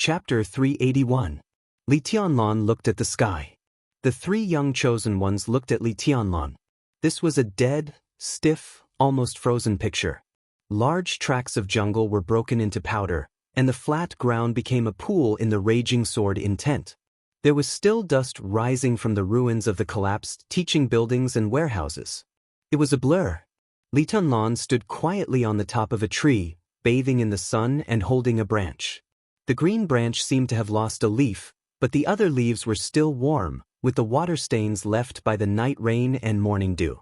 Chapter 381. Li Tianlan looked at the sky. The three young chosen ones looked at Li Tianlan. This was a dead, stiff, almost frozen picture. Large tracts of jungle were broken into powder, and the flat ground became a pool in the raging sword intent. There was still dust rising from the ruins of the collapsed teaching buildings and warehouses. It was a blur. Li Tianlan stood quietly on the top of a tree, bathing in the sun and holding a branch. The green branch seemed to have lost a leaf, but the other leaves were still warm, with the water stains left by the night rain and morning dew.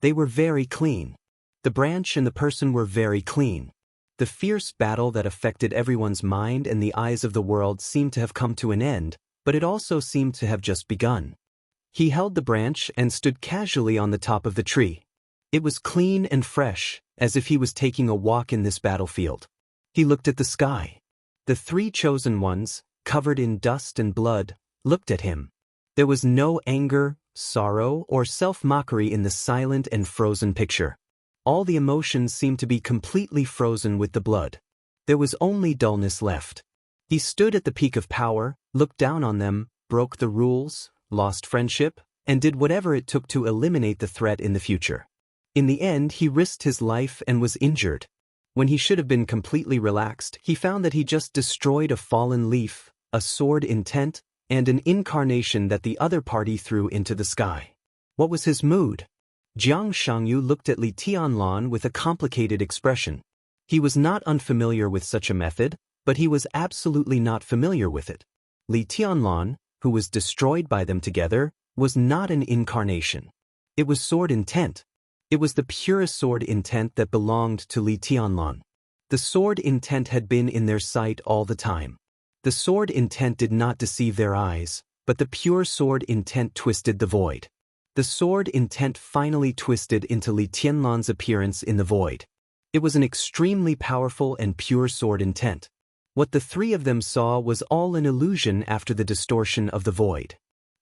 They were very clean. The branch and the person were very clean. The fierce battle that affected everyone's mind and the eyes of the world seemed to have come to an end, but it also seemed to have just begun. He held the branch and stood casually on the top of the tree. It was clean and fresh, as if he was taking a walk in this battlefield. He looked at the sky. The three chosen ones, covered in dust and blood, looked at him. There was no anger, sorrow, or self-mockery in the silent and frozen picture. All the emotions seemed to be completely frozen with the blood. There was only dullness left. He stood at the peak of power, looked down on them, broke the rules, lost friendship, and did whatever it took to eliminate the threat in the future. In the end, he risked his life and was injured. When he should have been completely relaxed, he found that he just destroyed a fallen leaf, a sword intent, and an incarnation that the other party threw into the sky. What was his mood? Jiang Shangyu looked at Li Tianlan with a complicated expression. He was not unfamiliar with such a method, but he was absolutely not familiar with it. Li Tianlan, who was destroyed by them together, was not an incarnation. It was sword intent. It was the purest sword intent that belonged to Li Tianlan. The sword intent had been in their sight all the time. The sword intent did not deceive their eyes, but the pure sword intent twisted the void. The sword intent finally twisted into Li Tianlan's appearance in the void. It was an extremely powerful and pure sword intent. What the three of them saw was all an illusion after the distortion of the void.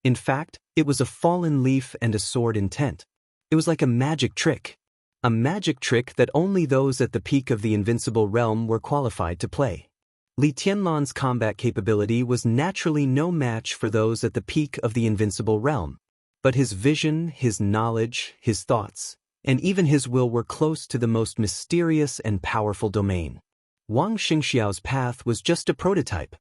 In fact, it was a fallen leaf and a sword intent. It was like a magic trick. A magic trick that only those at the peak of the invincible realm were qualified to play. Li Tianlan's combat capability was naturally no match for those at the peak of the invincible realm. But his vision, his knowledge, his thoughts, and even his will were close to the most mysterious and powerful domain. Wang Xingxiao's path was just a prototype.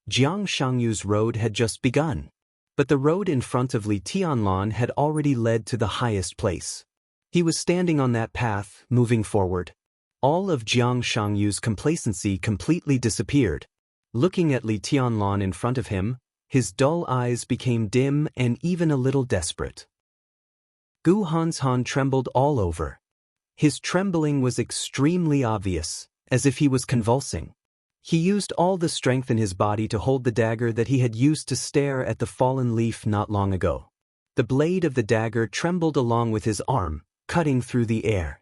Jiang Shangyu's road had just begun. But the road in front of Li Tianlan had already led to the highest place. He was standing on that path, moving forward. All of Jiang Shangyu's complacency completely disappeared. Looking at Li Tianlan in front of him, his dull eyes became dim and even a little desperate. Gu Hanshan trembled all over. His trembling was extremely obvious, as if he was convulsing. He used all the strength in his body to hold the dagger that he had used to stare at the fallen leaf not long ago. The blade of the dagger trembled along with his arm, cutting through the air.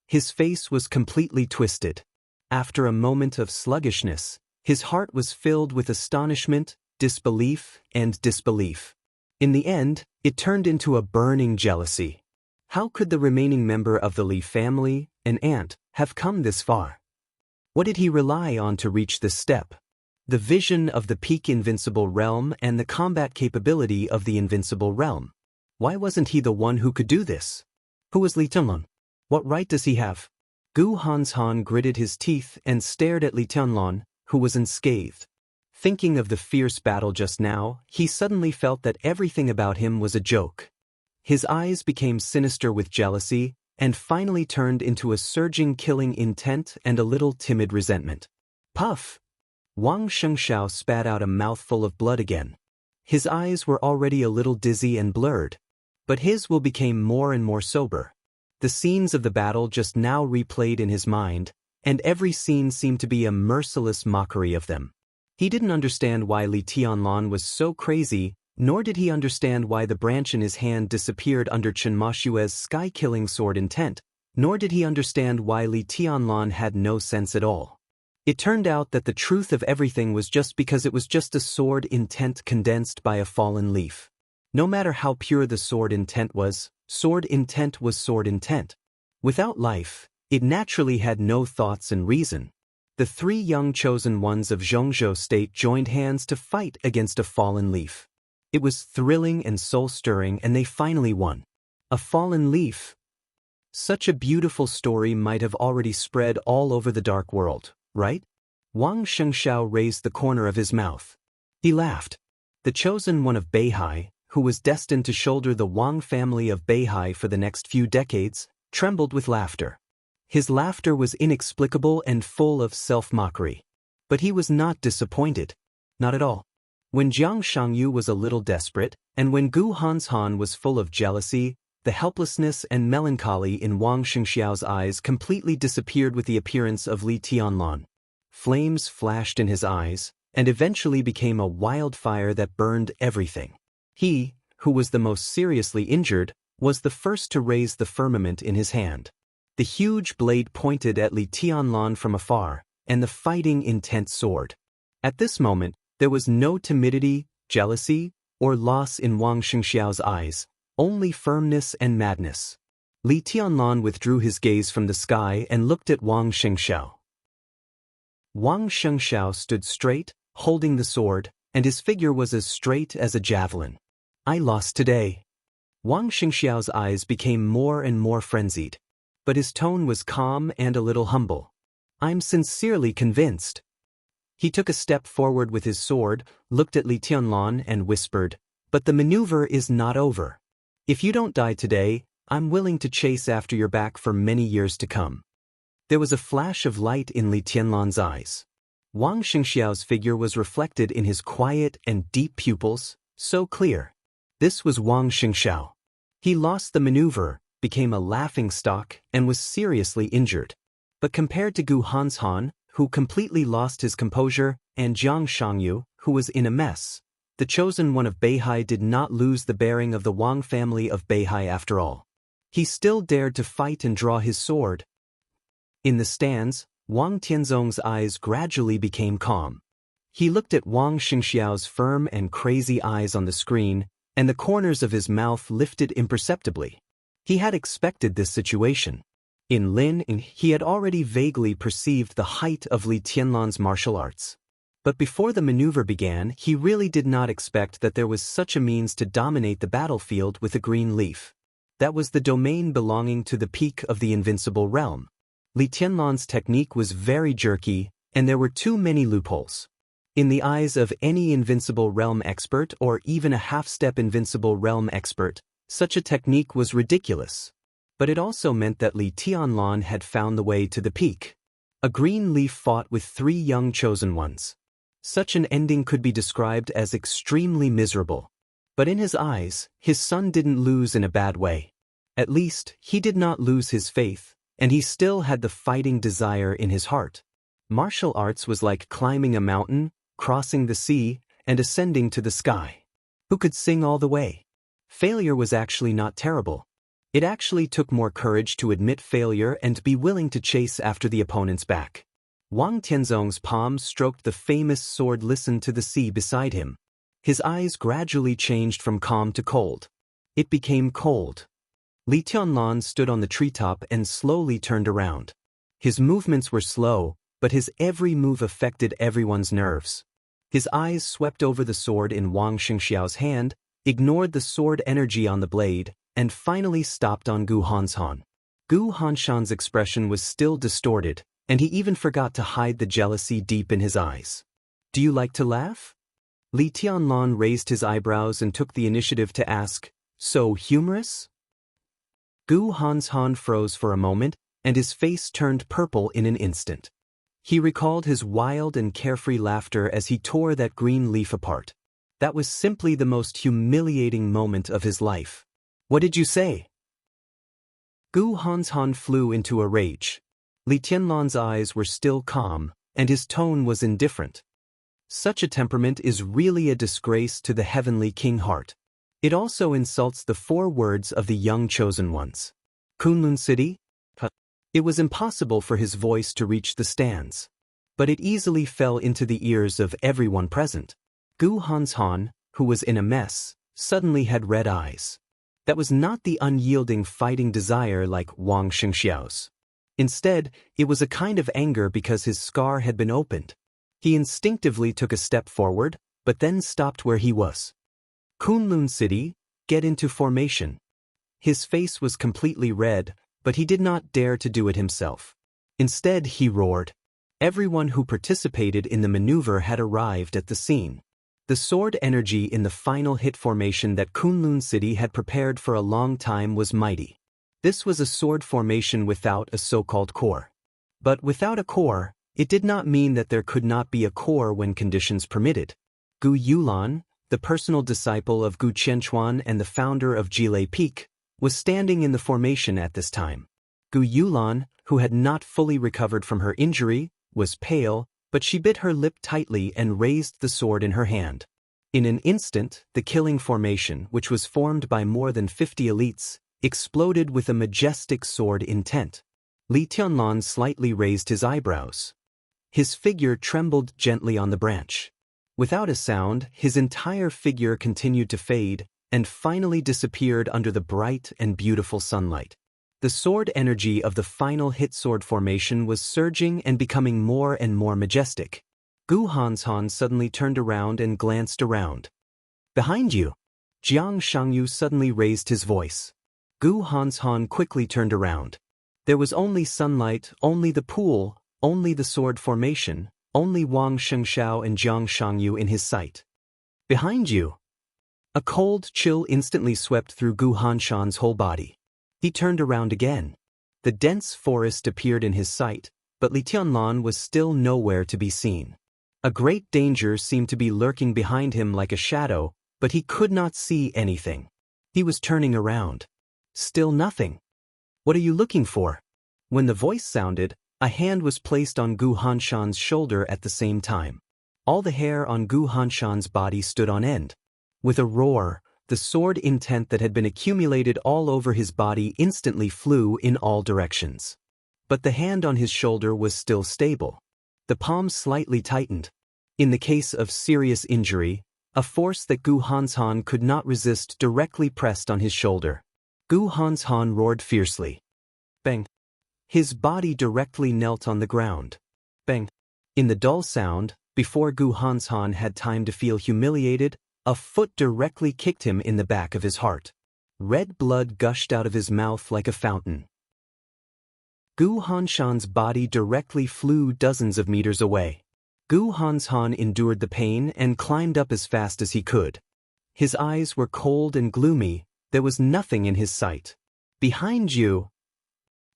His face was completely twisted. After a moment of sluggishness, his heart was filled with astonishment, disbelief, and disbelief. In the end, it turned into a burning jealousy. How could the remaining member of the Li family, an ant, have come this far? What did he rely on to reach this step? The vision of the peak invincible realm and the combat capability of the invincible realm. Why wasn't he the one who could do this? Who was Li Tianlan? What right does he have? Gu Hanshan gritted his teeth and stared at Li Tianlan, who was unscathed. Thinking of the fierce battle just now, he suddenly felt that everything about him was a joke. His eyes became sinister with jealousy, and finally turned into a surging killing intent and a little timid resentment. Puff! Wang Shengxiao spat out a mouthful of blood again. His eyes were already a little dizzy and blurred, but his will became more and more sober. The scenes of the battle just now replayed in his mind, and every scene seemed to be a merciless mockery of them. He didn't understand why Li Tianlan was so crazy, nor did he understand why the branch in his hand disappeared under Chen Mashue's sky-killing sword intent, nor did he understand why Li Tianlan had no sense at all. It turned out that the truth of everything was just because it was just a sword intent condensed by a fallen leaf. No matter how pure the sword intent was sword intent. Without life, it naturally had no thoughts and reason. The three young chosen ones of Zhongzhou state joined hands to fight against a fallen leaf. It was thrilling and soul-stirring, and they finally won. A fallen leaf. Such a beautiful story might have already spread all over the dark world, right? Wang Xianxia raised the corner of his mouth. He laughed. The chosen one of Beihai, who was destined to shoulder the Wang family of Beihai for the next few decades, trembled with laughter. His laughter was inexplicable and full of self-mockery. But he was not disappointed. Not at all. When Jiang Shangyu was a little desperate, and when Gu Hanshan was full of jealousy, the helplessness and melancholy in Wang Xingxiao's eyes completely disappeared with the appearance of Li Tianlan. Flames flashed in his eyes, and eventually became a wildfire that burned everything. He, who was the most seriously injured, was the first to raise the firmament in his hand. The huge blade pointed at Li Tianlan from afar, and the fighting intent soared. At this moment, there was no timidity, jealousy, or loss in Wang Xingxiao's eyes, only firmness and madness. Li Tianlan withdrew his gaze from the sky and looked at Wang Xingxiao. Wang Xingxiao stood straight, holding the sword, and his figure was as straight as a javelin. I lost today. Wang Xingxiao's eyes became more and more frenzied. But his tone was calm and a little humble. I'm sincerely convinced. He took a step forward with his sword, looked at Li Tianlan and whispered, but the maneuver is not over. If you don't die today, I'm willing to chase after your back for many years to come. There was a flash of light in Li Tianlan's eyes. Wang Xingxiao's figure was reflected in his quiet and deep pupils, so clear. This was Wang Xingxiao. He lost the maneuver, became a laughingstock, and was seriously injured. But compared to Gu Hanshan, who completely lost his composure, and Jiang Shangyu, who was in a mess, the chosen one of Beihai did not lose the bearing of the Wang family of Beihai after all. He still dared to fight and draw his sword. In the stands, Wang Tianzong's eyes gradually became calm. He looked at Wang Xingxiao's firm and crazy eyes on the screen, and the corners of his mouth lifted imperceptibly. He had expected this situation. In Lin, he had already vaguely perceived the height of Li Tianlan's martial arts. But before the maneuver began, he really did not expect that there was such a means to dominate the battlefield with a green leaf. That was the domain belonging to the peak of the invincible realm. Li Tianlan's technique was very jerky, and there were too many loopholes. In the eyes of any invincible realm expert or even a half-step invincible realm expert, such a technique was ridiculous. But it also meant that Li Tianlan had found the way to the peak. A green leaf fought with three young chosen ones. Such an ending could be described as extremely miserable. But in his eyes, his son didn't lose in a bad way. At least, he did not lose his faith, and he still had the fighting desire in his heart. Martial arts was like climbing a mountain, crossing the sea, and ascending to the sky. Who could sing all the way? Failure was actually not terrible. It actually took more courage to admit failure and be willing to chase after the opponent's back. Wang Tianzong's palms stroked the famous sword. Listened to the sea beside him. His eyes gradually changed from calm to cold. It became cold. Li Tianlan stood on the treetop and slowly turned around. His movements were slow, but his every move affected everyone's nerves. His eyes swept over the sword in Wang Xingxiao's hand, ignored the sword energy on the blade, and finally stopped on Gu Hanshan. Gu Hanshan's expression was still distorted, and he even forgot to hide the jealousy deep in his eyes. Do you like to laugh? Li Tianlan raised his eyebrows and took the initiative to ask, so humorous? Gu Hanshan froze for a moment, and his face turned purple in an instant. He recalled his wild and carefree laughter as he tore that green leaf apart. That was simply the most humiliating moment of his life. What did you say? Gu Hanshan flew into a rage. Li Tianlan's eyes were still calm, and his tone was indifferent. Such a temperament is really a disgrace to the heavenly king heart. It also insults the 4 words of the young chosen ones. Kunlun City? It was impossible for his voice to reach the stands. But it easily fell into the ears of everyone present. Gu Hanshan, who was in a mess, suddenly had red eyes. That was not the unyielding fighting desire like Wang Xingxiao's. Instead, it was a kind of anger because his scar had been opened. He instinctively took a step forward, but then stopped where he was. Kunlun City, get into formation. His face was completely red, but he did not dare to do it himself. Instead, he roared. Everyone who participated in the maneuver had arrived at the scene. The sword energy in the final hit formation that Kunlun City had prepared for a long time was mighty. This was a sword formation without a so-called core. But without a core, it did not mean that there could not be a core when conditions permitted. Gu Yulan, the personal disciple of Gu Qianchuan and the founder of Jilei Peak, was standing in the formation at this time. Gu Yulan, who had not fully recovered from her injury, was pale, but she bit her lip tightly and raised the sword in her hand. In an instant, the killing formation, which was formed by more than 50 elites, exploded with a majestic sword intent. Li Tianlan slightly raised his eyebrows. His figure trembled gently on the branch. Without a sound, his entire figure continued to fade, and finally disappeared under the bright and beautiful sunlight. The sword energy of the final hit sword formation was surging and becoming more and more majestic. Gu Hanshan suddenly turned around and glanced around. Behind you! Jiang Shangyu suddenly raised his voice. Gu Hanshan quickly turned around. There was only sunlight, only the pool, only the sword formation, only Wang Shengxiao and Jiang Shangyu in his sight. Behind you! A cold chill instantly swept through Gu Hanshan's whole body. He turned around again. The dense forest appeared in his sight, but Li Tianlan was still nowhere to be seen. A great danger seemed to be lurking behind him like a shadow, but he could not see anything. He was turning around. Still nothing. What are you looking for? When the voice sounded, a hand was placed on Gu Hanshan's shoulder at the same time. All the hair on Gu Hanshan's body stood on end. With a roar, the sword intent that had been accumulated all over his body instantly flew in all directions. But the hand on his shoulder was still stable. The palm slightly tightened. In the case of serious injury, a force that Gu Hanshan could not resist directly pressed on his shoulder. Gu Hanshan roared fiercely. Bang! His body directly knelt on the ground. Bang! In the dull sound, before Gu Hanshan had time to feel humiliated, a foot directly kicked him in the back of his heart. Red blood gushed out of his mouth like a fountain. Gu Hanshan's body directly flew dozens of meters away. Gu Hanshan endured the pain and climbed up as fast as he could. His eyes were cold and gloomy, there was nothing in his sight. Behind you!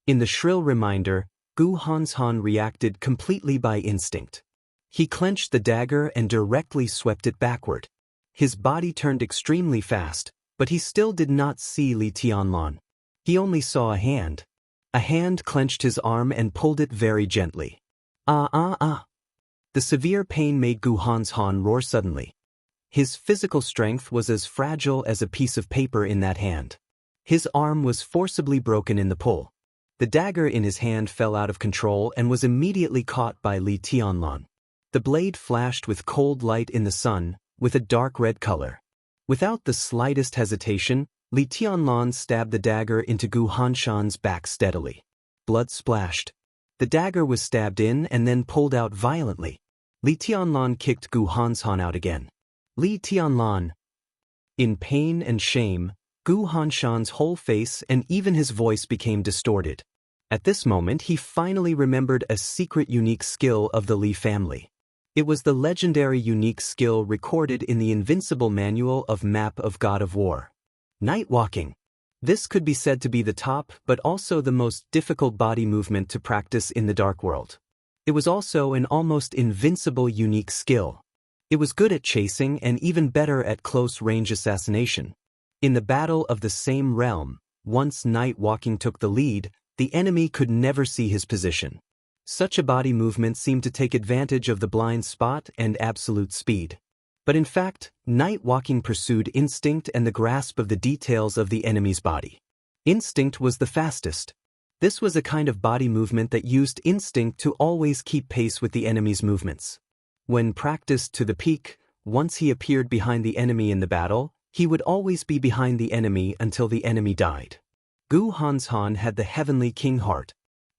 In the shrill reminder, Gu Hanshan reacted completely by instinct. He clenched the dagger and directly swept it backward. His body turned extremely fast, but he still did not see Li Tianlan. He only saw a hand. A hand clenched his arm and pulled it very gently. Ah. The severe pain made Gu Hanshan roar suddenly. His physical strength was as fragile as a piece of paper in that hand. His arm was forcibly broken in the pull. The dagger in his hand fell out of control and was immediately caught by Li Tianlan. The blade flashed with cold light in the sun, with a dark red color. Without the slightest hesitation, Li Tianlan stabbed the dagger into Gu Hanshan's back steadily. Blood splashed. The dagger was stabbed in and then pulled out violently. Li Tianlan kicked Gu Hanshan out again. Li Tianlan! In pain and shame, Gu Hanshan's whole face and even his voice became distorted. At this moment he finally remembered a secret unique skill of the Li family. It was the legendary unique skill recorded in the Invincible Manual of Map of God of War. Night walking. This could be said to be the top but also the most difficult body movement to practice in the Dark World. It was also an almost invincible unique skill. It was good at chasing and even better at close-range assassination. In the battle of the same realm, once night walking took the lead, the enemy could never see his position. Such a body movement seemed to take advantage of the blind spot and absolute speed. But in fact, night walking pursued instinct and the grasp of the details of the enemy's body. Instinct was the fastest. This was a kind of body movement that used instinct to always keep pace with the enemy's movements. When practiced to the peak, once he appeared behind the enemy in the battle, he would always be behind the enemy until the enemy died. Gu Hanshan had the heavenly king heart.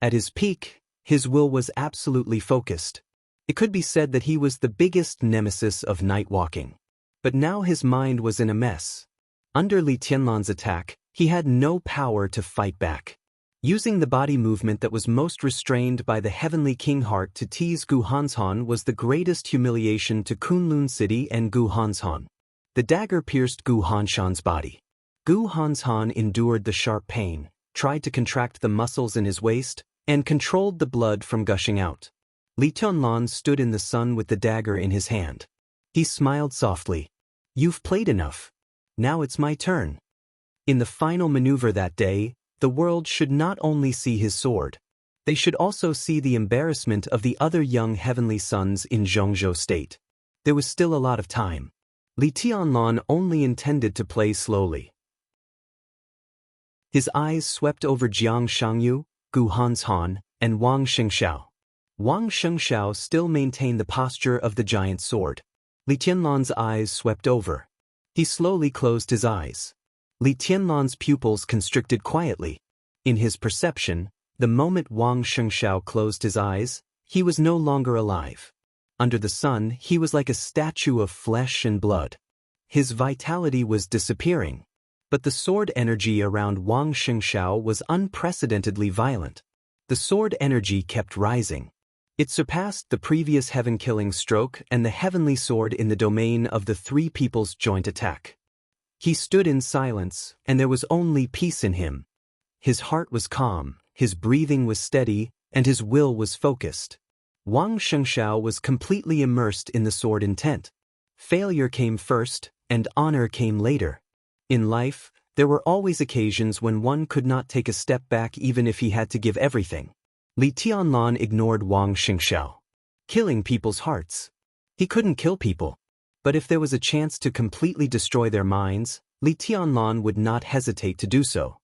At his peak, his will was absolutely focused. It could be said that he was the biggest nemesis of night walking. But now his mind was in a mess. Under Li Tianlan's attack, he had no power to fight back. Using the body movement that was most restrained by the heavenly king heart to tease Gu Hanshan was the greatest humiliation to Kunlun City and Gu Hanshan. The dagger pierced Gu Hanshan's body. Gu Hanshan endured the sharp pain, tried to contract the muscles in his waist, and controlled the blood from gushing out. Li Tianlan stood in the sun with the dagger in his hand. He smiled softly. "You've played enough. Now it's my turn." In the final maneuver that day, the world should not only see his sword. They should also see the embarrassment of the other young heavenly sons in Zhongzhou State. There was still a lot of time. Li Tianlan only intended to play slowly. His eyes swept over Jiang Shangyu, Gu Hanshan, and Wang Xiangxiao. Wang Xiangxiao still maintained the posture of the giant sword. Li Tianlan's eyes swept over. He slowly closed his eyes. Li Tianlan's pupils constricted quietly. In his perception, the moment Wang Xiangxiao closed his eyes, he was no longer alive. Under the sun, he was like a statue of flesh and blood. His vitality was disappearing. But the sword energy around Wang Xiangxiao was unprecedentedly violent. The sword energy kept rising. It surpassed the previous heaven-killing stroke and the heavenly sword in the domain of the three people's joint attack. He stood in silence, and there was only peace in him. His heart was calm, his breathing was steady, and his will was focused. Wang Xiangxiao was completely immersed in the sword intent. Failure came first, and honor came later. In life, there were always occasions when one could not take a step back even if he had to give everything. Li Tianlan ignored Wang Xiangxiao. Killing people's hearts. He couldn't kill people. But if there was a chance to completely destroy their minds, Li Tianlan would not hesitate to do so.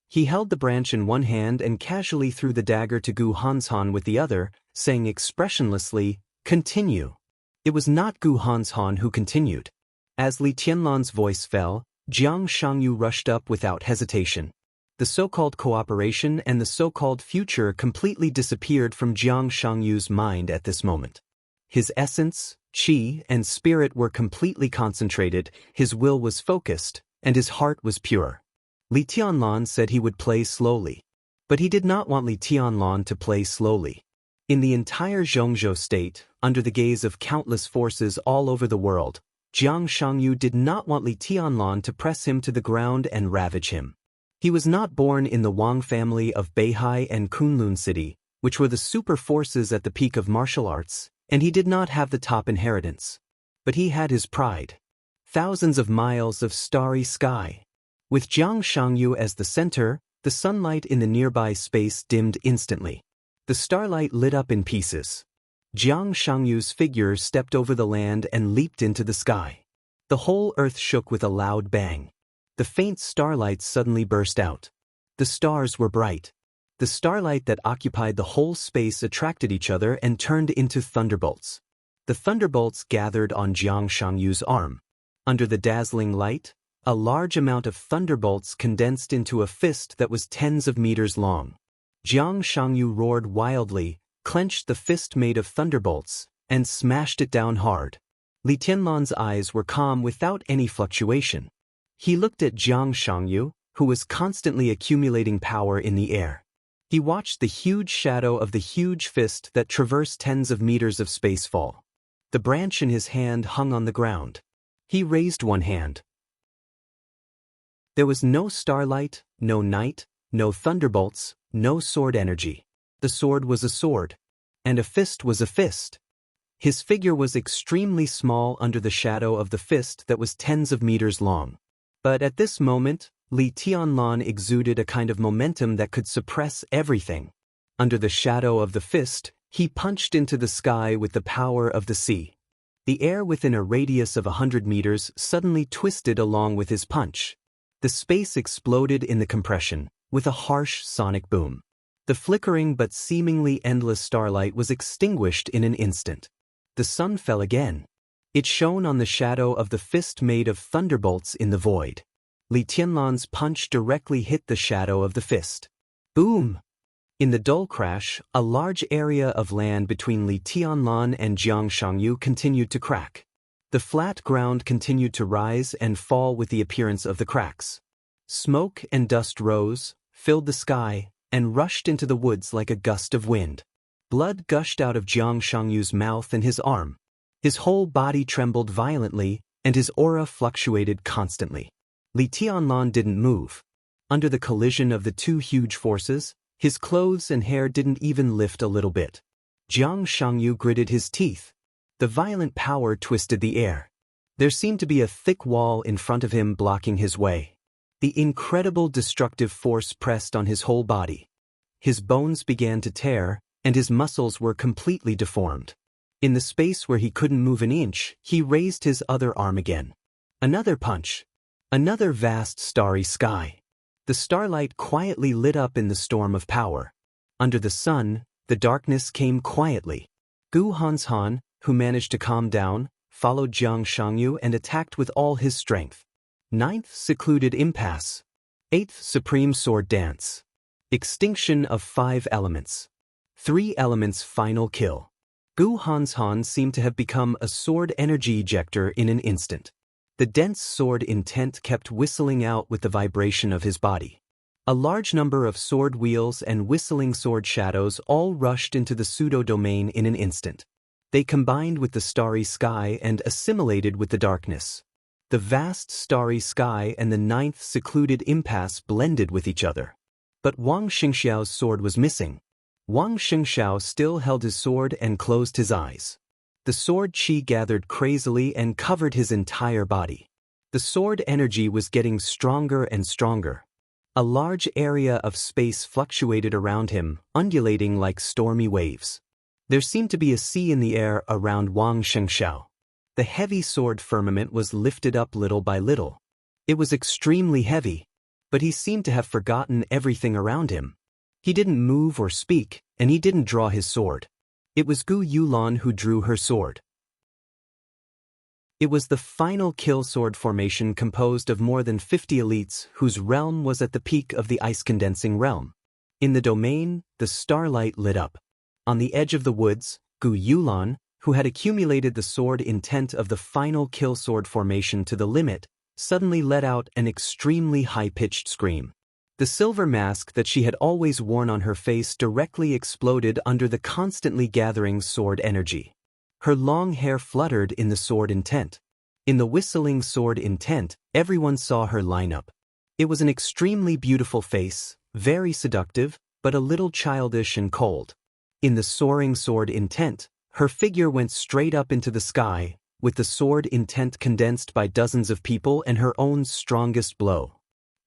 He held the branch in one hand and casually threw the dagger to Gu Hanshan with the other, saying expressionlessly, "Continue." It was not Gu Hanshan who continued. As Li Tianlan's voice fell, Jiang Shangyu rushed up without hesitation. The so-called cooperation and the so-called future completely disappeared from Jiang Shangyu's mind at this moment. His essence, qi, and spirit were completely concentrated, his will was focused, and his heart was pure. Li Tianlan said he would play slowly. But he did not want Li Tianlan to play slowly. In the entire Zhongzhou state, under the gaze of countless forces all over the world, Jiang Shangyu did not want Li Tianlan to press him to the ground and ravage him. He was not born in the Wang family of Beihai and Kunlun City, which were the super forces at the peak of martial arts, and he did not have the top inheritance. But he had his pride. Thousands of miles of starry sky. With Jiang Shangyu as the center, the sunlight in the nearby space dimmed instantly. The starlight lit up in pieces. Jiang Shangyu's figure stepped over the land and leaped into the sky. The whole earth shook with a loud bang. The faint starlight suddenly burst out. The stars were bright. The starlight that occupied the whole space attracted each other and turned into thunderbolts. The thunderbolts gathered on Jiang Shangyu's arm. Under the dazzling light, a large amount of thunderbolts condensed into a fist that was tens of meters long. Jiang Shangyu roared wildly, clenched the fist made of thunderbolts, and smashed it down hard. Li Tianlan's eyes were calm without any fluctuation. He looked at Jiang Shangyu, who was constantly accumulating power in the air. He watched the huge shadow of the huge fist that traversed tens of meters of space fall. The branch in his hand hung on the ground. He raised one hand. There was no starlight, no night, no thunderbolts, no sword energy. The sword was a sword. And a fist was a fist. His figure was extremely small under the shadow of the fist that was tens of meters long. But at this moment, Li Tianlan exuded a kind of momentum that could suppress everything. Under the shadow of the fist, he punched into the sky with the power of the sea. The air within a radius of 100 meters suddenly twisted along with his punch. The space exploded in the compression, with a harsh sonic boom. The flickering but seemingly endless starlight was extinguished in an instant. The sun fell again. It shone on the shadow of the fist made of thunderbolts in the void. Li Tianlan's punch directly hit the shadow of the fist. Boom! In the dull crash, a large area of land between Li Tianlan and Jiang Shangyu continued to crack. The flat ground continued to rise and fall with the appearance of the cracks. Smoke and dust rose, filled the sky, and rushed into the woods like a gust of wind. Blood gushed out of Jiang Shangyu's mouth and his arm. His whole body trembled violently, and his aura fluctuated constantly. Li Tianlan didn't move. Under the collision of the two huge forces, his clothes and hair didn't even lift a little bit. Jiang Shangyu gritted his teeth. The violent power twisted the air. There seemed to be a thick wall in front of him blocking his way. The incredible destructive force pressed on his whole body. His bones began to tear, and his muscles were completely deformed. In the space where he couldn't move an inch, he raised his other arm again. Another punch. Another vast starry sky. The starlight quietly lit up in the storm of power. Under the sun, the darkness came quietly. Gu Hanshan, who managed to calm down, followed Jiang Shangyu and attacked with all his strength. 9th Secluded Impasse. 8th Supreme Sword Dance. Extinction of 5 elements. 3 elements final kill. Gu Hanshan seemed to have become a sword energy ejector in an instant. The dense sword intent kept whistling out with the vibration of his body. A large number of sword wheels and whistling sword shadows all rushed into the pseudo-domain in an instant. They combined with the starry sky and assimilated with the darkness. The vast starry sky and the 9th Secluded Impasse blended with each other. But Wang Xingxiao's sword was missing. Wang Xingxiao still held his sword and closed his eyes. The sword qi gathered crazily and covered his entire body. The sword energy was getting stronger and stronger. A large area of space fluctuated around him, undulating like stormy waves. There seemed to be a sea in the air around Wang Xingxiao. The heavy sword firmament was lifted up little by little. It was extremely heavy, but he seemed to have forgotten everything around him. He didn't move or speak, and he didn't draw his sword. It was Gu Yulan who drew her sword. It was the final kill sword formation composed of more than 50 elites whose realm was at the peak of the ice-condensing realm. In the domain, the starlight lit up. On the edge of the woods, Gu Yulan, who had accumulated the sword intent of the final kill sword formation to the limit, suddenly let out an extremely high-pitched scream. The silver mask that she had always worn on her face directly exploded under the constantly gathering sword energy. Her long hair fluttered in the sword intent. In the whistling sword intent, everyone saw her line up. It was an extremely beautiful face, very seductive, but a little childish and cold. In the soaring sword intent, her figure went straight up into the sky, with the sword intent condensed by dozens of people and her own strongest blow.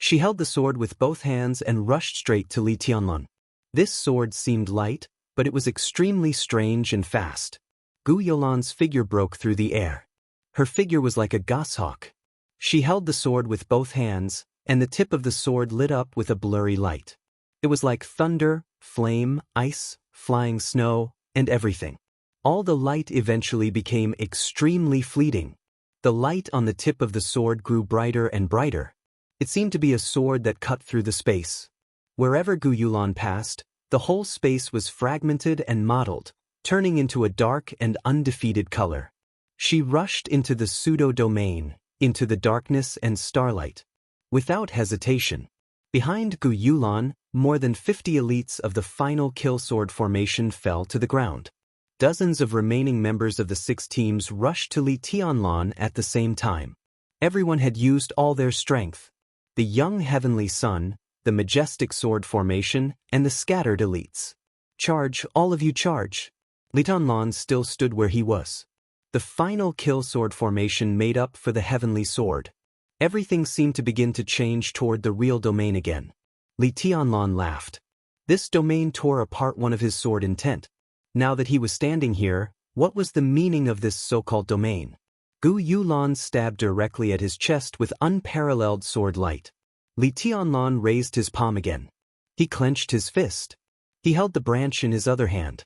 She held the sword with both hands and rushed straight to Li Tianlan. This sword seemed light, but it was extremely strange and fast. Gu Yulan's figure broke through the air. Her figure was like a goshawk. She held the sword with both hands, and the tip of the sword lit up with a blurry light. It was like thunder, flame, ice, flying snow, and everything. All the light eventually became extremely fleeting. The light on the tip of the sword grew brighter and brighter. It seemed to be a sword that cut through the space. Wherever Gu Yulan passed, the whole space was fragmented and mottled, turning into a dark and undefeated color. She rushed into the pseudo-domain, into the darkness and starlight. Without hesitation. Behind Gu Yulan, more than 50 elites of the final kill sword formation fell to the ground. Dozens of remaining members of the 6 teams rushed to Li Tianlan at the same time. Everyone had used all their strength. The young heavenly sun, the majestic sword formation, and the scattered elites. Charge, all of you charge. Li Tianlan still stood where he was. The final kill sword formation made up for the heavenly sword. Everything seemed to begin to change toward the real domain again. Li Tianlan laughed. This domain tore apart one of his sword intent. Now that he was standing here, what was the meaning of this so-called domain? Gu Yulan stabbed directly at his chest with unparalleled sword light. Li Tianlan raised his palm again. He clenched his fist. He held the branch in his other hand.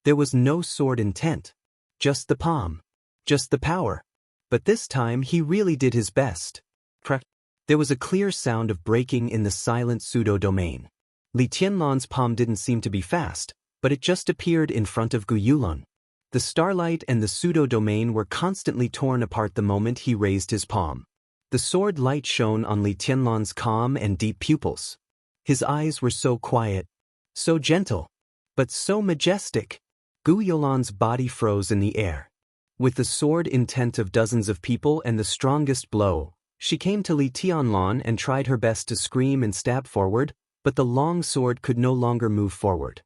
There was no sword intent. Just the palm. Just the power. But this time he really did his best. Crack. There was a clear sound of breaking in the silent pseudo-domain. Li Tianlan's palm didn't seem to be fast, but it just appeared in front of Gu Yulan. The starlight and the pseudo-domain were constantly torn apart the moment he raised his palm. The sword light shone on Li Tianlan's calm and deep pupils. His eyes were so quiet, so gentle, but so majestic. Gu Yulan's body froze in the air. With the sword intent of dozens of people and the strongest blow, she came to Li Tianlan and tried her best to scream and stab forward, but the long sword could no longer move forward.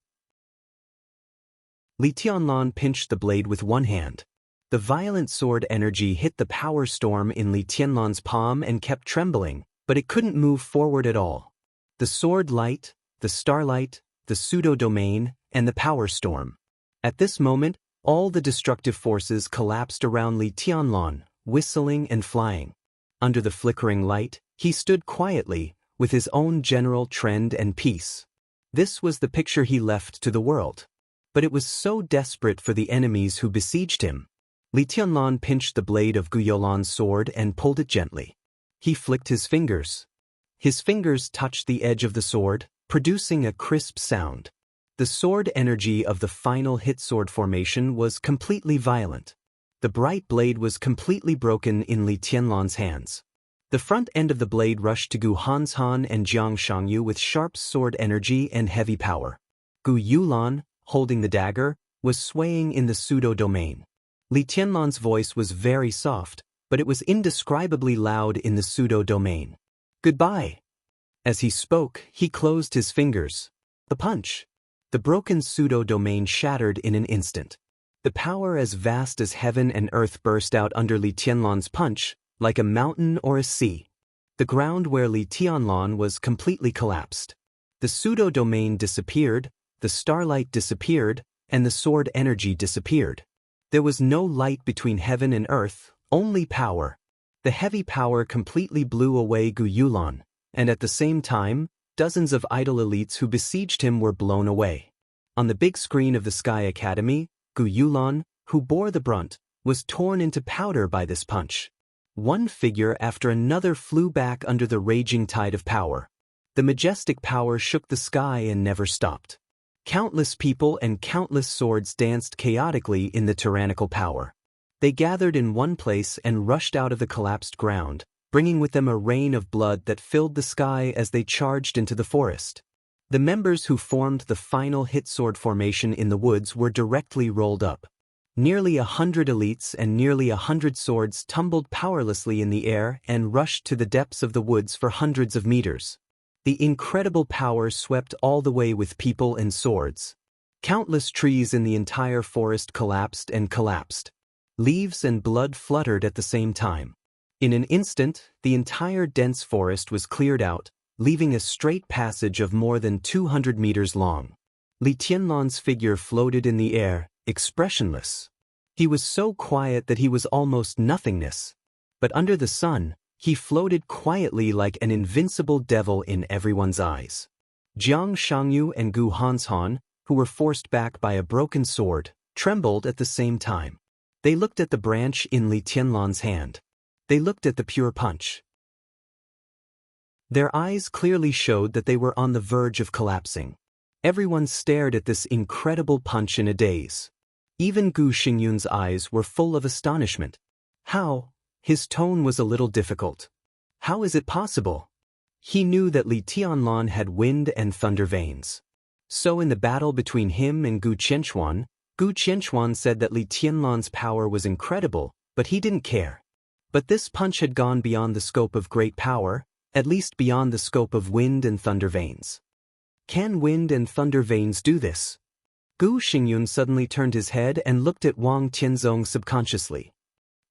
Li Tianlan pinched the blade with one hand. The violent sword energy hit the power storm in Li Tianlan's palm and kept trembling, but it couldn't move forward at all. The sword light, the starlight, the pseudo-domain, and the power storm. At this moment, all the destructive forces collapsed around Li Tianlan, whistling and flying. Under the flickering light, he stood quietly, with his own general trend and peace. This was the picture he left to the world. But it was so desperate for the enemies who besieged him. Li Tianlan pinched the blade of Gu Yulan's sword and pulled it gently. He flicked his fingers. His fingers touched the edge of the sword, producing a crisp sound. The sword energy of the final hit sword formation was completely violent. The bright blade was completely broken in Li Tianlan's hands. The front end of the blade rushed to Gu Hanshan and Jiang Shangyu with sharp sword energy and heavy power. Gu Yulan, holding the dagger, was swaying in the pseudo-domain. Li Tianlan's voice was very soft, but it was indescribably loud in the pseudo-domain. Goodbye. As he spoke, he closed his fingers. The punch. The broken pseudo-domain shattered in an instant. The power as vast as heaven and earth burst out under Li Tianlan's punch, like a mountain or a sea. The ground where Li Tianlan was completely collapsed. The pseudo-domain disappeared, the starlight disappeared, and the sword energy disappeared. There was no light between heaven and earth, only power. The heavy power completely blew away Gu Yulan, and at the same time, dozens of idol elites who besieged him were blown away. On the big screen of the Sky Academy, Gu Yulan, who bore the brunt, was torn into powder by this punch. One figure after another flew back under the raging tide of power. The majestic power shook the sky and never stopped. Countless people and countless swords danced chaotically in the tyrannical power. They gathered in one place and rushed out of the collapsed ground, bringing with them a rain of blood that filled the sky as they charged into the forest. The members who formed the final hit sword formation in the woods were directly rolled up. Nearly 100 elites and nearly 100 swords tumbled powerlessly in the air and rushed to the depths of the woods for hundreds of meters. The incredible power swept all the way with people and swords. Countless trees in the entire forest collapsed and collapsed. Leaves and blood fluttered at the same time. In an instant, the entire dense forest was cleared out, leaving a straight passage of more than 200 meters long. Li Tianlan's figure floated in the air, expressionless. He was so quiet that he was almost nothingness. But under the sun, he floated quietly like an invincible devil in everyone's eyes. Jiang Shangyu and Gu Hanshan, who were forced back by a broken sword, trembled at the same time. They looked at the branch in Li Tianlan's hand. They looked at the pure punch. Their eyes clearly showed that they were on the verge of collapsing. Everyone stared at this incredible punch in a daze. Even Gu Xingyun's eyes were full of astonishment. How? His tone was a little difficult. How is it possible? He knew that Li Tianlan had wind and thunder veins. So in the battle between him and Gu Qianchuan said that Li Tianlan's power was incredible, but he didn't care. But this punch had gone beyond the scope of great power, at least beyond the scope of wind and thunder veins. Can wind and thunder veins do this? Gu Xingyun suddenly turned his head and looked at Wang Tianzong subconsciously.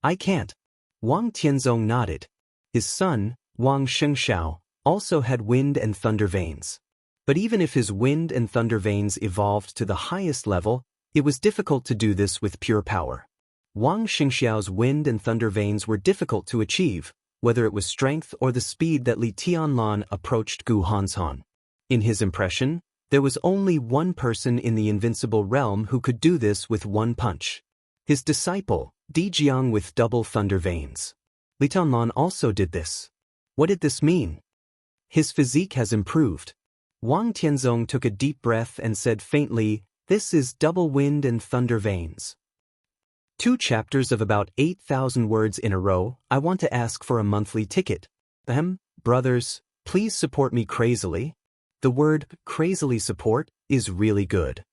I can't. Wang Tianzong nodded. His son, Wang Shengxiao, also had wind and thunder veins. But even if his wind and thunder veins evolved to the highest level, it was difficult to do this with pure power. Wang Shengxiao's wind and thunder veins were difficult to achieve, whether it was strength or the speed that Li Tianlan approached Gu Hanshan. In his impression, there was only one person in the invincible realm who could do this with one punch. His disciple, Di Jiang with double thunder veins. Li Tianlan also did this. What did this mean? His physique has improved. Wang Tianzong took a deep breath and said faintly, "This is double wind and thunder veins. 2 chapters of about 8,000 words in a row. I want to ask for a monthly ticket. Brothers, please support me crazily." The word crazily support is really good.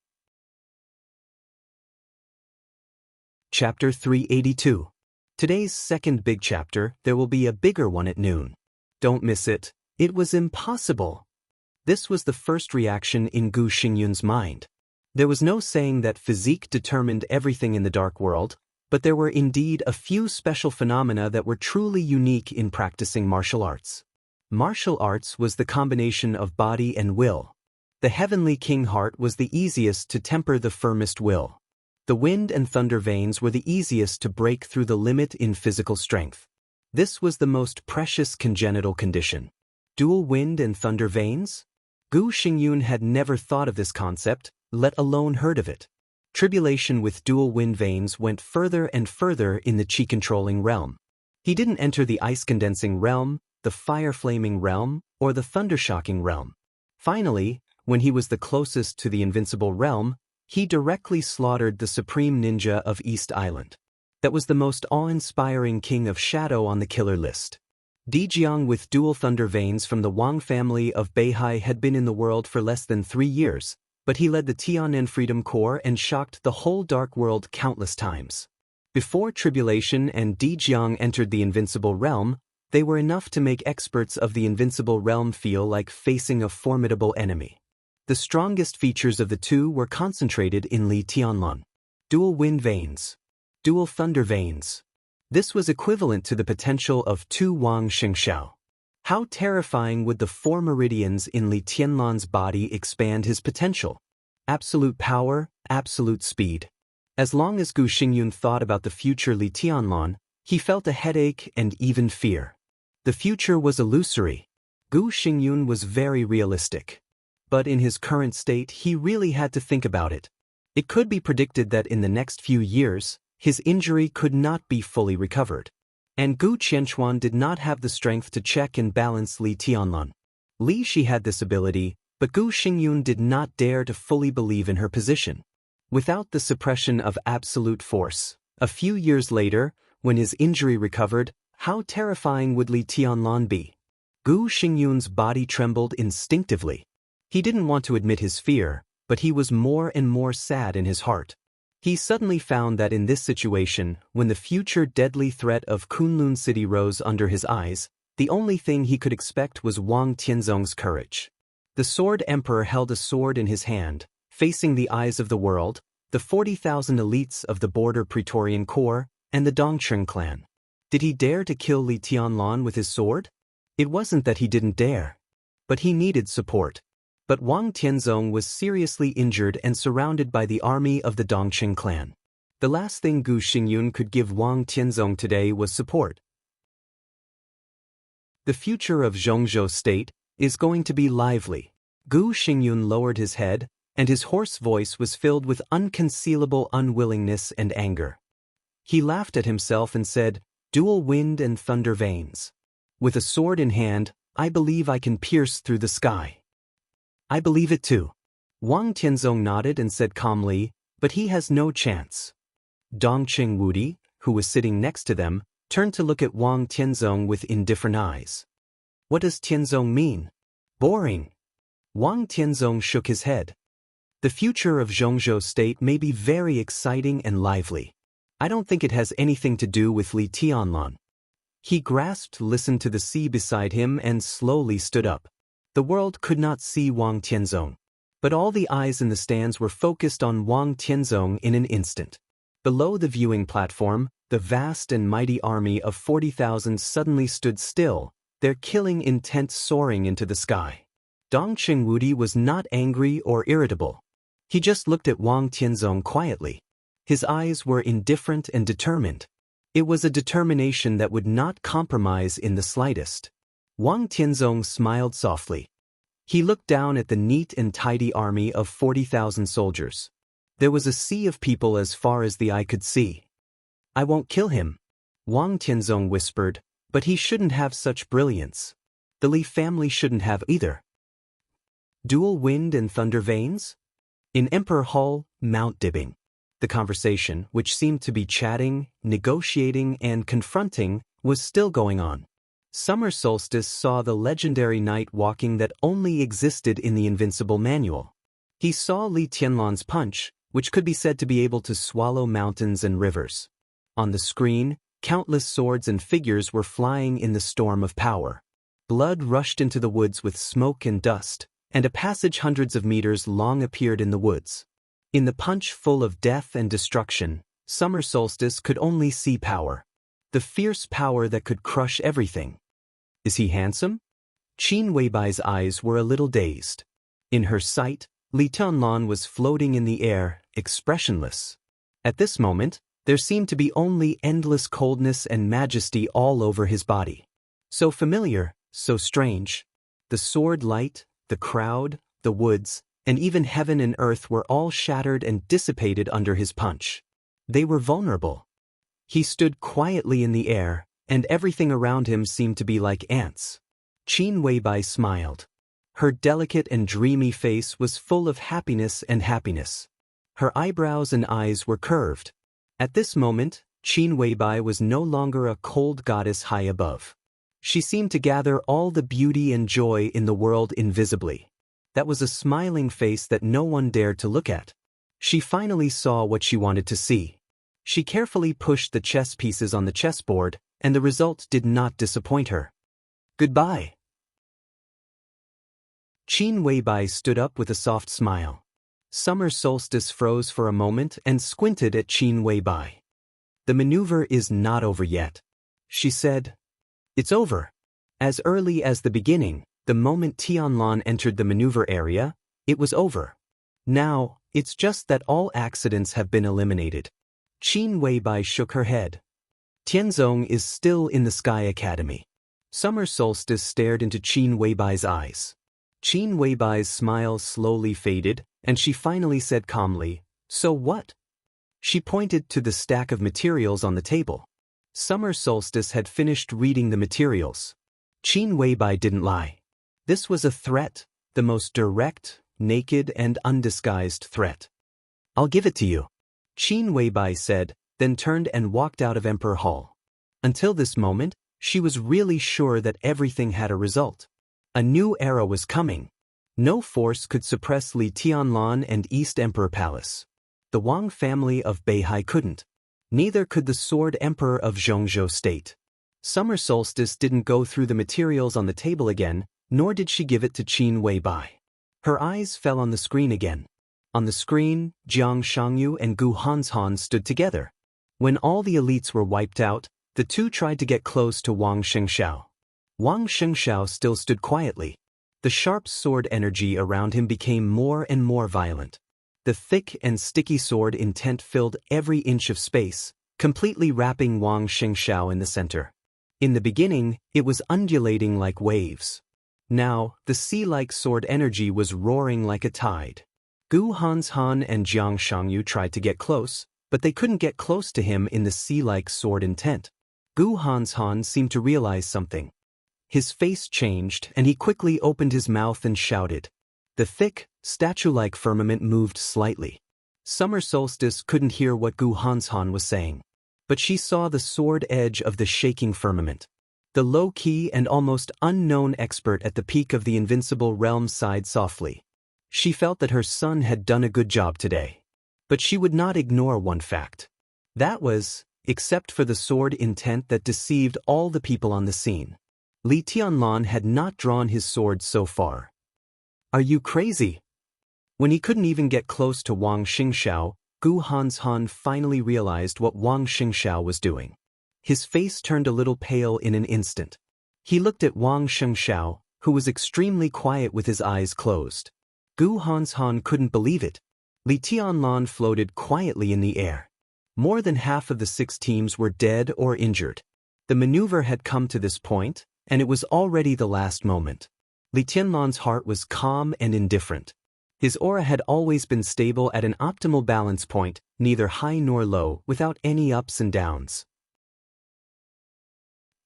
Chapter 382. Today's second big chapter, there will be a bigger one at noon. Don't miss it. It was impossible. This was the first reaction in Gu Xingyun's mind. There was no saying that physique determined everything in the dark world, but there were indeed a few special phenomena that were truly unique in practicing martial arts. Martial arts was the combination of body and will. The heavenly king heart was the easiest to temper the firmest will. The wind and thunder veins were the easiest to break through the limit in physical strength. This was the most precious congenital condition. Dual wind and thunder veins? Gu Xingyun had never thought of this concept, let alone heard of it. Tribulation with dual wind veins went further and further in the chi-controlling realm. He didn't enter the ice-condensing realm, the fire-flaming realm, or the thunder-shocking realm. Finally, when he was the closest to the invincible realm, he directly slaughtered the supreme ninja of East Island. That was the most awe-inspiring king of shadow on the killer list. Dijiang with dual thunder veins from the Wang family of Beihai had been in the world for less than 3 years, but he led the Tianen Freedom Corps and shocked the whole dark world countless times. Before Tribulation and Dijiang entered the invincible realm, they were enough to make experts of the invincible realm feel like facing a formidable enemy. The strongest features of the two were concentrated in Li Tianlan. Dual wind veins. Dual thunder veins. This was equivalent to the potential of 2 Wang Xingxiao. How terrifying would the 4 meridians in Li Tianlan's body expand his potential? Absolute power, absolute speed. As long as Gu Xingyun thought about the future Li Tianlan, he felt a headache and even fear. The future was illusory. Gu Xingyun was very realistic. But in his current state, he really had to think about it. It could be predicted that in the next few years, his injury could not be fully recovered. And Gu Qianchuan did not have the strength to check and balance Li Tianlan. Li Shi had this ability, but Gu Xingyun did not dare to fully believe in her position. Without the suppression of absolute force, a few years later, when his injury recovered, how terrifying would Li Tianlan be? Gu Xingyun's body trembled instinctively. He didn't want to admit his fear, but he was more and more sad in his heart. He suddenly found that in this situation, when the future deadly threat of Kunlun City rose under his eyes, the only thing he could expect was Wang Tianzong's courage. The Sword Emperor held a sword in his hand, facing the eyes of the world, the 40,000 elites of the border Praetorian Corps, and the Dongcheng clan. Did he dare to kill Li Tianlan with his sword? It wasn't that he didn't dare. But he needed support. But Wang Tianzong was seriously injured and surrounded by the army of the Dongcheng clan. The last thing Gu Xingyun could give Wang Tianzong today was support. The future of Zhongzhou State is going to be lively. Gu Xingyun lowered his head, and his hoarse voice was filled with unconcealable unwillingness and anger. He laughed at himself and said, "Dual wind and thunder veins. With a sword in hand, I believe I can pierce through the sky." "I believe it too." Wang Tianzong nodded and said calmly, "But he has no chance." Dongcheng Wudi, who was sitting next to them, turned to look at Wang Tianzong with indifferent eyes. "What does Tianzong mean?" "Boring." Wang Tianzong shook his head. "The future of Zhongzhou State may be very exciting and lively. I don't think it has anything to do with Li Tianlan." He grasped, listened to the sea beside him, and slowly stood up. The world could not see Wang Tianzong, but all the eyes in the stands were focused on Wang Tianzong in an instant. Below the viewing platform, the vast and mighty army of 40,000 suddenly stood still, their killing intent soaring into the sky. Dongcheng Wudi was not angry or irritable. He just looked at Wang Tianzong quietly. His eyes were indifferent and determined. It was a determination that would not compromise in the slightest. Wang Tianzong smiled softly. He looked down at the neat and tidy army of 40,000 soldiers. There was a sea of people as far as the eye could see. "I won't kill him," Wang Tianzong whispered, "but he shouldn't have such brilliance. The Li family shouldn't have either." Dual wind and thunder veins? In Emperor Hall, mount dipping. The conversation, which seemed to be chatting, negotiating, and confronting, was still going on. Summer Solstice saw the legendary night walking that only existed in the Invincible Manual. He saw Li Tianlan's punch, which could be said to be able to swallow mountains and rivers. On the screen, countless swords and figures were flying in the storm of power. Blood rushed into the woods with smoke and dust, and a passage hundreds of meters long appeared in the woods. In the punch full of death and destruction, Summer Solstice could only see power. The fierce power that could crush everything. Is he handsome? Qin Weibai's eyes were a little dazed. In her sight, Li Tianlan was floating in the air, expressionless. At this moment, there seemed to be only endless coldness and majesty all over his body. So familiar, so strange. The sword light, the crowd, the woods, and even heaven and earth were all shattered and dissipated under his punch. They were vulnerable. He stood quietly in the air, and everything around him seemed to be like ants. Qin Weibai smiled. Her delicate and dreamy face was full of happiness and happiness. Her eyebrows and eyes were curved. At this moment, Qin Weibai was no longer a cold goddess high above. She seemed to gather all the beauty and joy in the world invisibly. That was a smiling face that no one dared to look at. She finally saw what she wanted to see. She carefully pushed the chess pieces on the chessboard, and the result did not disappoint her. Goodbye. Qin Weibai stood up with a soft smile. Summer Solstice froze for a moment and squinted at Qin Weibai. The maneuver is not over yet. She said, It's over. As early as the beginning, the moment Tianlan entered the maneuver area, it was over. Now, it's just that all accidents have been eliminated. Qin Weibai shook her head. Tianzong is still in the Sky Academy. Summer Solstice stared into Qin Weibai's eyes. Qin Weibai's smile slowly faded, and she finally said calmly, So what? She pointed to the stack of materials on the table. Summer Solstice had finished reading the materials. Qin Weibai didn't lie. This was a threat, the most direct, naked, and undisguised threat. I'll give it to you, Qin Weibai said, then turned and walked out of Emperor Hall. Until this moment, she was really sure that everything had a result. A new era was coming. No force could suppress Li Tianlan and East Emperor Palace. The Wang family of Beihai couldn't. Neither could the Sword Emperor of Zhongzhou State. Summer Solstice didn't go through the materials on the table again, nor did she give it to Qin Weibai. Her eyes fell on the screen again. On the screen, Jiang Shangyu and Gu Hanshan stood together. When all the elites were wiped out, the two tried to get close to Wang Xianxiao. Wang Xianxiao still stood quietly. The sharp sword energy around him became more and more violent. The thick and sticky sword intent filled every inch of space, completely wrapping Wang Xianxiao in the center. In the beginning, it was undulating like waves. Now, the sea-like sword energy was roaring like a tide. Gu Hanshan and Jiang Shangyu tried to get close, but they couldn't get close to him in the sea-like sword intent. Gu Hanshan seemed to realize something. His face changed, and he quickly opened his mouth and shouted. The thick, statue-like firmament moved slightly. Summer Solstice couldn't hear what Gu Hanshan was saying, but she saw the sword edge of the shaking firmament. The low-key and almost unknown expert at the peak of the invincible realm sighed softly. She felt that her son had done a good job today. But she would not ignore one fact. That was, except for the sword intent that deceived all the people on the scene, Li Tianlan had not drawn his sword so far. Are you crazy? When he couldn't even get close to Wang Xianxiao, Gu Hanshan finally realized what Wang Xianxiao was doing. His face turned a little pale in an instant. He looked at Wang Xianxiao, who was extremely quiet with his eyes closed. Gu Hanshan couldn't believe it. Li Tianlan floated quietly in the air. More than half of the 6 teams were dead or injured. The maneuver had come to this point, and it was already the last moment. Li Tianlan's heart was calm and indifferent. His aura had always been stable at an optimal balance point, neither high nor low, without any ups and downs.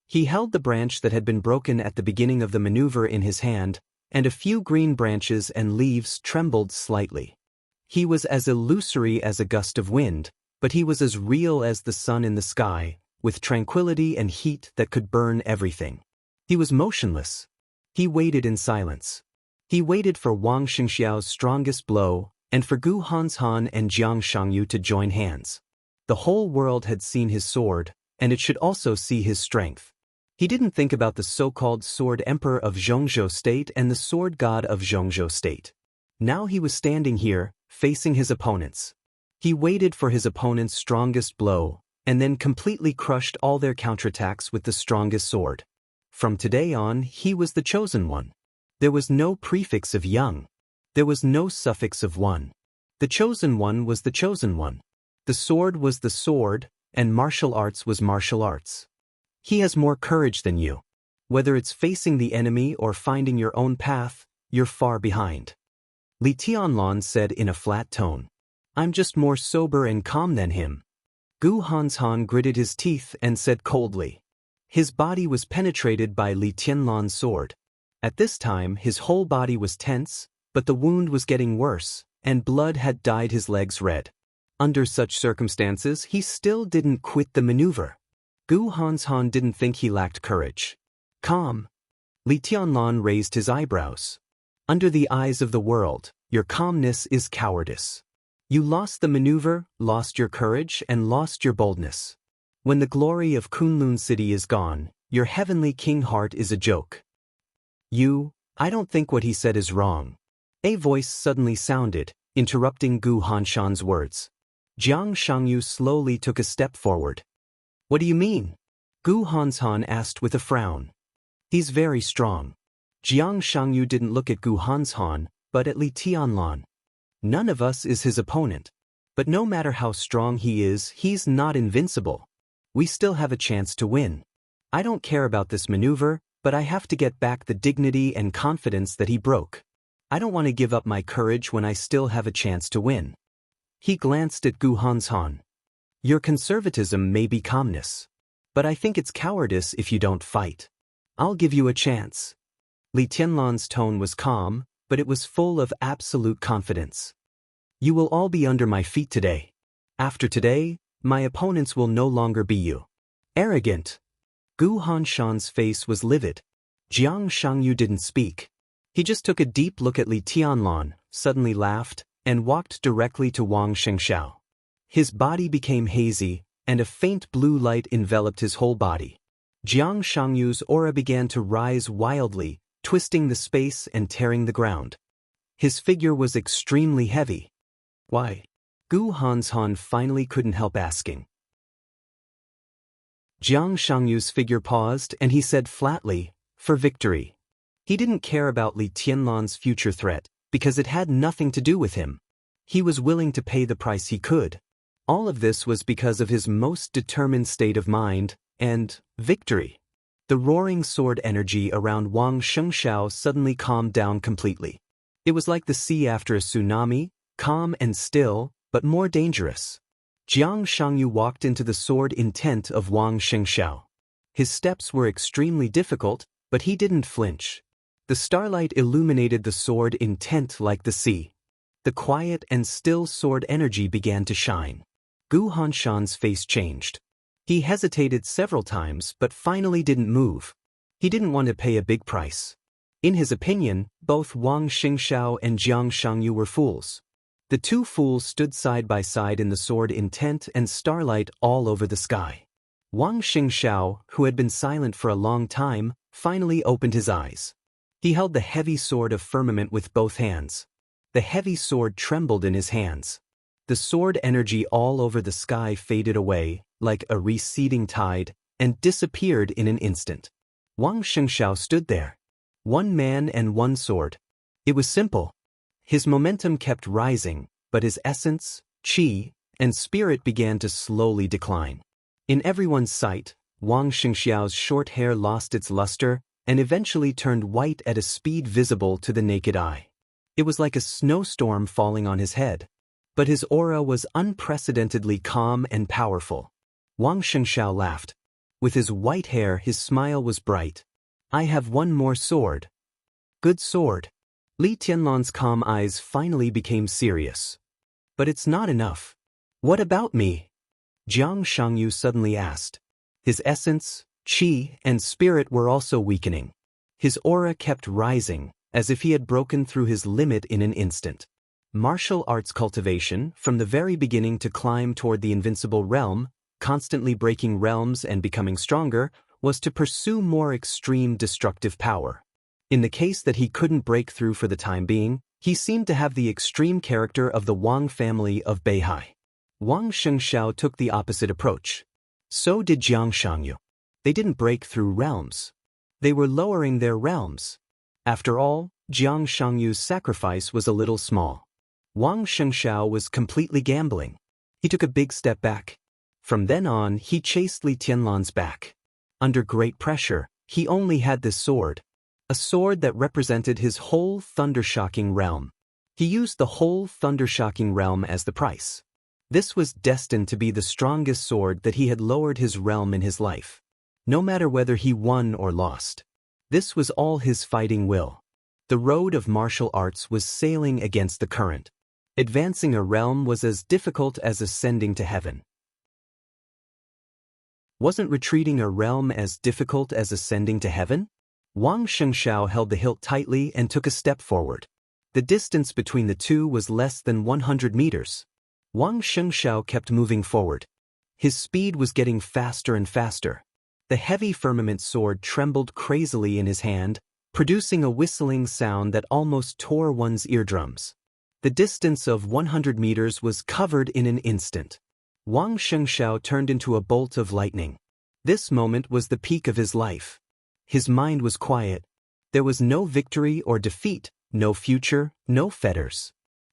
He held the branch that had been broken at the beginning of the maneuver in his hand, and a few green branches and leaves trembled slightly. He was as illusory as a gust of wind, but he was as real as the sun in the sky, with tranquility and heat that could burn everything. He was motionless. He waited in silence. He waited for Wang Xingxiao's strongest blow, and for Gu Hanshan and Jiang Shangyu to join hands. The whole world had seen his sword, and it should also see his strength. He didn't think about the so-called Sword Emperor of Zhongzhou State and the Sword God of Zhongzhou State. Now he was standing here, facing his opponents. He waited for his opponent's strongest blow, and then completely crushed all their counterattacks with the strongest sword. From today on, he was the chosen one. There was no prefix of young. There was no suffix of one. The chosen one was the chosen one. The sword was the sword, and martial arts was martial arts. He has more courage than you. Whether it's facing the enemy or finding your own path, you're far behind. Li Tianlan said in a flat tone. I'm just more sober and calm than him. Gu Hanshan gritted his teeth and said coldly. His body was penetrated by Li Tianlan's sword. At this time, his whole body was tense, but the wound was getting worse, and blood had dyed his legs red. Under such circumstances, he still didn't quit the maneuver. Gu Hanshan didn't think he lacked courage. Calm. Li Tianlan raised his eyebrows. Under the eyes of the world, your calmness is cowardice. You lost the maneuver, lost your courage, and lost your boldness. When the glory of Kunlun City is gone, your heavenly king heart is a joke. I don't think what he said is wrong. A voice suddenly sounded, interrupting Gu Hanshan's words. Jiang Shangyu slowly took a step forward. What do you mean? Gu Hanshan asked with a frown. He's very strong. Jiang Shangyu didn't look at Gu Hanshan, but at Li Tianlan. None of us is his opponent. But no matter how strong he is, he's not invincible. We still have a chance to win. I don't care about this maneuver, but I have to get back the dignity and confidence that he broke. I don't want to give up my courage when I still have a chance to win. He glanced at Gu Hanshan. Your conservatism may be calmness. But I think it's cowardice if you don't fight. I'll give you a chance. Li Tianlan's tone was calm, but it was full of absolute confidence. You will all be under my feet today. After today, my opponents will no longer be you. Arrogant. Gu Hanshan's face was livid. Jiang Shangyu didn't speak. He just took a deep look at Li Tianlan, suddenly laughed, and walked directly to Wang Xingxiao. His body became hazy, and a faint blue light enveloped his whole body. Jiang Shangyu's aura began to rise wildly, twisting the space and tearing the ground. His figure was extremely heavy. Why? Gu Hanshan finally couldn't help asking. Jiang Shangyu's figure paused and he said flatly, for victory. He didn't care about Li Tianlan's future threat, because it had nothing to do with him. He was willing to pay the price he could. All of this was because of his most determined state of mind, and victory. The roaring sword energy around Wang Xingxiao suddenly calmed down completely. It was like the sea after a tsunami, calm and still, but more dangerous. Jiang Shangyu walked into the sword intent of Wang Xingxiao. His steps were extremely difficult, but he didn't flinch. The starlight illuminated the sword intent like the sea. The quiet and still sword energy began to shine. Gu Hanshan's face changed. He hesitated several times but finally didn't move. He didn't want to pay a big price. In his opinion, both Wang Xingxiao and Jiang Shangyu were fools. The two fools stood side by side in the sword intent and starlight all over the sky. Wang Xingxiao, who had been silent for a long time, finally opened his eyes. He held the heavy sword of firmament with both hands. The heavy sword trembled in his hands. The sword energy all over the sky faded away, like a receding tide, and disappeared in an instant. Wang Xingxiao stood there. One man and one sword. It was simple. His momentum kept rising, but his essence, qi, and spirit began to slowly decline. In everyone's sight, Wang Xingxiao's short hair lost its luster and eventually turned white at a speed visible to the naked eye. It was like a snowstorm falling on his head. But his aura was unprecedentedly calm and powerful. Wang Xingxiao laughed. With his white hair, his smile was bright. I have one more sword. Good sword. Li Tianlan's calm eyes finally became serious. But it's not enough. What about me? Jiang Shangyu suddenly asked. His essence, qi, and spirit were also weakening. His aura kept rising, as if he had broken through his limit in an instant. Martial arts cultivation, from the very beginning to climb toward the invincible realm, constantly breaking realms and becoming stronger, was to pursue more extreme destructive power. In the case that he couldn't break through for the time being, he seemed to have the extreme character of the Wang family of Beihai. Wang Xianxia took the opposite approach. So did Jiang Shangyu. They didn't break through realms. They were lowering their realms. After all, Jiang Shangyu's sacrifice was a little small. Wang Xianxia was completely gambling. He took a big step back. From then on, he chased Li Tianlan's back. Under great pressure, he only had this sword. A sword that represented his whole thunder-shocking realm. He used the whole thunder-shocking realm as the price. This was destined to be the strongest sword that he had lowered his realm in his life. No matter whether he won or lost. This was all his fighting will. The road of martial arts was sailing against the current. Advancing a realm was as difficult as ascending to heaven. Wasn't retreating a realm as difficult as ascending to heaven? Wang Xianxia held the hilt tightly and took a step forward. The distance between the two was less than 100 meters. Wang Xianxia kept moving forward. His speed was getting faster and faster. The heavy firmament sword trembled crazily in his hand, producing a whistling sound that almost tore one's eardrums. The distance of 100 meters was covered in an instant. Wang Xianxia turned into a bolt of lightning. This moment was the peak of his life. His mind was quiet. There was no victory or defeat, no future, no fetters.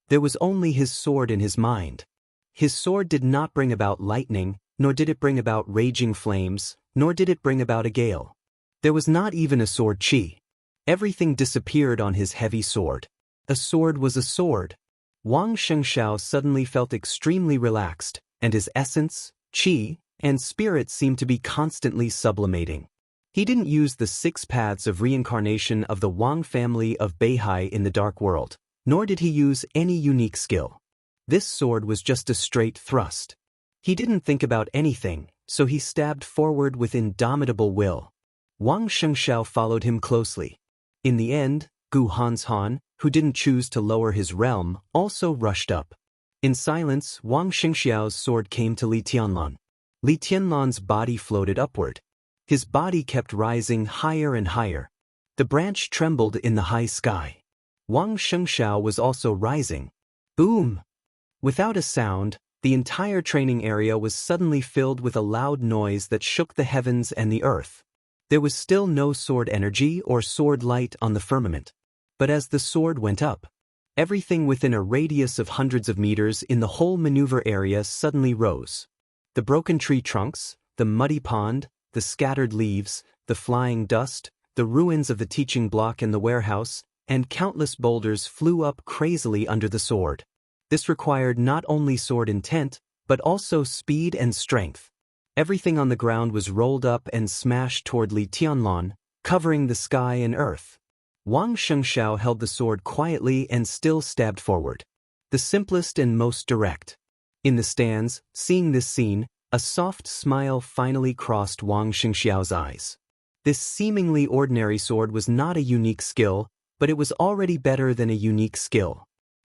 There was only his sword in his mind. His sword did not bring about lightning, nor did it bring about raging flames, nor did it bring about a gale. There was not even a sword qi. Everything disappeared on his heavy sword. A sword was a sword. Wang Xianxia suddenly felt extremely relaxed, and his essence, qi, and spirit seemed to be constantly sublimating. He didn't use the 6 paths of reincarnation of the Wang family of Beihai in the dark world, nor did he use any unique skill. This sword was just a straight thrust. He didn't think about anything, so he stabbed forward with indomitable will. Wang Xianxia followed him closely. In the end, Gu Hanshan, who didn't choose to lower his realm, also rushed up. In silence, Wang Xianxiao's sword came to Li Tianlan. Li Tianlan's body floated upward. His body kept rising higher and higher. The branch trembled in the high sky. Wang Xianxia was also rising. Boom! Without a sound, the entire training area was suddenly filled with a loud noise that shook the heavens and the earth. There was still no sword energy or sword light on the firmament. But as the sword went up, everything within a radius of hundreds of meters in the whole maneuver area suddenly rose. The broken tree trunks, the muddy pond, the scattered leaves, the flying dust, the ruins of the teaching block and the warehouse, and countless boulders flew up crazily under the sword. This required not only sword intent, but also speed and strength. Everything on the ground was rolled up and smashed toward Li Tianlan, covering the sky and earth. Wang Xianxia held the sword quietly and still stabbed forward. The simplest and most direct. In the stands, seeing this scene, a soft smile finally crossed Wang Xianxiao's eyes. This seemingly ordinary sword was not a unique skill, but it was already better than a unique skill.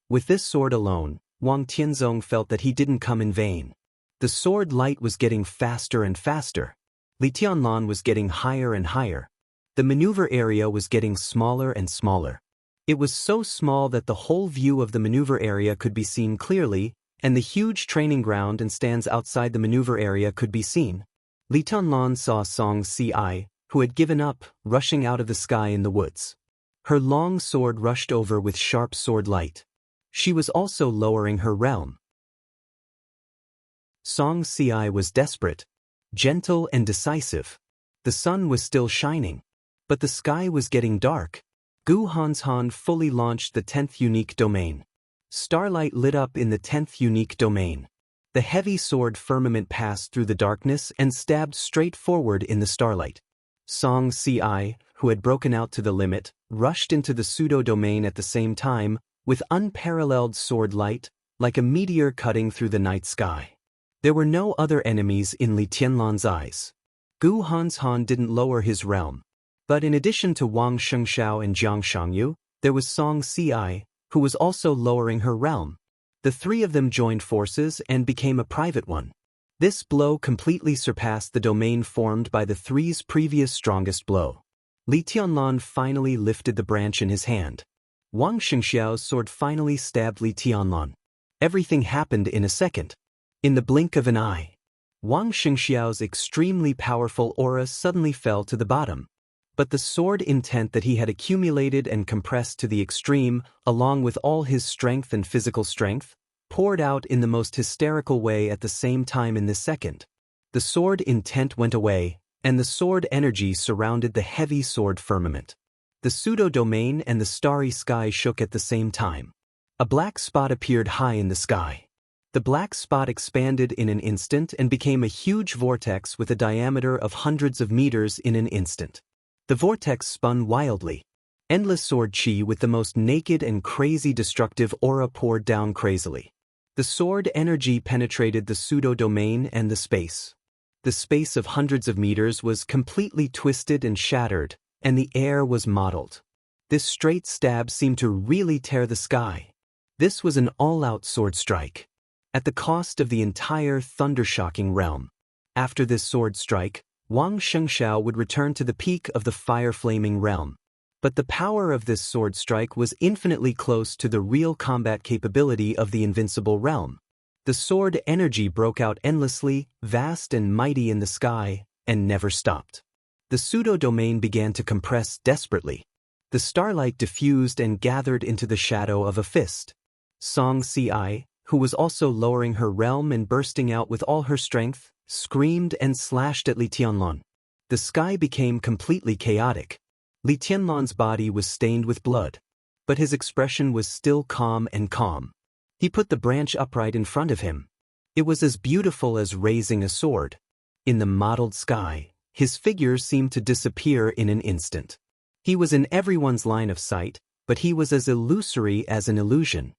With this sword alone, Wang Tianzong felt that he didn't come in vain. The sword light was getting faster and faster. Li Tianlan was getting higher and higher. The maneuver area was getting smaller and smaller. It was so small that the whole view of the maneuver area could be seen clearly, and the huge training ground and stands outside the maneuver area could be seen. Li Tianlan saw Song Ci, who had given up, rushing out of the sky in the woods. Her long sword rushed over with sharp sword light. She was also lowering her realm. Song Ci was desperate, gentle and decisive. The sun was still shining, but the sky was getting dark. Gu Hanshan fully launched the 10th unique domain. Starlight lit up in the 10th unique domain. The heavy sword firmament passed through the darkness and stabbed straight forward in the starlight. Song Ci, who had broken out to the limit, rushed into the pseudo-domain at the same time, with unparalleled sword light, like a meteor cutting through the night sky. There were no other enemies in Li Tianlan's eyes. Gu Hanshan didn't lower his realm. But in addition to Wang Xiao and Jiang Shangyu, there was Song Ci, who was also lowering her realm. The three of them joined forces and became a private one. This blow completely surpassed the domain formed by the three's previous strongest blow. Li Tianlan finally lifted the branch in his hand. Wang Xiao's sword finally stabbed Li Tianlan. Everything happened in a second. In the blink of an eye. Wang Xiao's extremely powerful aura suddenly fell to the bottom. But the sword intent that he had accumulated and compressed to the extreme, along with all his strength and physical strength, poured out in the most hysterical way at the same time in this second. The sword intent went away, and the sword energy surrounded the heavy sword firmament. The pseudo-domain and the starry sky shook at the same time. A black spot appeared high in the sky. The black spot expanded in an instant and became a huge vortex with a diameter of hundreds of meters in an instant. The vortex spun wildly. Endless sword chi with the most naked and crazy destructive aura poured down crazily. The sword energy penetrated the pseudo-domain and the space. The space of hundreds of meters was completely twisted and shattered, and the air was mottled. This straight stab seemed to really tear the sky. This was an all-out sword strike. At the cost of the entire thunder-shocking realm. After this sword strike, Wang Xiao would return to the peak of the fire-flaming realm. But the power of this sword strike was infinitely close to the real combat capability of the invincible realm. The sword energy broke out endlessly, vast and mighty in the sky, and never stopped. The pseudo-domain began to compress desperately. The starlight diffused and gathered into the shadow of a fist. Song Ci, who was also lowering her realm and bursting out with all her strength, screamed and slashed at Li Tianlan. The sky became completely chaotic. Li Tianlan's body was stained with blood. But his expression was still calm and calm. He put the branch upright in front of him. It was as beautiful as raising a sword. In the mottled sky, his figure seemed to disappear in an instant. He was in everyone's line of sight, but he was as illusory as an illusion.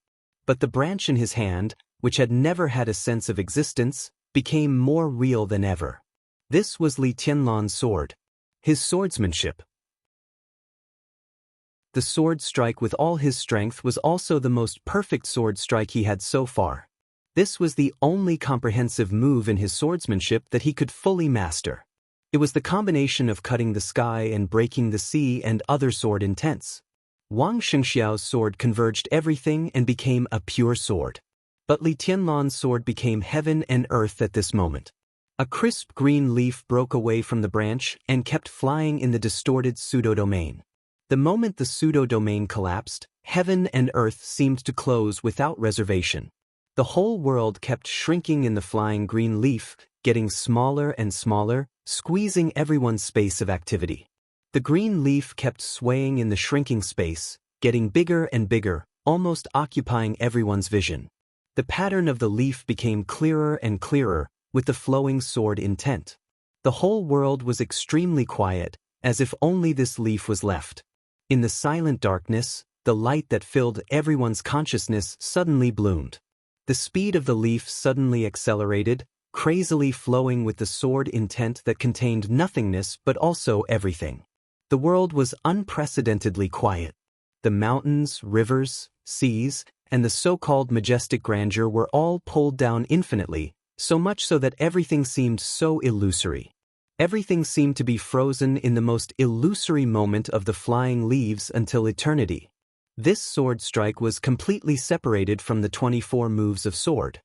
But the branch in his hand, which had never had a sense of existence, became more real than ever. This was Li Tianlan's sword. His swordsmanship. The sword strike with all his strength was also the most perfect sword strike he had so far. This was the only comprehensive move in his swordsmanship that he could fully master. It was the combination of cutting the sky and breaking the sea and other sword intents. Wang Xiao's sword converged everything and became a pure sword. But Li Tianlan's sword became heaven and earth at this moment. A crisp green leaf broke away from the branch and kept flying in the distorted pseudo-domain. The moment the pseudo-domain collapsed, heaven and earth seemed to close without reservation. The whole world kept shrinking in the flying green leaf, getting smaller and smaller, squeezing everyone's space of activity. The green leaf kept swaying in the shrinking space, getting bigger and bigger, almost occupying everyone's vision. The pattern of the leaf became clearer and clearer, with the flowing sword intent. The whole world was extremely quiet, as if only this leaf was left. In the silent darkness, the light that filled everyone's consciousness suddenly bloomed. The speed of the leaf suddenly accelerated, crazily flowing with the sword intent that contained nothingness but also everything. The world was unprecedentedly quiet. The mountains, rivers, seas, and the so-called majestic grandeur were all pulled down infinitely, so much so that everything seemed so illusory. Everything seemed to be frozen in the most illusory moment of the flying leaves until eternity. This sword strike was completely separated from the 24 moves of sword.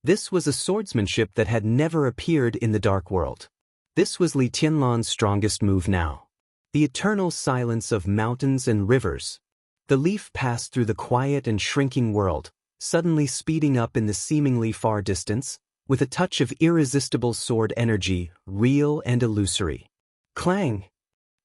This was a swordsmanship that had never appeared in the dark world. This was Li Tianlan's strongest move now. The eternal silence of mountains and rivers. The leaf passed through the quiet and shrinking world, suddenly speeding up in the seemingly far distance, with a touch of irresistible sword energy, real and illusory. Clang!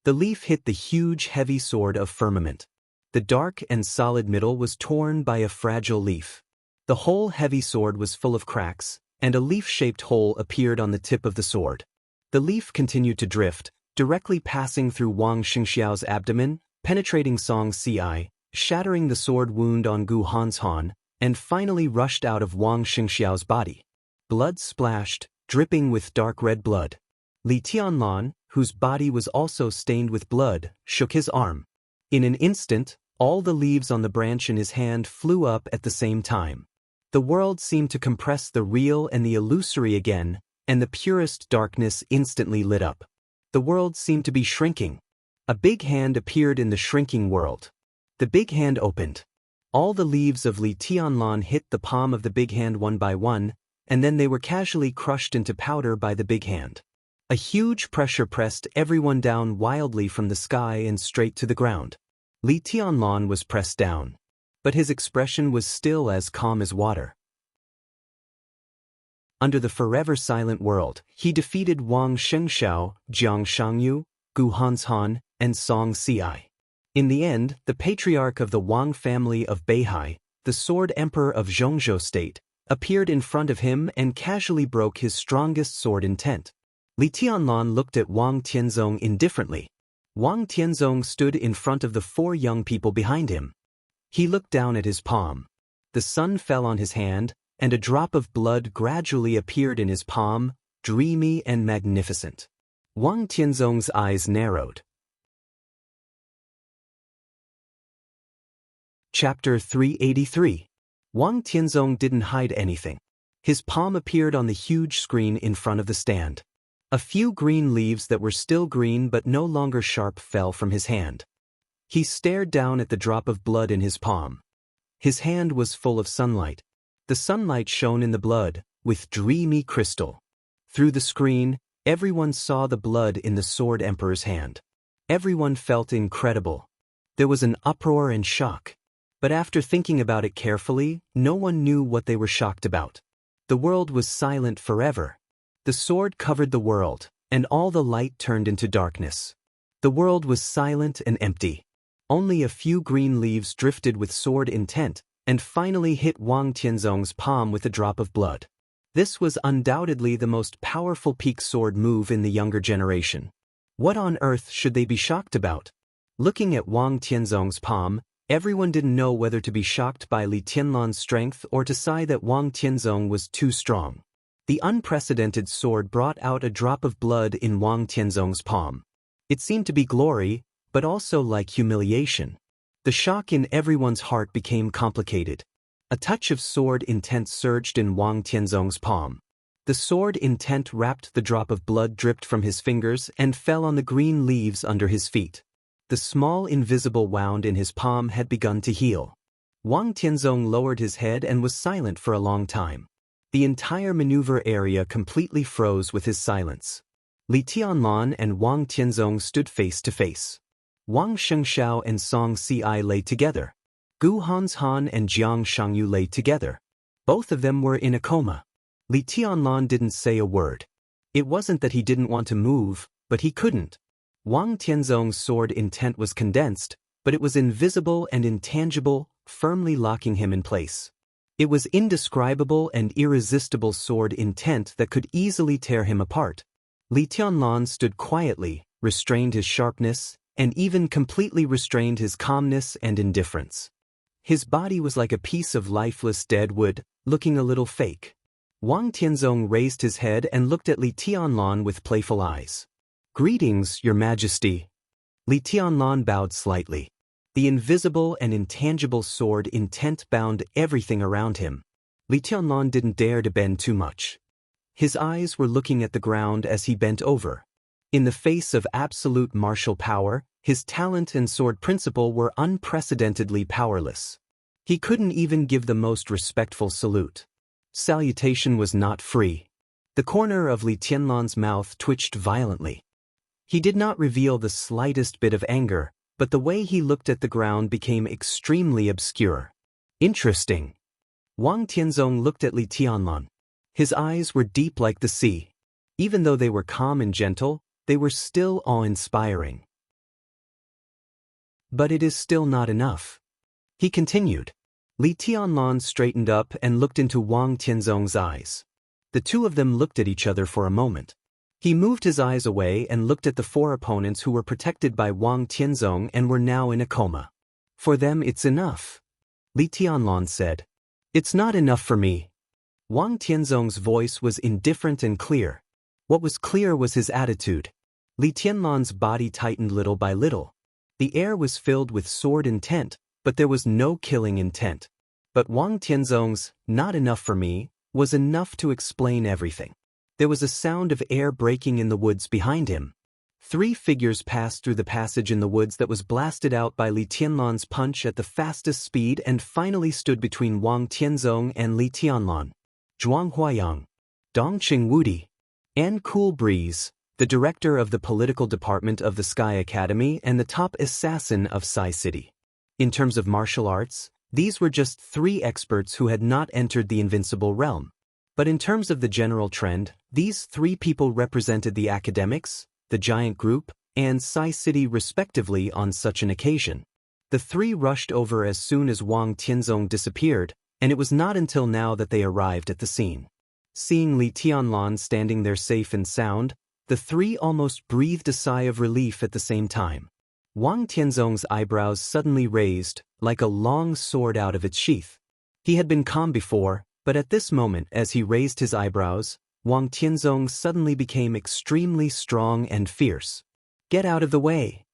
The leaf hit the huge heavy sword of firmament. The dark and solid middle was torn by a fragile leaf. The whole heavy sword was full of cracks, and a leaf-shaped hole appeared on the tip of the sword. The leaf continued to drift, directly passing through Wang Xiao's abdomen, penetrating Song Ci, shattering the sword wound on Gu Han's Han, and finally rushed out of Wang Xingxiao's body. Blood splashed, dripping with dark red blood. Li Tianlan, whose body was also stained with blood, shook his arm. In an instant, all the leaves on the branch in his hand flew up at the same time. The world seemed to compress the real and the illusory again, and the purest darkness instantly lit up. The world seemed to be shrinking. A big hand appeared in the shrinking world. The big hand opened. All the leaves of Li Tianlan hit the palm of the big hand one by one, and then they were casually crushed into powder by the big hand. A huge pressure pressed everyone down wildly from the sky and straight to the ground. Li Tianlan was pressed down, but his expression was still as calm as water. Under the forever silent world, he defeated Wang Shengxiao, Jiang Shangyu, Gu Han's Han, and Song Ci. In the end, the patriarch of the Wang family of Beihai, the sword emperor of Zhongzhou state, appeared in front of him and casually broke his strongest sword intent. Li Tianlan looked at Wang Tianzong indifferently. Wang Tianzong stood in front of the four young people behind him. He looked down at his palm. The sun fell on his hand, and a drop of blood gradually appeared in his palm, dreamy and magnificent. Wang Tianzong's eyes narrowed. Chapter 383. Wang Tianzong didn't hide anything. His palm appeared on the huge screen in front of the stand. A few green leaves that were still green but no longer sharp fell from his hand. He stared down at the drop of blood in his palm. His hand was full of sunlight. The sunlight shone in the blood, with dreamy crystal. Through the screen, everyone saw the blood in the sword emperor's hand. Everyone felt incredible. There was an uproar and shock. But after thinking about it carefully, no one knew what they were shocked about. The world was silent forever. The sword covered the world, and all the light turned into darkness. The world was silent and empty. Only a few green leaves drifted with sword intent, and finally hit Wang Tianzong's palm with a drop of blood. This was undoubtedly the most powerful peak sword move in the younger generation. What on earth should they be shocked about? Looking at Wang Tianzong's palm, everyone didn't know whether to be shocked by Li Tianlan's strength or to sigh that Wang Tianzong was too strong. The unprecedented sword brought out a drop of blood in Wang Tianzong's palm. It seemed to be glory, but also like humiliation. The shock in everyone's heart became complicated. A touch of sword intent surged in Wang Tianzong's palm. The sword intent wrapped the drop of blood dripped from his fingers and fell on the green leaves under his feet. The small invisible wound in his palm had begun to heal. Wang Tianzong lowered his head and was silent for a long time. The entire maneuver area completely froze with his silence. Li Tianlan and Wang Tianzong stood face to face. Wang Shengxiao and Song Ci lay together. Gu Han's Han and Jiang Shangyu lay together. Both of them were in a coma. Li Tianlan didn't say a word. It wasn't that he didn't want to move, but he couldn't. Wang Tianzong's sword intent was condensed, but it was invisible and intangible, firmly locking him in place. It was indescribable and irresistible sword intent that could easily tear him apart. Li Tianlan stood quietly, restrained his sharpness, and even completely restrained his calmness and indifference. His body was like a piece of lifeless dead wood, looking a little fake. Wang Tianzong raised his head and looked at Li Tianlan with playful eyes. "Greetings, Your Majesty." Li Tianlan bowed slightly. The invisible and intangible sword intent bound everything around him. Li Tianlan didn't dare to bend too much. His eyes were looking at the ground as he bent over. In the face of absolute martial power, his talent and sword principle were unprecedentedly powerless. He couldn't even give the most respectful salute. Salutation was not free. The corner of Li Tianlan's mouth twitched violently. He did not reveal the slightest bit of anger, but the way he looked at the ground became extremely obscure. Interesting. Wang Tianzong looked at Li Tianlan. His eyes were deep like the sea. Even though they were calm and gentle, they were still awe-inspiring. But it is still not enough. He continued. Li Tianlan straightened up and looked into Wang Tianzong's eyes. The two of them looked at each other for a moment. He moved his eyes away and looked at the four opponents who were protected by Wang Tianzong and were now in a coma. For them it's enough. Li Tianlan said. It's not enough for me. Wang Tianzong's voice was indifferent and clear. What was clear was his attitude. Li Tianlan's body tightened little by little. The air was filled with sword intent, but there was no killing intent. But Wang Tianzong's, not enough for me, was enough to explain everything. There was a sound of air breaking in the woods behind him. 3 figures passed through the passage in the woods that was blasted out by Li Tianlan's punch at the fastest speed and finally stood between Wang Tianzong and Li Tianlan. Zhuang Huayang, Dongqing Wudi, and Cool Breeze, the director of the political department of the Sky Academy and the top assassin of Sai City. In terms of martial arts, these were just 3 experts who had not entered the invincible realm. But in terms of the general trend, these 3 people represented the academics, the giant group, and Sai City respectively on such an occasion. The 3 rushed over as soon as Wang Tianzong disappeared, and it was not until now that they arrived at the scene. Seeing Li Tianlan standing there safe and sound, the 3 almost breathed a sigh of relief at the same time. Wang Tianzong's eyebrows suddenly raised, like a long sword out of its sheath. He had been calm before, but at this moment as he raised his eyebrows, Wang Tianzong suddenly became extremely strong and fierce. Get out of the way.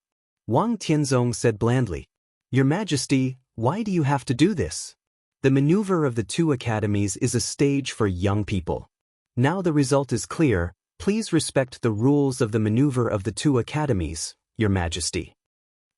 Wang Tianzong said blandly. Your Majesty, why do you have to do this? The maneuver of the 2 academies is a stage for young people. Now the result is clear, please respect the rules of the maneuver of the 2 academies, Your Majesty.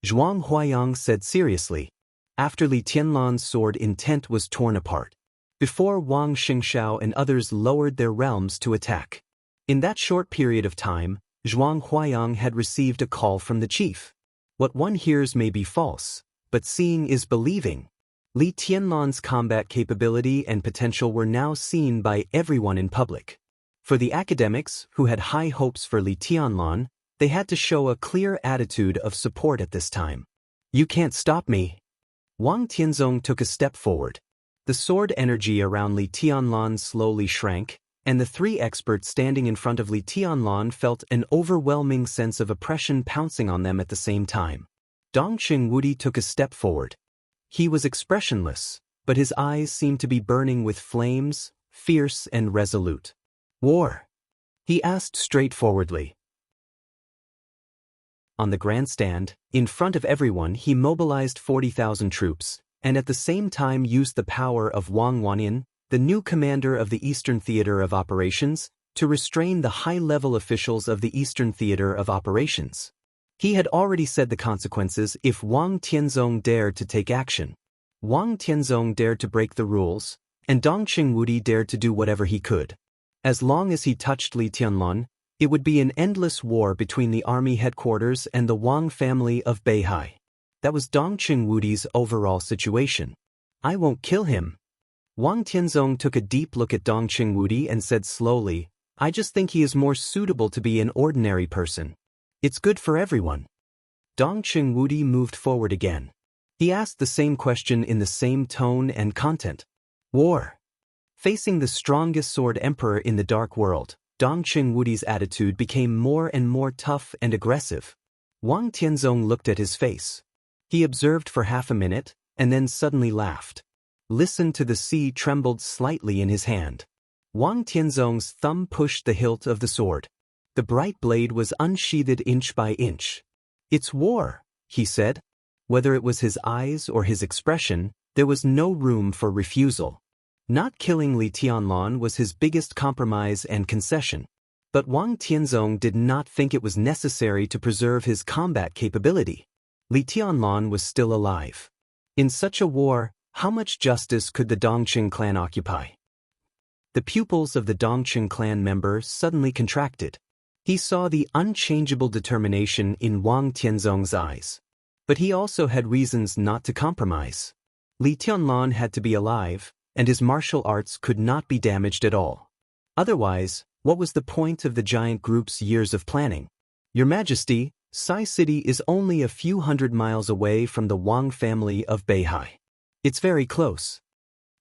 Zhuang Huayang said seriously. After Li Tianlan's sword intent was torn apart. Before Wang Xingxiao and others lowered their realms to attack. In that short period of time, Zhuang Huayang had received a call from the chief. What one hears may be false, but seeing is believing. Li Tianlan's combat capability and potential were now seen by everyone in public. For the academics, who had high hopes for Li Tianlan, they had to show a clear attitude of support at this time. You can't stop me. Wang Tianzong took a step forward. The sword energy around Li Tianlan slowly shrank, and the 3 experts standing in front of Li Tianlan felt an overwhelming sense of oppression pouncing on them at the same time. Dongqing Wudi took a step forward. He was expressionless, but his eyes seemed to be burning with flames, fierce and resolute. War? He asked straightforwardly. On the grandstand, in front of everyone, he mobilized 40,000 troops, and at the same time used the power of Wang Wanyin, the new commander of the Eastern Theater of Operations, to restrain the high-level officials of the Eastern Theater of Operations. He had already said the consequences if Wang Tianzong dared to take action. Wang Tianzong dared to break the rules, and Dongqing Wudi dared to do whatever he could. As long as he touched Li Tianlan, it would be an endless war between the army headquarters and the Wang family of Beihai. That was Dongqing Wudi's overall situation. I won't kill him. Wang Tianzong took a deep look at Dongqing Wudi and said slowly, I just think he is more suitable to be an ordinary person. It's good for everyone. Dongqing Wudi moved forward again. He asked the same question in the same tone and content. War. Facing the strongest sword emperor in the dark world, Dongqing Wudi's attitude became more and more tough and aggressive. Wang Tianzong looked at his face. He observed for half a minute, and then suddenly laughed. Listened to the sea trembled slightly in his hand. Wang Tianzong's thumb pushed the hilt of the sword. The bright blade was unsheathed inch by inch. It's war, he said. Whether it was his eyes or his expression, there was no room for refusal. Not killing Li Tianlan was his biggest compromise and concession. But Wang Tianzong did not think it was necessary to preserve his combat capability. Li Tianlan was still alive. In such a war, how much justice could the Dongqing clan occupy? The pupils of the Dongqing clan member suddenly contracted. He saw the unchangeable determination in Wang Tianzong's eyes. But he also had reasons not to compromise. Li Tianlan had to be alive, and his martial arts could not be damaged at all. Otherwise, what was the point of the giant group's years of planning? Your Majesty, Sai City is only a few hundred miles away from the Wang family of Beihai. It's very close.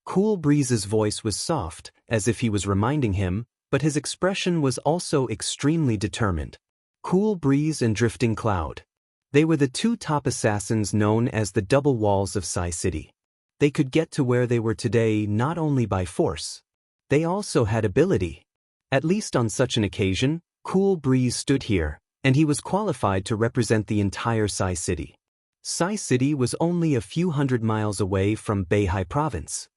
Cool Breeze's voice was soft, as if he was reminding him, but his expression was also extremely determined. Cool breeze and drifting cloud. They were the two top assassins known as the double walls of Sai City. They could get to where they were today not only by force. They also had ability. At least on such an occasion, Cool Breeze stood here, and he was qualified to represent the entire Sai City. Sai City was only a few hundred miles away from Beihai Province.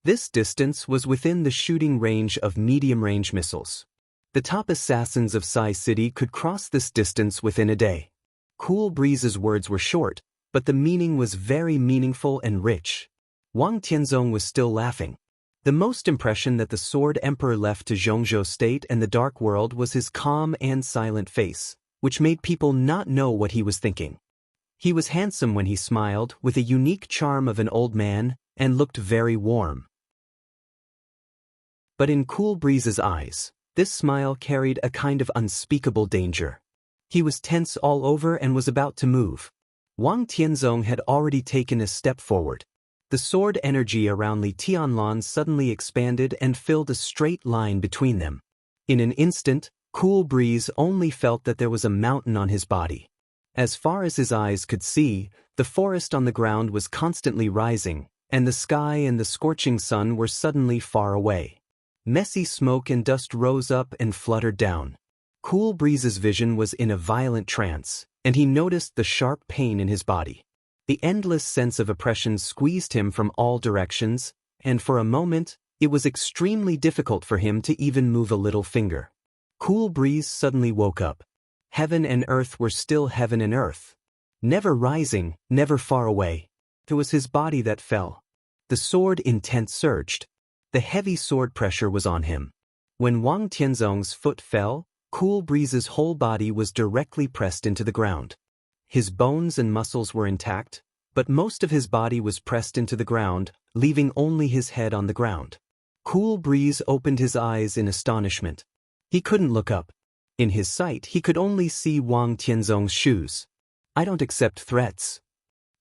This distance was within the shooting range of medium-range missiles. The top assassins of Sai City could cross this distance within a day. Cool Breeze's words were short, but the meaning was very meaningful and rich. Wang Tianzong was still laughing. The most impression that the Sword Emperor left to Zhongzhou State and the Dark World was his calm and silent face, which made people not know what he was thinking. He was handsome when he smiled, with a unique charm of an old man, and looked very warm. But in Cool Breeze's eyes, this smile carried a kind of unspeakable danger. He was tense all over and was about to move. Wang Tianzong had already taken a step forward. The sword energy around Li Tianlan suddenly expanded and filled a straight line between them. In an instant, Cool Breeze only felt that there was a mountain on his body. As far as his eyes could see, the forest on the ground was constantly rising, and the sky and the scorching sun were suddenly far away. Messy smoke and dust rose up and fluttered down. Cool Breeze's vision was in a violent trance, and he noticed the sharp pain in his body. The endless sense of oppression squeezed him from all directions, and for a moment, it was extremely difficult for him to even move a little finger. Cool Breeze suddenly woke up. Heaven and earth were still heaven and earth. Never rising, never far away. It was his body that fell. The sword intent surged. The heavy sword pressure was on him. When Wang Tianzong's foot fell, Cool Breeze's whole body was directly pressed into the ground. His bones and muscles were intact, but most of his body was pressed into the ground, leaving only his head on the ground. Cool Breeze opened his eyes in astonishment. He couldn't look up. In his sight, he could only see Wang Tianzong's shoes. "I don't accept threats."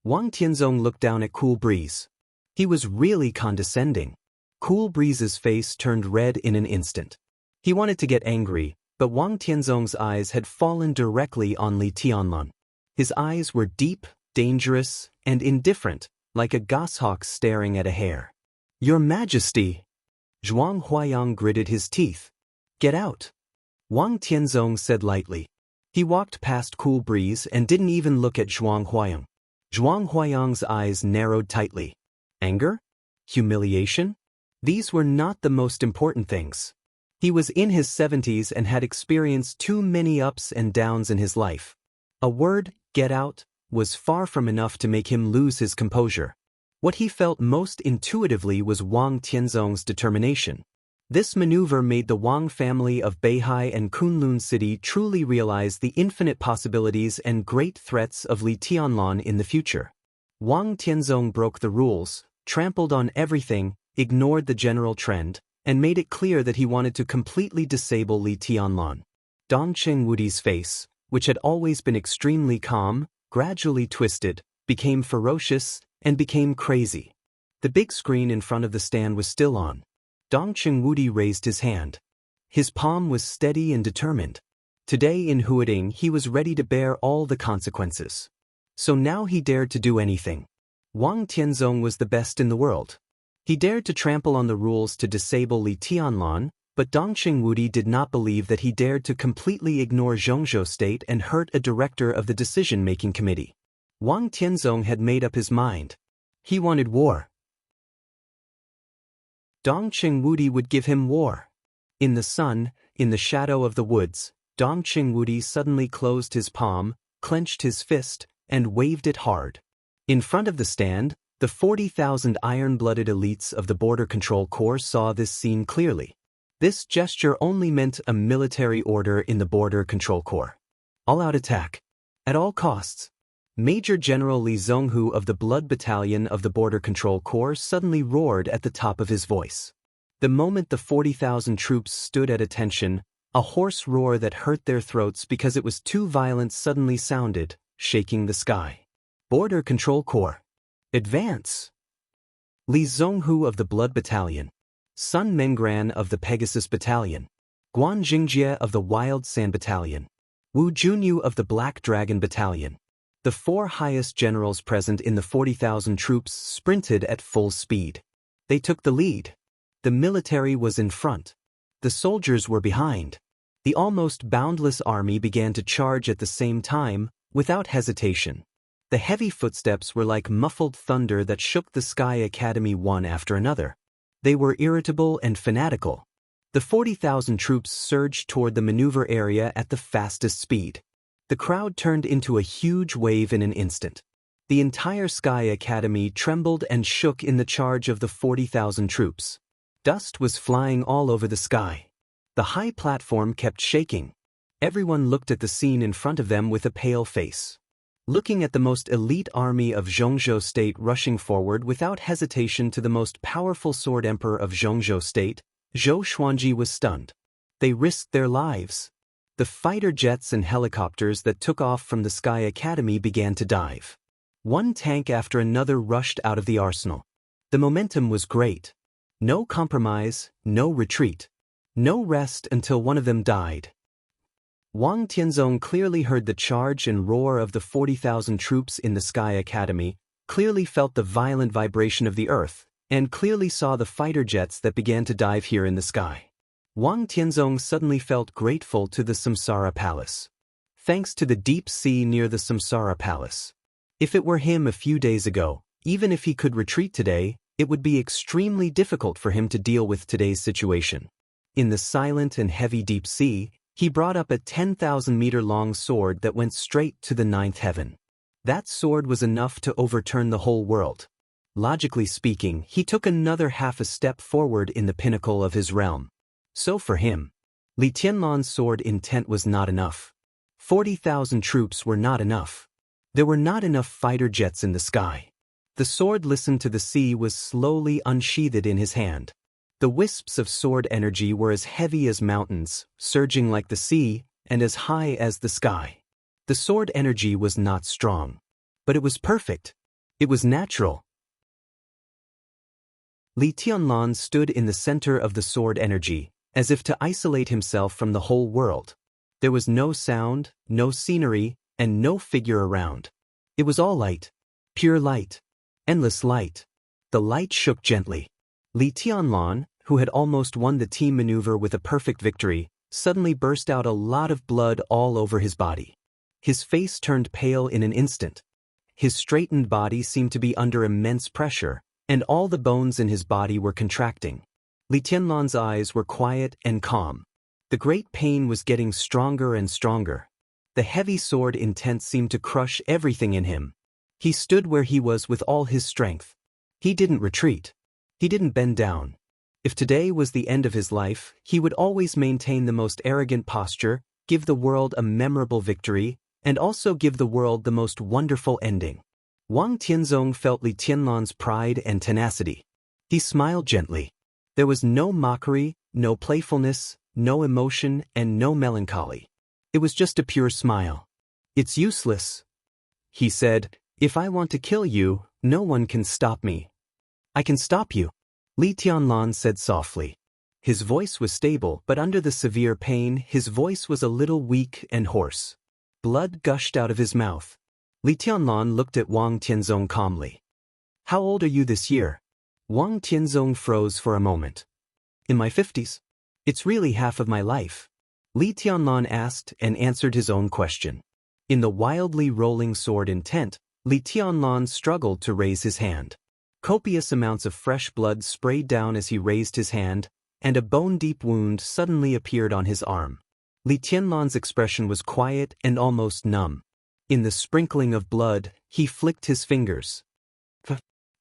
Wang Tianzong looked down at Cool Breeze. He was really condescending. Cool Breeze's face turned red in an instant. He wanted to get angry, but Wang Tianzong's eyes had fallen directly on Li Tianlan. His eyes were deep, dangerous, and indifferent, like a goshawk staring at a hare. "Your Majesty!" Zhuang Huayang gritted his teeth. "Get out!" Wang Tianzong said lightly. He walked past Cool Breeze and didn't even look at Zhuang Huayang. Zhuang Huayang's eyes narrowed tightly. Anger? Humiliation? These were not the most important things. He was in his 70s and had experienced too many ups and downs in his life. A word, "get out," was far from enough to make him lose his composure. What he felt most intuitively was Wang Tianzong's determination. This maneuver made the Wang family of Beihai and Kunlun City truly realize the infinite possibilities and great threats of Li Tianlan in the future. Wang Tianzong broke the rules, trampled on everything, ignored the general trend, and made it clear that he wanted to completely disable Li Tianlan. Dong Chengwudi's face, which had always been extremely calm, gradually twisted, became ferocious, and became crazy. The big screen in front of the stand was still on. Dong Chengwudi raised his hand. His palm was steady and determined. Today in Huading he was ready to bear all the consequences. So now he dared to do anything. Wang Tianzong was the best in the world. He dared to trample on the rules to disable Li Tianlan, but Dong Chengwudi did not believe that he dared to completely ignore Zhongzhou State and hurt a director of the decision-making committee. Wang Tianzong had made up his mind. He wanted war. Dong Chengwudi would give him war. In the sun, in the shadow of the woods, Dong Chengwudi suddenly closed his palm, clenched his fist, and waved it hard. In front of the stand, the 40,000 iron-blooded elites of the Border Control Corps saw this scene clearly. This gesture only meant a military order in the Border Control Corps. All-out attack. At all costs. Major General Li Zhonghu of the Blood Battalion of the Border Control Corps suddenly roared at the top of his voice. The moment the 40,000 troops stood at attention, a hoarse roar that hurt their throats because it was too violent suddenly sounded, shaking the sky. Border Control Corps. Advance! Li Zhonghu of the Blood Battalion. Sun Mengran of the Pegasus Battalion. Guan Jingjie of the Wild Sand Battalion, Wu Junyu of the Black Dragon Battalion. The four highest generals present in the 40,000 troops sprinted at full speed. They took the lead. The military was in front. The soldiers were behind. The almost boundless army began to charge at the same time, without hesitation. The heavy footsteps were like muffled thunder that shook the Sky Academy one after another. They were irritable and fanatical. The 40,000 troops surged toward the maneuver area at the fastest speed. The crowd turned into a huge wave in an instant. The entire Sky Academy trembled and shook in the charge of the 40,000 troops. Dust was flying all over the sky. The high platform kept shaking. Everyone looked at the scene in front of them with a pale face. Looking at the most elite army of Zhongzhou State rushing forward without hesitation to the most powerful sword emperor of Zhongzhou State, Zhou Xuanji was stunned. They risked their lives. The fighter jets and helicopters that took off from the Sky Academy began to dive. One tank after another rushed out of the arsenal. The momentum was great. No compromise, no retreat. No rest until one of them died. Wang Tianzong clearly heard the charge and roar of the 40,000 troops in the Sky Academy, clearly felt the violent vibration of the earth, and clearly saw the fighter jets that began to dive here in the sky. Wang Tianzong suddenly felt grateful to the Samsara Palace. Thanks to the deep sea near the Samsara Palace. If it were him a few days ago, even if he could retreat today, it would be extremely difficult for him to deal with today's situation. In the silent and heavy deep sea, he brought up a 10,000-meter-long sword that went straight to the ninth heaven. That sword was enough to overturn the whole world. Logically speaking, he took another half a step forward in the pinnacle of his realm. So for him, Li Tianlan's sword intent was not enough. 40,000 troops were not enough. There were not enough fighter jets in the sky. The sword listened to the sea was slowly unsheathed in his hand. The wisps of sword energy were as heavy as mountains, surging like the sea, and as high as the sky. The sword energy was not strong. But it was perfect. It was natural. Li Tianlan stood in the center of the sword energy, as if to isolate himself from the whole world. There was no sound, no scenery, and no figure around. It was all light. Pure light. Endless light. The light shook gently. Li Tianlan, who had almost won the team maneuver with a perfect victory, suddenly burst out a lot of blood all over his body. His face turned pale in an instant. His straightened body seemed to be under immense pressure, and all the bones in his body were contracting. Li Tianlan's eyes were quiet and calm. The great pain was getting stronger and stronger. The heavy sword intent seemed to crush everything in him. He stood where he was with all his strength. He didn't retreat. He didn't bend down. If today was the end of his life, he would always maintain the most arrogant posture, give the world a memorable victory, and also give the world the most wonderful ending. Wang Tianzong felt Li Tianlan's pride and tenacity. He smiled gently. There was no mockery, no playfulness, no emotion, and no melancholy. It was just a pure smile. "It's useless," he said. "If I want to kill you, no one can stop me." "I can stop you," Li Tianlan said softly. His voice was stable, but under the severe pain, his voice was a little weak and hoarse. Blood gushed out of his mouth. Li Tianlan looked at Wang Tianzong calmly. "How old are you this year?" Wang Tianzong froze for a moment. "In my 50s. It's really half of my life." Li Tianlan asked and answered his own question. In the wildly rolling sword intent, Li Tianlan struggled to raise his hand. Copious amounts of fresh blood sprayed down as he raised his hand, and a bone-deep wound suddenly appeared on his arm. Li Tianlan's expression was quiet and almost numb. In the sprinkling of blood, he flicked his fingers.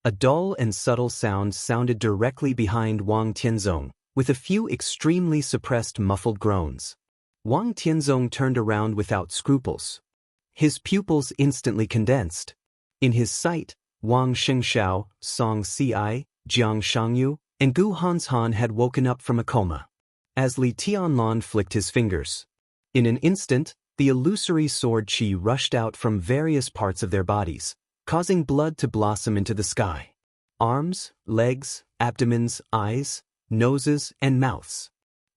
A dull and subtle sound sounded directly behind Wang Tianzong, with a few extremely suppressed muffled groans. Wang Tianzong turned around without scruples. His pupils instantly condensed. In his sight, Wang Xingxiao, Song Ci, Jiang Shangyu, and Gu Hanshan had woken up from a coma. As Li Tianlan flicked his fingers. In an instant, the illusory sword qi rushed out from various parts of their bodies, causing blood to blossom into the sky. Arms, legs, abdomens, eyes, noses, and mouths.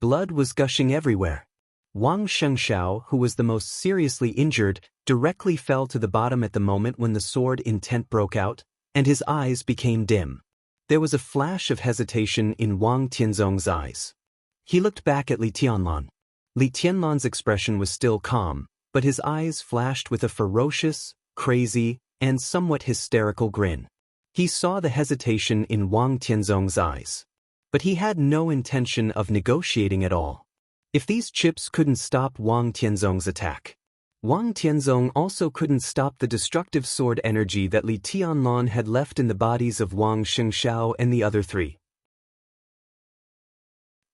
Blood was gushing everywhere. Wang Xianxia, who was the most seriously injured, directly fell to the bottom at the moment when the sword intent broke out, and his eyes became dim. There was a flash of hesitation in Wang Tianzong's eyes. He looked back at Li Tianlan. Li Tianlan's expression was still calm, but his eyes flashed with a ferocious, crazy, and somewhat hysterical grin. He saw the hesitation in Wang Tianzong's eyes. But he had no intention of negotiating at all. If these chips couldn't stop Wang Tianzong's attack, Wang Tianzong also couldn't stop the destructive sword energy that Li Tianlan had left in the bodies of Wang Xianxia and the other three.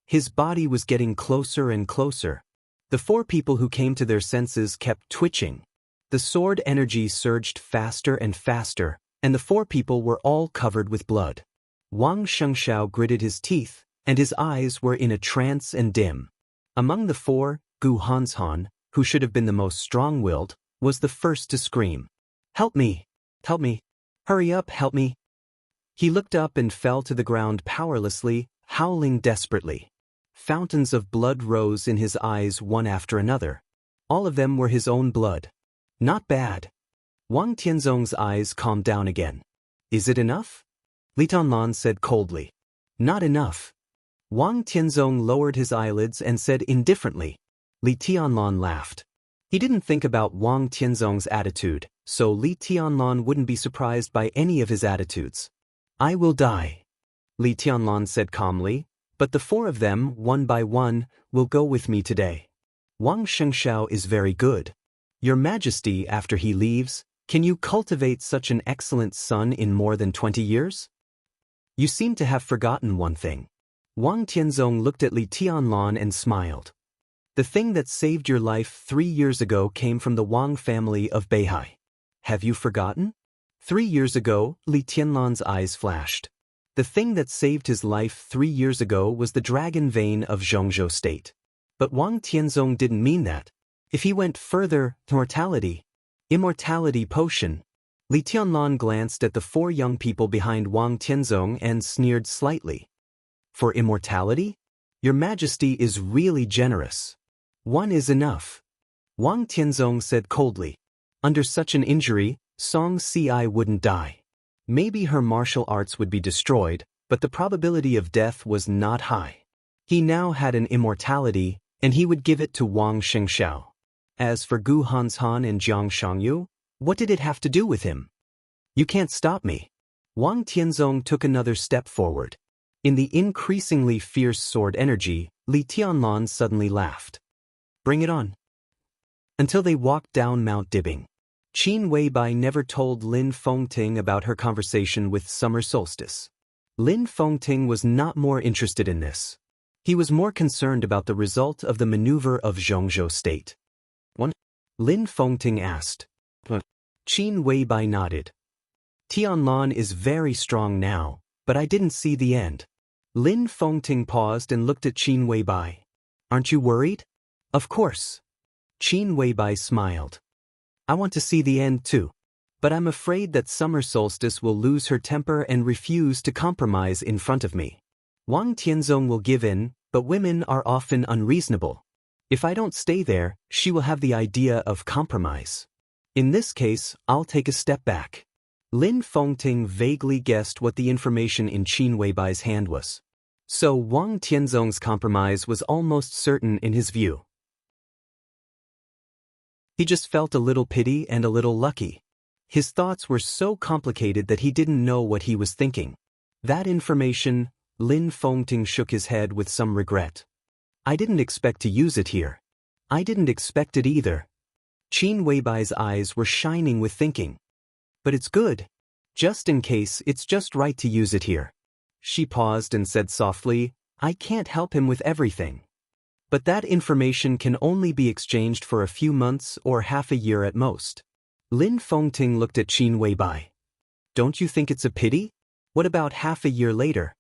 His body was getting closer and closer. The four people who came to their senses kept twitching. The sword energy surged faster and faster, and the four people were all covered with blood. Wang Xianxia gritted his teeth, and his eyes were in a trance and dim. Among the four, Gu Hanshan, who should have been the most strong-willed, was the first to scream. "Help me! Help me! Hurry up, help me!" He looked up and fell to the ground powerlessly, howling desperately. Fountains of blood rose in his eyes one after another. All of them were his own blood. Not bad. Wang Tianzong's eyes calmed down again. "Is it enough?" Li Tianlan said coldly. "Not enough." Wang Tianzong lowered his eyelids and said indifferently. Li Tianlan laughed. He didn't think about Wang Tianzong's attitude, so Li Tianlan wouldn't be surprised by any of his attitudes. "I will die," Li Tianlan said calmly, "but the four of them, one by one, will go with me today. Wang Xianxia is very good. Your Majesty, after he leaves, can you cultivate such an excellent son in more than 20 years? You seem to have forgotten one thing." Wang Tianzong looked at Li Tianlan and smiled. "The thing that saved your life 3 years ago came from the Wang family of Beihai. Have you forgotten?" 3 years ago, Li Tianlan's eyes flashed. The thing that saved his life 3 years ago was the dragon vein of Zhongzhou state. But Wang Tianzong didn't mean that. If he went further, immortality potion. Li Tianlan glanced at the four young people behind Wang Tianzong and sneered slightly. "For immortality? Your Majesty is really generous. One is enough." Wang Tianzong said coldly. Under such an injury, Song Ci wouldn't die. Maybe her martial arts would be destroyed, but the probability of death was not high. He now had an immortality, and he would give it to Wang Xianxia. As for Gu Hanshan and Jiang Shangyu, what did it have to do with him? "You can't stop me." Wang Tianzong took another step forward. In the increasingly fierce sword energy, Li Tianlan suddenly laughed. "Bring it on." Until they walked down Mount Dibing. Qin Weibai never told Lin Fengting about her conversation with Summer Solstice. Lin Fengting was not more interested in this. He was more concerned about the result of the maneuver of Zhongzhou state. "One?" Lin Fengting asked. Qin Weibai nodded. "Tianlan is very strong now, but I didn't see the end." Lin Fengting paused and looked at Qin Weibai. "Aren't you worried?" "Of course." Qin Weibai smiled. "I want to see the end too. But I'm afraid that Summer Solstice will lose her temper and refuse to compromise in front of me. Wang Tianzong will give in, but women are often unreasonable. If I don't stay there, she will have the idea of compromise. In this case, I'll take a step back." Lin Fengting vaguely guessed what the information in Qin Weibai's hand was. So Wang Tianzong's compromise was almost certain in his view. He just felt a little pity and a little lucky. His thoughts were so complicated that he didn't know what he was thinking. That information, Lin Fengting shook his head with some regret. "I didn't expect to use it here." "I didn't expect it either." Qin Weibai's eyes were shining with thinking. "But it's good. Just in case, it's just right to use it here." She paused and said softly, "I can't help him with everything. But that information can only be exchanged for a few months or half a year at most." Lin Fengting looked at Qin Weibai. "Don't you think it's a pity? What about half a year later?"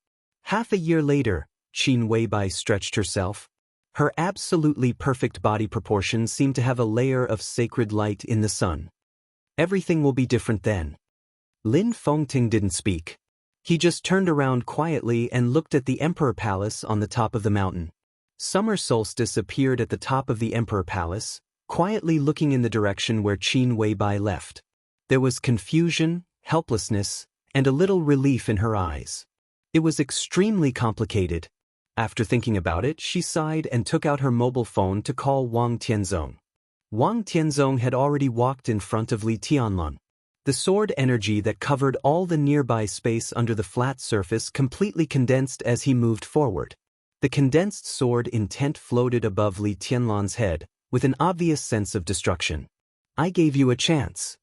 "Half a year later," Qin Weibai stretched herself. Her absolutely perfect body proportions seemed to have a layer of sacred light in the sun. "Everything will be different then." Lin Fengting didn't speak. He just turned around quietly and looked at the Emperor Palace on the top of the mountain. Summer solstice appeared at the top of the Emperor Palace, quietly looking in the direction where Qin Weibai left. There was confusion, helplessness, and a little relief in her eyes. It was extremely complicated. After thinking about it, she sighed and took out her mobile phone to call Wang Tianzong. Wang Tianzong had already walked in front of Li Tianlan. The sword energy that covered all the nearby space under the flat surface completely condensed as he moved forward. The condensed sword intent floated above Li Tianlan's head, with an obvious sense of destruction. I gave you a chance.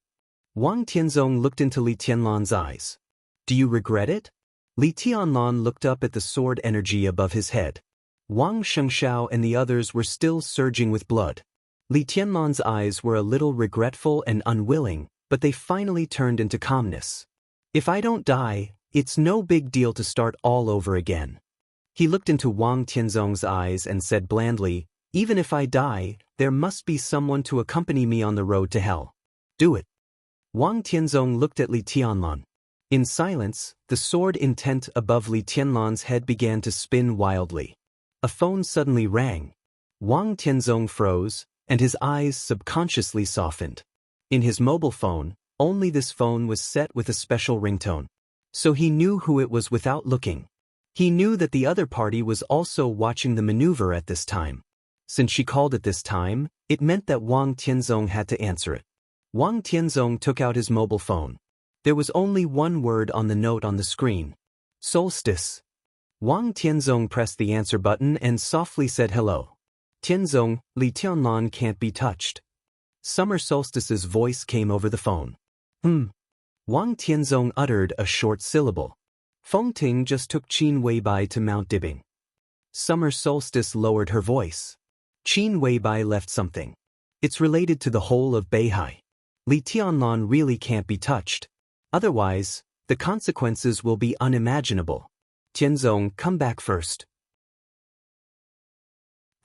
Wang Tianzong looked into Li Tianlan's eyes. Do you regret it? Li Tianlan looked up at the sword energy above his head. Wang Xianxia and the others were still surging with blood. Li Tianlan's eyes were a little regretful and unwilling, but they finally turned into calmness. If I don't die, it's no big deal to start all over again. He looked into Wang Tianzong's eyes and said blandly, even if I die, there must be someone to accompany me on the road to hell. Do it. Wang Tianzong looked at Li Tianlan. In silence, the sword intent above Li Tianlan's head began to spin wildly. A phone suddenly rang. Wang Tianzong froze, and his eyes subconsciously softened. In his mobile phone, only this phone was set with a special ringtone. So he knew who it was without looking. He knew that the other party was also watching the maneuver at this time. Since she called at this time, it meant that Wang Tianzong had to answer it. Wang Tianzong took out his mobile phone. There was only one word on the note on the screen. Solstice. Wang Tianzong pressed the answer button and softly said hello. Tianzong, Li Tianlan can't be touched. Summer Solstice's voice came over the phone. Wang Tianzong uttered a short syllable. Fengting just took Qin Weibai to Mount Dibing. Summer Solstice lowered her voice. Qin Weibai left something. It's related to the whole of Beihai. Li Tianlan really can't be touched. Otherwise, the consequences will be unimaginable. Tianzong, come back first.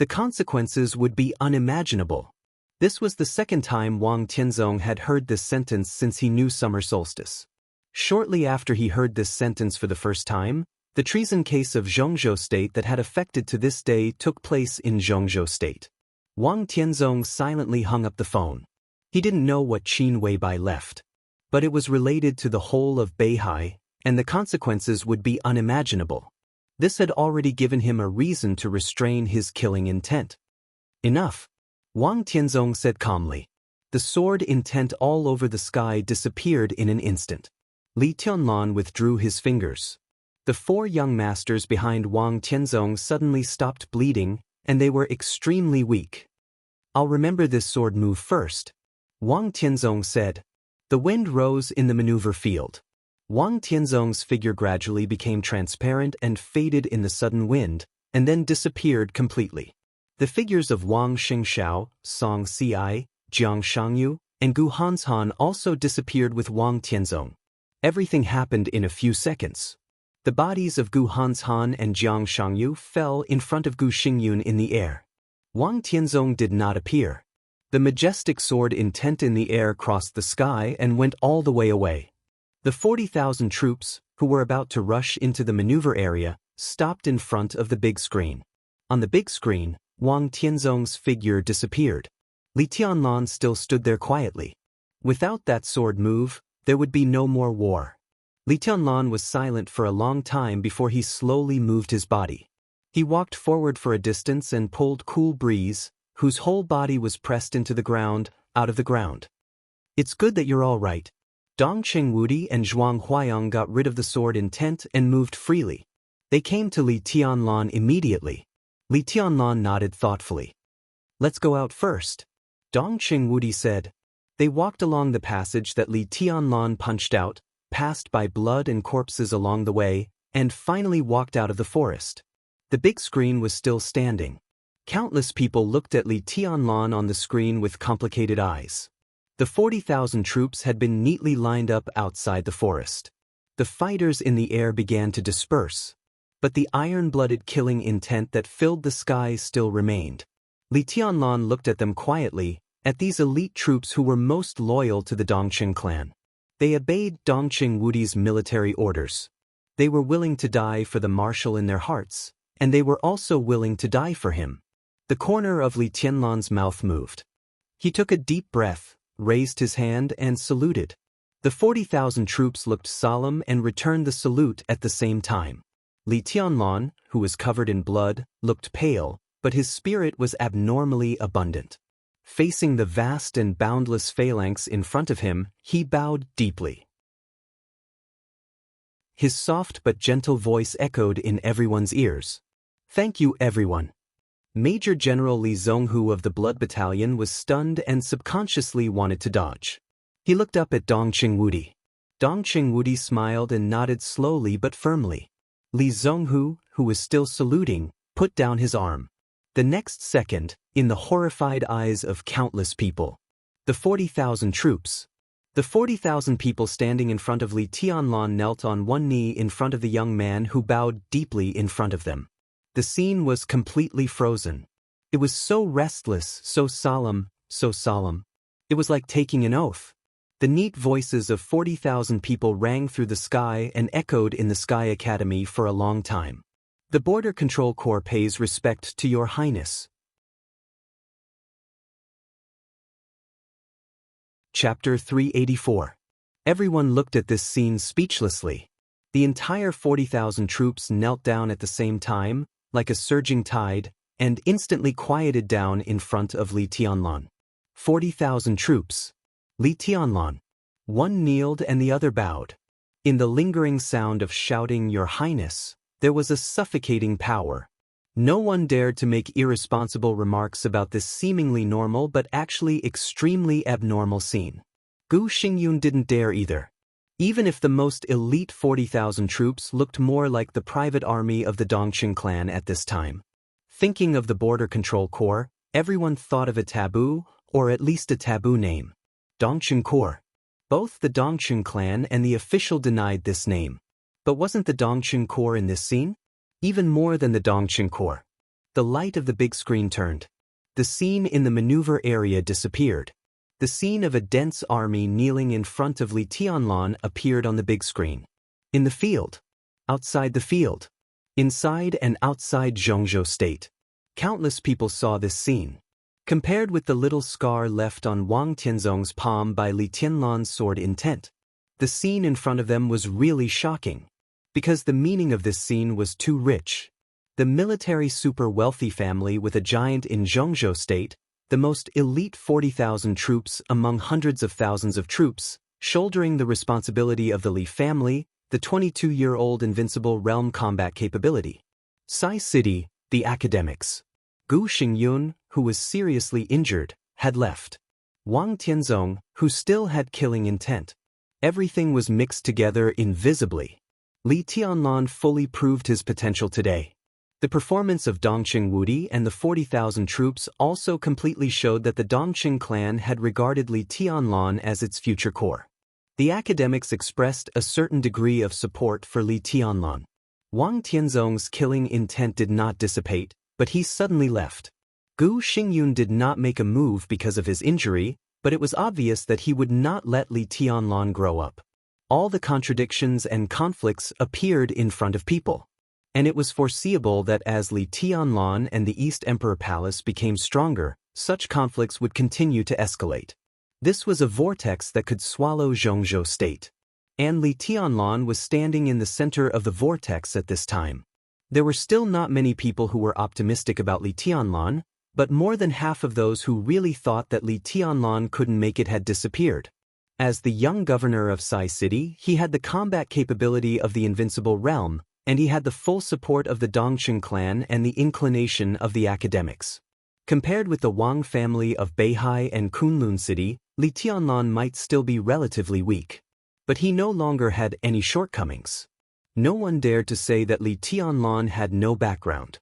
The consequences would be unimaginable. This was the second time Wang Tianzong had heard this sentence since he knew Summer Solstice. Shortly after he heard this sentence for the first time, the treason case of Zhongzhou State that had affected to this day took place in Zhongzhou State. Wang Tianzong silently hung up the phone. He didn't know what Qin Weibai left. But it was related to the whole of Beihai, and the consequences would be unimaginable. This had already given him a reason to restrain his killing intent. Enough. Wang Tianzong said calmly. The sword intent all over the sky disappeared in an instant. Li Tianlan withdrew his fingers. The four young masters behind Wang Tianzong suddenly stopped bleeding, and they were extremely weak. I'll remember this sword move first. Wang Tianzong said. The wind rose in the maneuver field. Wang Tianzong's figure gradually became transparent and faded in the sudden wind, and then disappeared completely. The figures of Wang Xingxiao, Song Ci, Jiang Shangyu, and Gu Hanshan also disappeared with Wang Tianzong. Everything happened in a few seconds. The bodies of Gu Hanshan and Jiang Shangyu fell in front of Gu Xingyun in the air. Wang Tianzong did not appear. The majestic sword intent in the air crossed the sky and went all the way away. The 40,000 troops, who were about to rush into the maneuver area, stopped in front of the big screen. On the big screen, Wang Tianzong's figure disappeared. Li Tianlan still stood there quietly. Without that sword move, there would be no more war. Li Tianlan was silent for a long time before he slowly moved his body. He walked forward for a distance and pulled cool breeze, whose whole body was pressed into the ground, out of the ground. It's good that you're all right. Dongqing Wudi and Zhuang Huayang got rid of the sword intent and moved freely. They came to Li Tianlan immediately. Li Tianlan nodded thoughtfully. Let's go out first. Dongqing Wudi said. They walked along the passage that Li Tianlan punched out, passed by blood and corpses along the way, and finally walked out of the forest. The big screen was still standing. Countless people looked at Li Tianlan on the screen with complicated eyes. The 40,000 troops had been neatly lined up outside the forest. The fighters in the air began to disperse. But the iron-blooded killing intent that filled the sky still remained. Li Tianlan looked at them quietly, at these elite troops who were most loyal to the Dongqing clan. They obeyed Dongqing Wudi's military orders. They were willing to die for the marshal in their hearts, and they were also willing to die for him. The corner of Li Tianlan's mouth moved. He took a deep breath, raised his hand and saluted. The 40,000 troops looked solemn and returned the salute at the same time. Li Tianlan, who was covered in blood, looked pale, but his spirit was abnormally abundant. Facing the vast and boundless phalanx in front of him, he bowed deeply. His soft but gentle voice echoed in everyone's ears. "Thank you, everyone." Major General Li Zhonghu of the Blood Battalion was stunned and subconsciously wanted to dodge. He looked up at Dong Qingwudi. Dong Qingwudi smiled and nodded slowly but firmly. Li Zhonghu, who was still saluting, put down his arm. The next second, in the horrified eyes of countless people, the 40,000 troops. The 40,000 people standing in front of Li Tianlan knelt on one knee in front of the young man who bowed deeply in front of them. The scene was completely frozen. It was so restless, so solemn, so solemn. It was like taking an oath. The neat voices of 40,000 people rang through the sky and echoed in the Sky Academy for a long time. The Border Control Corps pays respect to Your Highness. Chapter 384. Everyone looked at this scene speechlessly. The entire 40,000 troops knelt down at the same time, like a surging tide, and instantly quieted down in front of Li Tianlan. 40,000 troops. Li Tianlan. One kneeled and the other bowed. In the lingering sound of shouting Your Highness, there was a suffocating power. No one dared to make irresponsible remarks about this seemingly normal but actually extremely abnormal scene. Gu Xingyun didn't dare either. Even if the most elite 40,000 troops looked more like the private army of the Dongqing clan at this time. Thinking of the Border Control Corps, everyone thought of a taboo, or at least a taboo name. Dongqing Corps. Both the Dongqing clan and the official denied this name. But wasn't the Dongqing Corps in this scene? Even more than the Dongqing Corps. The light of the big screen turned. The scene in the maneuver area disappeared. The scene of a dense army kneeling in front of Li Tianlan appeared on the big screen. In the field. Outside the field. Inside and outside Zhongzhou State. Countless people saw this scene. Compared with the little scar left on Wang Tianzong's palm by Li Tianlan's sword intent, the scene in front of them was really shocking. Because the meaning of this scene was too rich. The military super-wealthy family with a giant in Zhongzhou State, the most elite 40,000 troops among hundreds of thousands of troops, shouldering the responsibility of the Li family, the 22-year-old invincible realm combat capability. Sai City, the academics. Gu Xingyun, who was seriously injured, had left. Wang Tianzong, who still had killing intent. Everything was mixed together invisibly. Li Tianlan fully proved his potential today. The performance of Dong Qingwudi and the 40,000 troops also completely showed that the Dongqing clan had regarded Li Tianlan as its future core. The academics expressed a certain degree of support for Li Tianlan. Wang Tianzong's killing intent did not dissipate, but he suddenly left. Gu Xingyun did not make a move because of his injury, but it was obvious that he would not let Li Tianlan grow up. All the contradictions and conflicts appeared in front of people. And it was foreseeable that as Li Tianlan and the East Emperor Palace became stronger, such conflicts would continue to escalate. This was a vortex that could swallow Zhongzhou State. And Li Tianlan was standing in the center of the vortex at this time. There were still not many people who were optimistic about Li Tianlan, but more than half of those who really thought that Li Tianlan couldn't make it had disappeared. As the young governor of Sai City, he had the combat capability of the invincible realm, and he had the full support of the Dongqing clan and the inclination of the academics. Compared with the Wang family of Beihai and Kunlun City, Li Tianlan might still be relatively weak. But he no longer had any shortcomings. No one dared to say that Li Tianlan had no background.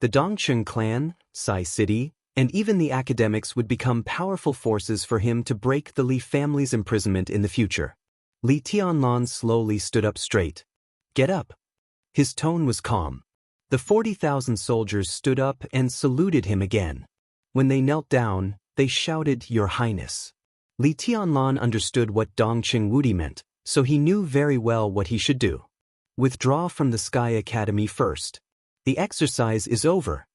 The Dongqing clan, Sai City, and even the academics would become powerful forces for him to break the Li family's imprisonment in the future. Li Tianlan slowly stood up straight. "Get up." His tone was calm. The 40,000 soldiers stood up and saluted him again. When they knelt down, they shouted, "Your Highness." Li Tianlan understood what Dong Qingwudi meant, so he knew very well what he should do. Withdraw from the Sky Academy first. The exercise is over.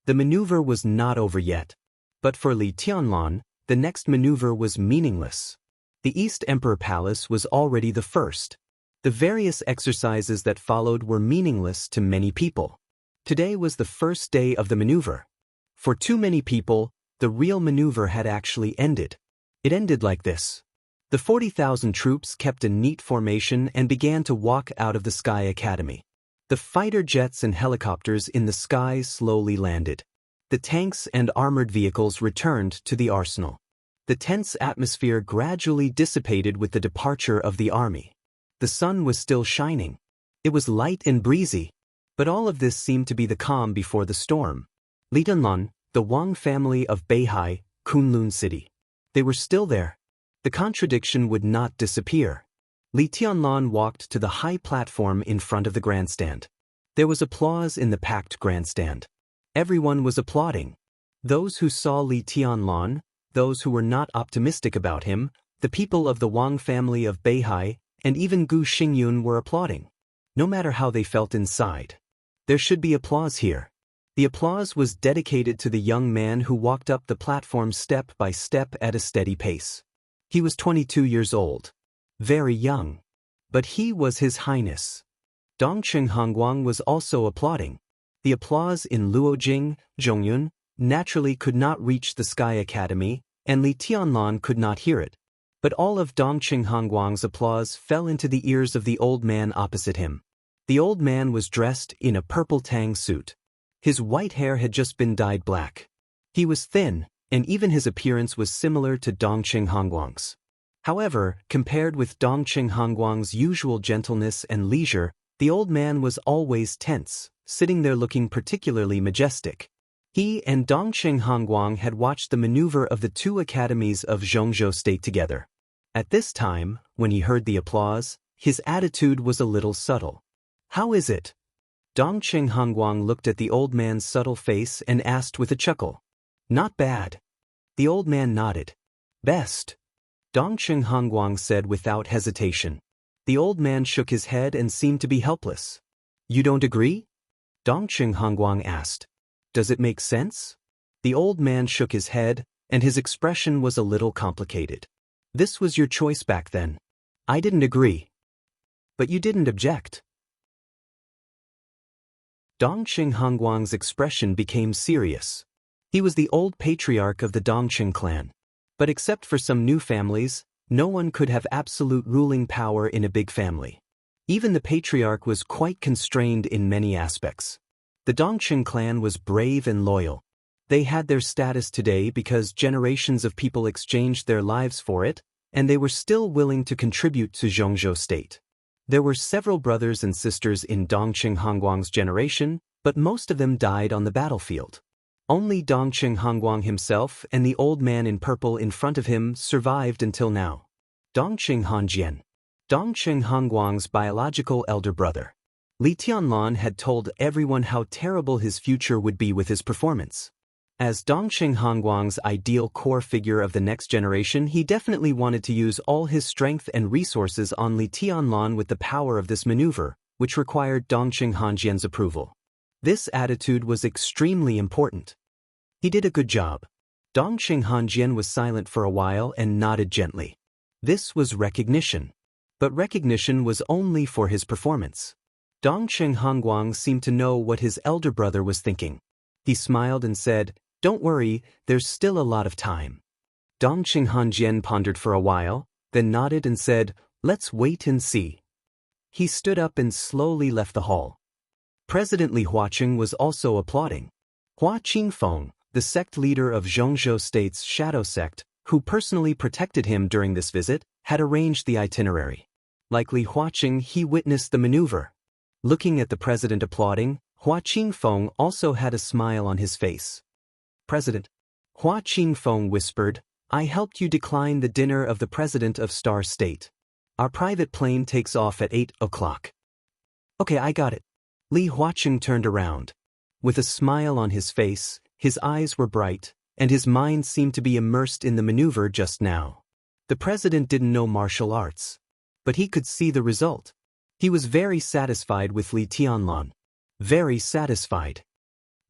The maneuver was not over yet. But for Li Tianlan, the next maneuver was meaningless. The East Emperor Palace was already the first. The various exercises that followed were meaningless to many people. Today was the first day of the maneuver. For too many people, the real maneuver had actually ended. It ended like this. The 40,000 troops kept a neat formation and began to walk out of the Sky Academy. The fighter jets and helicopters in the sky slowly landed. The tanks and armored vehicles returned to the arsenal. The tense atmosphere gradually dissipated with the departure of the army. The sun was still shining. It was light and breezy. But all of this seemed to be the calm before the storm. Li Tianlan, the Wang family of Beihai, Kunlun City. They were still there. The contradiction would not disappear. Li Tianlan walked to the high platform in front of the grandstand. There was applause in the packed grandstand. Everyone was applauding. Those who saw Li Tianlan, those who were not optimistic about him, the people of the Wang family of Beihai, and even Gu Xingyun were applauding. No matter how they felt inside. There should be applause here. The applause was dedicated to the young man who walked up the platform step by step at a steady pace. He was 22 years old. Very young. But he was His Highness. Dongqing Hongguang was also applauding. The applause in Luojing, Zhongyun, naturally could not reach the Sky Academy, and Li Tianlan could not hear it. But all of Dongqing Hongguang's applause fell into the ears of the old man opposite him. The old man was dressed in a purple tang suit. His white hair had just been dyed black. He was thin, and even his appearance was similar to Dongqing Hongguang's. However, compared with Dongqing Hongguang's usual gentleness and leisure, the old man was always tense, sitting there looking particularly majestic. He and Dongqing Hongguang had watched the maneuver of the two academies of Zhongzhou State together. At this time, when he heard the applause, his attitude was a little subtle. How is it? Dongqing Hongguang looked at the old man's subtle face and asked with a chuckle. Not bad. The old man nodded. Best. Dongqing Hongguang said without hesitation. The old man shook his head and seemed to be helpless. You don't agree? Dongqing Hongguang asked. Does it make sense? The old man shook his head, and his expression was a little complicated. This was your choice back then. I didn't agree. But you didn't object. Dongqing Hongguang's expression became serious. He was the old patriarch of the Dongqing clan. But except for some new families, no one could have absolute ruling power in a big family. Even the patriarch was quite constrained in many aspects. The Dongqing clan was brave and loyal. They had their status today because generations of people exchanged their lives for it, and they were still willing to contribute to Zhongzhou State. There were several brothers and sisters in Dongqing Hongguang's generation, but most of them died on the battlefield. Only Dongqing Hongguang himself and the old man in purple in front of him survived until now. Dongqing Hanjian, Dongqing Hongguang's biological elder brother. Li Tianlan had told everyone how terrible his future would be with his performance. As Dongqing Hongguang's ideal core figure of the next generation, he definitely wanted to use all his strength and resources on Li Tianlan with the power of this maneuver, which required Dongqing Hanjian's approval. This attitude was extremely important. He did a good job. Dongqing Hanjian was silent for a while and nodded gently. This was recognition. But recognition was only for his performance. Dongqing Hongguang seemed to know what his elder brother was thinking. He smiled and said, "Don't worry, there's still a lot of time." Dongqing Hanjian pondered for a while, then nodded and said, "Let's wait and see." He stood up and slowly left the hall. President Li Huaqing was also applauding. Hua Qingfeng, the sect leader of Zhongzhou State's shadow sect, who personally protected him during this visit, had arranged the itinerary. Like Li Huaqing, he witnessed the maneuver. Looking at the president applauding, Hua Qingfeng also had a smile on his face. President. Hua Qingfeng whispered, "I helped you decline the dinner of the president of Star State. Our private plane takes off at 8 o'clock. Okay, I got it." Li Huaqing turned around. With a smile on his face, his eyes were bright, and his mind seemed to be immersed in the maneuver just now. The president didn't know martial arts. But he could see the result. He was very satisfied with Li Tianlan. Very satisfied.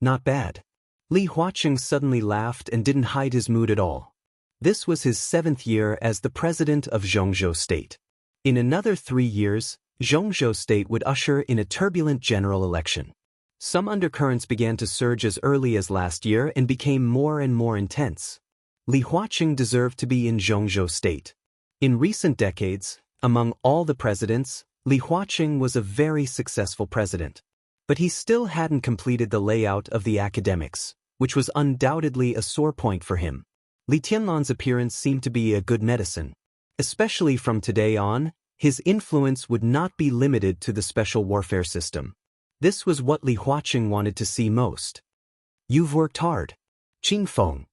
Not bad. Li Huaqing suddenly laughed and didn't hide his mood at all. This was his 7th year as the president of Zhongzhou State. In another 3 years, Zhongzhou State would usher in a turbulent general election. Some undercurrents began to surge as early as last year and became more and more intense. Li Huaqing deserved to be in Zhongzhou State. In recent decades, among all the presidents, Li Huaqing was a very successful president. But he still hadn't completed the layout of the academics, which was undoubtedly a sore point for him. Li Tianlan's appearance seemed to be a good medicine. Especially from today on, his influence would not be limited to the special warfare system. This was what Li Huaqing wanted to see most. You've worked hard. Qingfeng.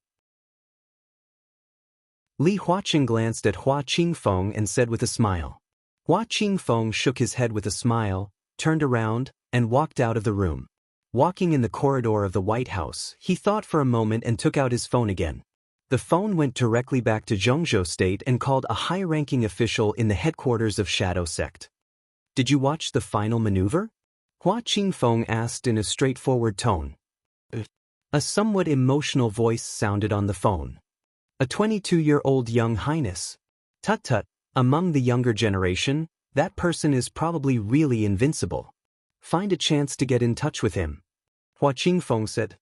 Li Huaqing glanced at Hua Qingfeng and said with a smile. Hua Qingfeng shook his head with a smile, turned around, and walked out of the room. Walking in the corridor of the White House, he thought for a moment and took out his phone again. The phone went directly back to Zhongzhou State and called a high-ranking official in the headquarters of Shadow Sect. Did you watch the final maneuver? Hua Qingfeng asked in a straightforward tone. A somewhat emotional voice sounded on the phone. A 22-year-old young highness. Tut-tut, among the younger generation, that person is probably really invincible. Find a chance to get in touch with him. Hua Qingfeng said.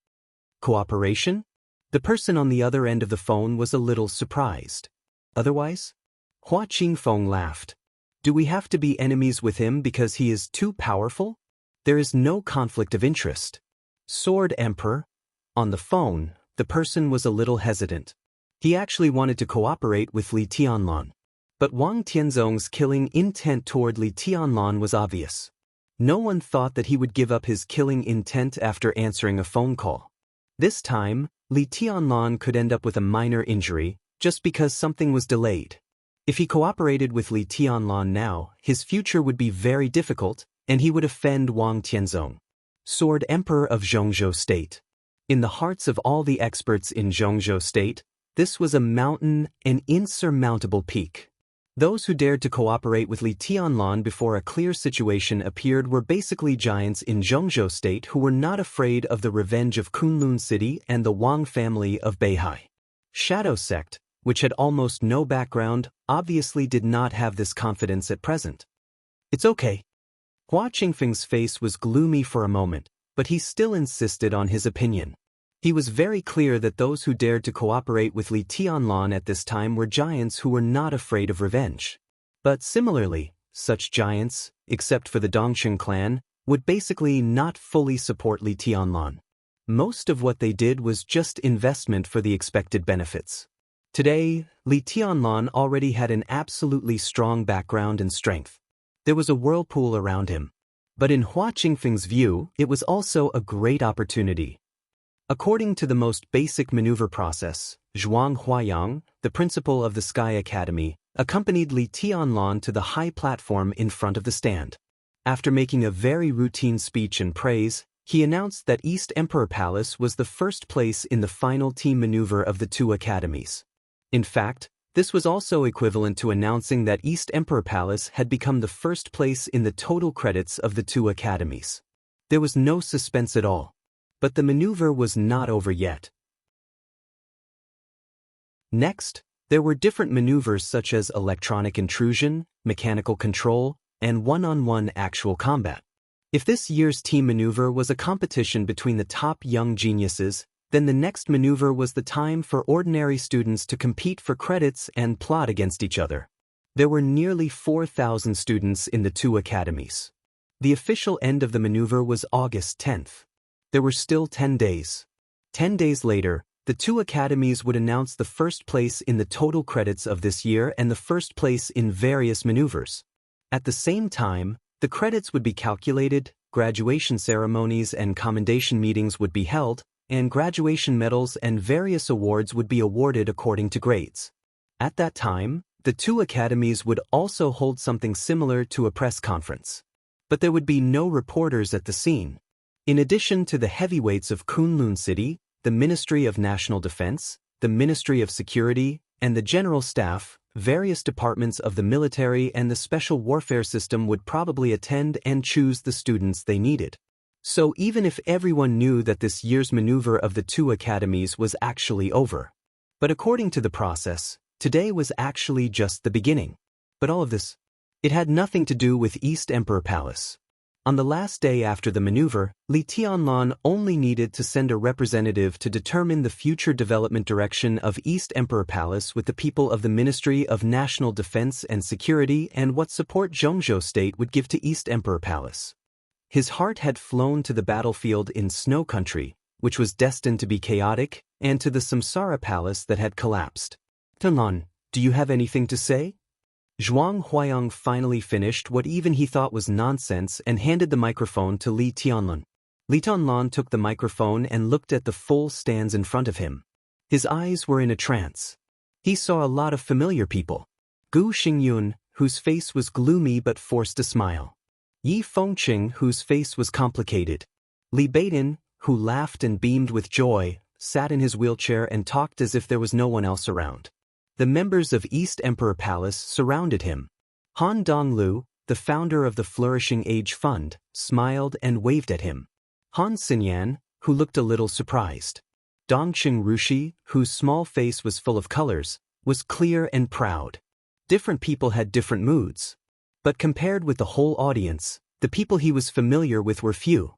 Cooperation? The person on the other end of the phone was a little surprised. Otherwise? Hua Qingfeng laughed. Do we have to be enemies with him because he is too powerful? There is no conflict of interest. Sword Emperor. On the phone, the person was a little hesitant. He actually wanted to cooperate with Li Tianlan. But Wang Tianzong's killing intent toward Li Tianlan was obvious. No one thought that he would give up his killing intent after answering a phone call. This time, Li Tianlan could end up with a minor injury, just because something was delayed. If he cooperated with Li Tianlan now, his future would be very difficult, and he would offend Wang Tianzong. Sword Emperor of Zhongzhou State. In the hearts of all the experts in Zhongzhou State, this was a mountain, an insurmountable peak. Those who dared to cooperate with Li Tianlan before a clear situation appeared were basically giants in Zhongzhou State who were not afraid of the revenge of Kunlun City and the Wang family of Beihai. Shadow Sect, which had almost no background, obviously did not have this confidence at present. It's okay. Hua Qingfeng's face was gloomy for a moment, but he still insisted on his opinion. He was very clear that those who dared to cooperate with Li Tianlan at this time were giants who were not afraid of revenge. But similarly, such giants, except for the Dongqing clan, would basically not fully support Li Tianlan. Most of what they did was just investment for the expected benefits. Today, Li Tianlan already had an absolutely strong background and strength. There was a whirlpool around him. But in Hua Qingfeng's view, it was also a great opportunity. According to the most basic maneuver process, Zhuang Huayang, the principal of the Sky Academy, accompanied Li Tianlan to the high platform in front of the stand. After making a very routine speech and praise, he announced that East Emperor Palace was the first place in the final team maneuver of the two academies. In fact, this was also equivalent to announcing that East Emperor Palace had become the first place in the total credits of the two academies. There was no suspense at all. But the maneuver was not over yet. Next, there were different maneuvers such as electronic intrusion, mechanical control, and one-on-one actual combat. If this year's team maneuver was a competition between the top young geniuses, then the next maneuver was the time for ordinary students to compete for credits and plot against each other. There were nearly 4,000 students in the two academies. The official end of the maneuver was August 10th. There were still 10 days. 10 days later, the two academies would announce the first place in the total credits of this year and the first place in various maneuvers. At the same time, the credits would be calculated, graduation ceremonies and commendation meetings would be held, and graduation medals and various awards would be awarded according to grades. At that time, the two academies would also hold something similar to a press conference. But there would be no reporters at the scene. In addition to the heavyweights of Kunlun City, the Ministry of National Defense, the Ministry of Security, and the General Staff, Various departments of the military and the special warfare system would probably attend and choose the students they needed. So even if everyone knew that this year's maneuver of the two academies was actually over. But according to the process, today was actually just the beginning. But all of this, it had nothing to do with East Emperor Palace. On the last day after the maneuver, Li Tianlan only needed to send a representative to determine the future development direction of East Emperor Palace with the people of the Ministry of National Defense and Security and what support Zhongzhou State would give to East Emperor Palace. His heart had flown to the battlefield in Snow Country, which was destined to be chaotic, and to the Samsara Palace that had collapsed. Tianlan, do you have anything to say? Zhuang Huayang finally finished what even he thought was nonsense and handed the microphone to Li Tianlan. Li Tianlan took the microphone and looked at the full stands in front of him. His eyes were in a trance. He saw a lot of familiar people. Gu Xingyun, whose face was gloomy but forced a smile. Yi Fengqing, whose face was complicated. Li Beidin, who laughed and beamed with joy, sat in his wheelchair and talked as if there was no one else around. The members of East Emperor Palace surrounded him. Han Donglu, the founder of the Flourishing Age Fund, smiled and waved at him. Han Xinyan, who looked a little surprised. Dongqing Rushi, whose small face was full of colors, was clear and proud. Different people had different moods. But compared with the whole audience, the people he was familiar with were few.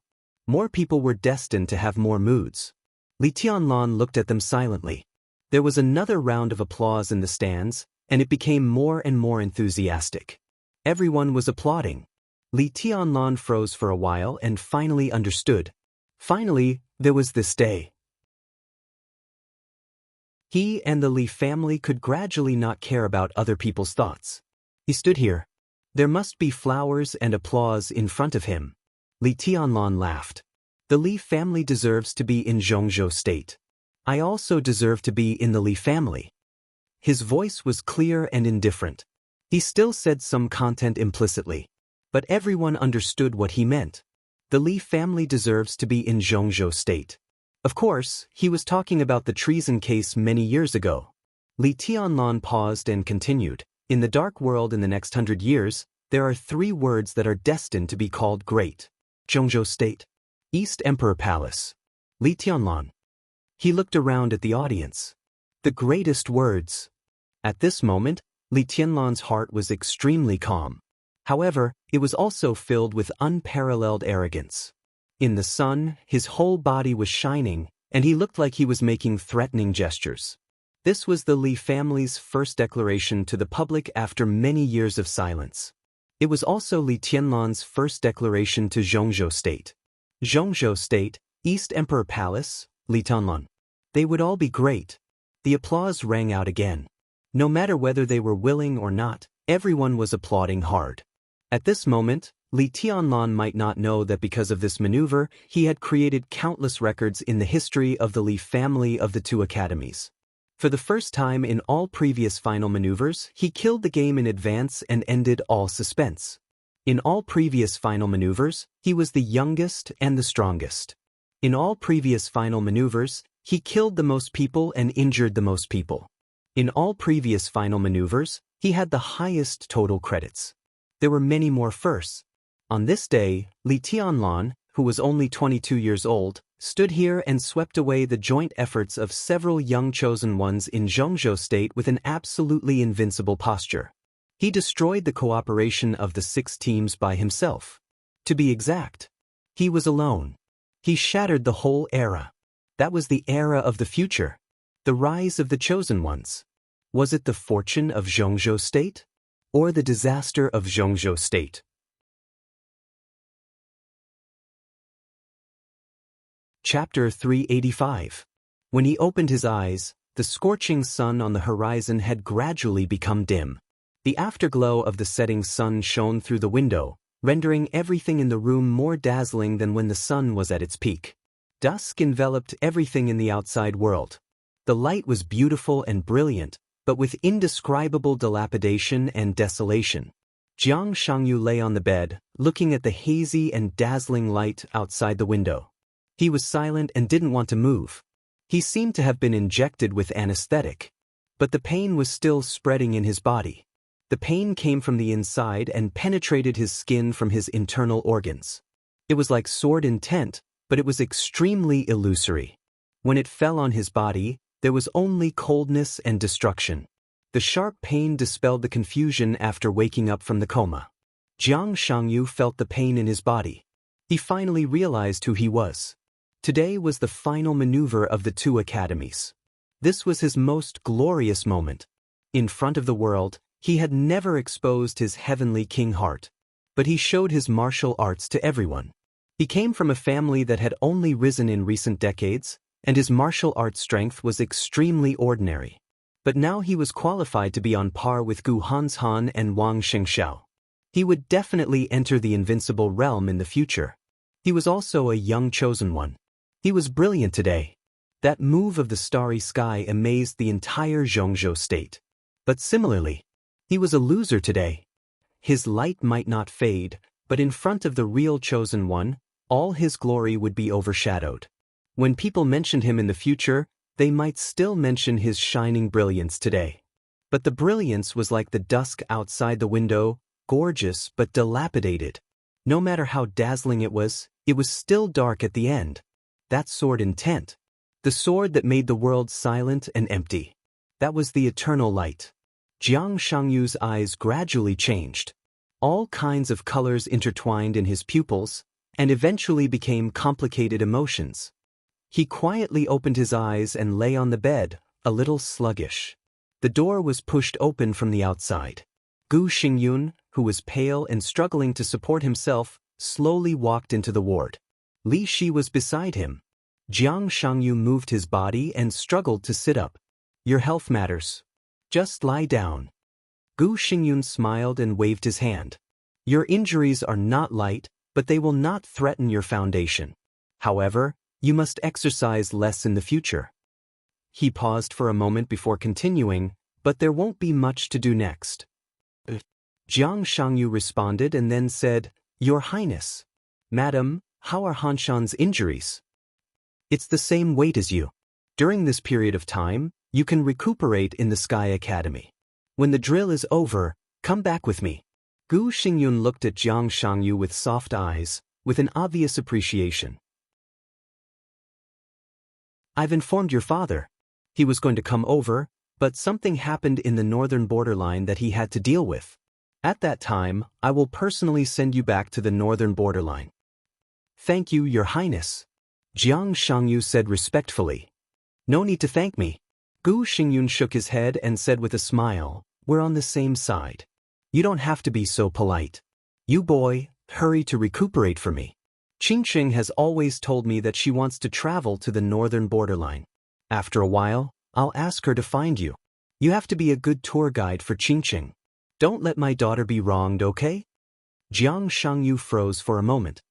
More people were destined to have more moods. Li Tianlan looked at them silently. There was another round of applause in the stands, and it became more and more enthusiastic. Everyone was applauding. Li Tianlan froze for a while and finally understood. Finally, there was this day. He and the Li family could gradually not care about other people's thoughts. He stood here. There must be flowers and applause in front of him. Li Tianlan laughed. The Li family deserves to be in Zhongzhou State. I also deserve to be in the Li family. His voice was clear and indifferent. He still said some content implicitly. But everyone understood what he meant. The Li family deserves to be in Zhongzhou State. Of course, he was talking about the treason case many years ago. Li Tianlan paused and continued. In the dark world in the next 100 years, there are 3 words that are destined to be called great. Zhongzhou State. East Emperor Palace. Li Tianlan. He looked around at the audience. The greatest words. At this moment, Li Tianlan's heart was extremely calm. However, it was also filled with unparalleled arrogance. In the sun, his whole body was shining, and he looked like he was making threatening gestures. This was the Li family's first declaration to the public after many years of silence. It was also Li Tianlan's first declaration to Zhongzhou State. Zhongzhou State, East Emperor Palace, Li Tianlan. They would all be great. The applause rang out again. No matter whether they were willing or not, everyone was applauding hard. At this moment, Li Tianlan might not know that because of this maneuver, he had created countless records in the history of the Li family of the 2 academies. For the first time in all previous final maneuvers, he killed the game in advance and ended all suspense. In all previous final maneuvers, he was the youngest and the strongest. In all previous final maneuvers, he killed the most people and injured the most people. In all previous final maneuvers, he had the highest total credits. There were many more firsts. On this day, Li Tianlan, who was only 22 years old, stood here and swept away the joint efforts of several young chosen ones in Zhongzhou State with an absolutely invincible posture. He destroyed the cooperation of the 6 teams by himself. To be exact, he was alone. He shattered the whole era. That was the era of the future. The rise of the chosen ones. Was it the fortune of Zhongzhou State? Or the disaster of Zhongzhou State? Chapter 385. When he opened his eyes, the scorching sun on the horizon had gradually become dim. The afterglow of the setting sun shone through the window, rendering everything in the room more dazzling than when the sun was at its peak. Dusk enveloped everything in the outside world. The light was beautiful and brilliant, but with indescribable dilapidation and desolation. Jiang Shangyu lay on the bed, looking at the hazy and dazzling light outside the window. He was silent and didn't want to move. He seemed to have been injected with anesthetic. But the pain was still spreading in his body. The pain came from the inside and penetrated his skin from his internal organs. It was like sword intent, but it was extremely illusory. When it fell on his body, there was only coldness and destruction. The sharp pain dispelled the confusion after waking up from the coma. Jiang Shangyu felt the pain in his body. He finally realized who he was. Today was the final maneuver of the two academies. This was his most glorious moment. In front of the world, he had never exposed his heavenly king heart. But he showed his martial arts to everyone. He came from a family that had only risen in recent decades, and his martial arts strength was extremely ordinary. But now he was qualified to be on par with Gu Hanshan and Wang Xingxiao. He would definitely enter the invincible realm in the future. He was also a young chosen one. He was brilliant today. That move of the starry sky amazed the entire Zhongzhou state. But similarly, he was a loser today. His light might not fade, but in front of the real chosen one, all his glory would be overshadowed. When people mentioned him in the future, they might still mention his shining brilliance today. But the brilliance was like the dusk outside the window, gorgeous but dilapidated. No matter how dazzling it was still dark at the end. That sword intent. The sword that made the world silent and empty. That was the eternal light. Jiang Shangyu's eyes gradually changed. All kinds of colors intertwined in his pupils, and eventually became complicated emotions. He quietly opened his eyes and lay on the bed, a little sluggish. The door was pushed open from the outside. Gu Xingyun, who was pale and struggling to support himself, slowly walked into the ward. Li Shi was beside him. Jiang Shangyu moved his body and struggled to sit up. Your health matters. Just lie down. Gu Xingyun smiled and waved his hand. Your injuries are not light, but they will not threaten your foundation. However, you must exercise less in the future. He paused for a moment before continuing, but there won't be much to do next. Jiang Shangyu responded and then said, Your Highness. Madam, how are Hanshan's injuries? It's the same weight as you. During this period of time, you can recuperate in the Sky Academy. When the drill is over, come back with me. Gu Xingyun looked at Jiang Shangyu with soft eyes, with an obvious appreciation. I've informed your father. He was going to come over, but something happened in the northern borderline that he had to deal with. At that time, I will personally send you back to the northern borderline. Thank you, Your Highness. Jiang Shangyu said respectfully. No need to thank me. Gu Xingyun shook his head and said with a smile, We're on the same side. You don't have to be so polite. You boy, hurry to recuperate for me. Qingqing has always told me that she wants to travel to the northern borderline. After a while, I'll ask her to find you. You have to be a good tour guide for Qingqing. Don't let my daughter be wronged, okay? Jiang Shangyu froze for a moment.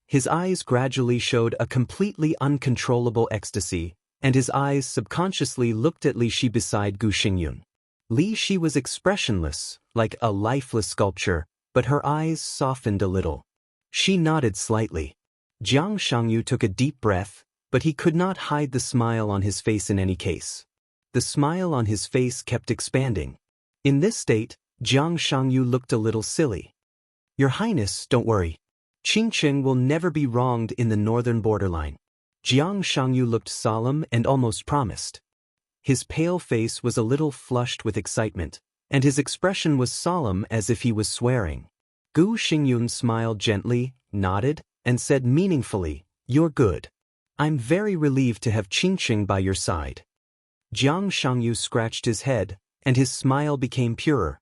His eyes gradually showed a completely uncontrollable ecstasy, and his eyes subconsciously looked at Li Shi beside Gu Xingyun. Li Shi was expressionless, like a lifeless sculpture, but her eyes softened a little. She nodded slightly. Jiang Shangyu took a deep breath, but he could not hide the smile on his face in any case. The smile on his face kept expanding. In this state, Jiang Shangyu looked a little silly. Your Highness, don't worry. Qingqing will never be wronged in the northern borderline. Jiang Shangyu looked solemn and almost promised. His pale face was a little flushed with excitement, and his expression was solemn as if he was swearing. Gu Xingyun smiled gently, nodded, and said meaningfully, You're good. I'm very relieved to have Qingqing by your side. Jiang Shangyu scratched his head, and his smile became purer.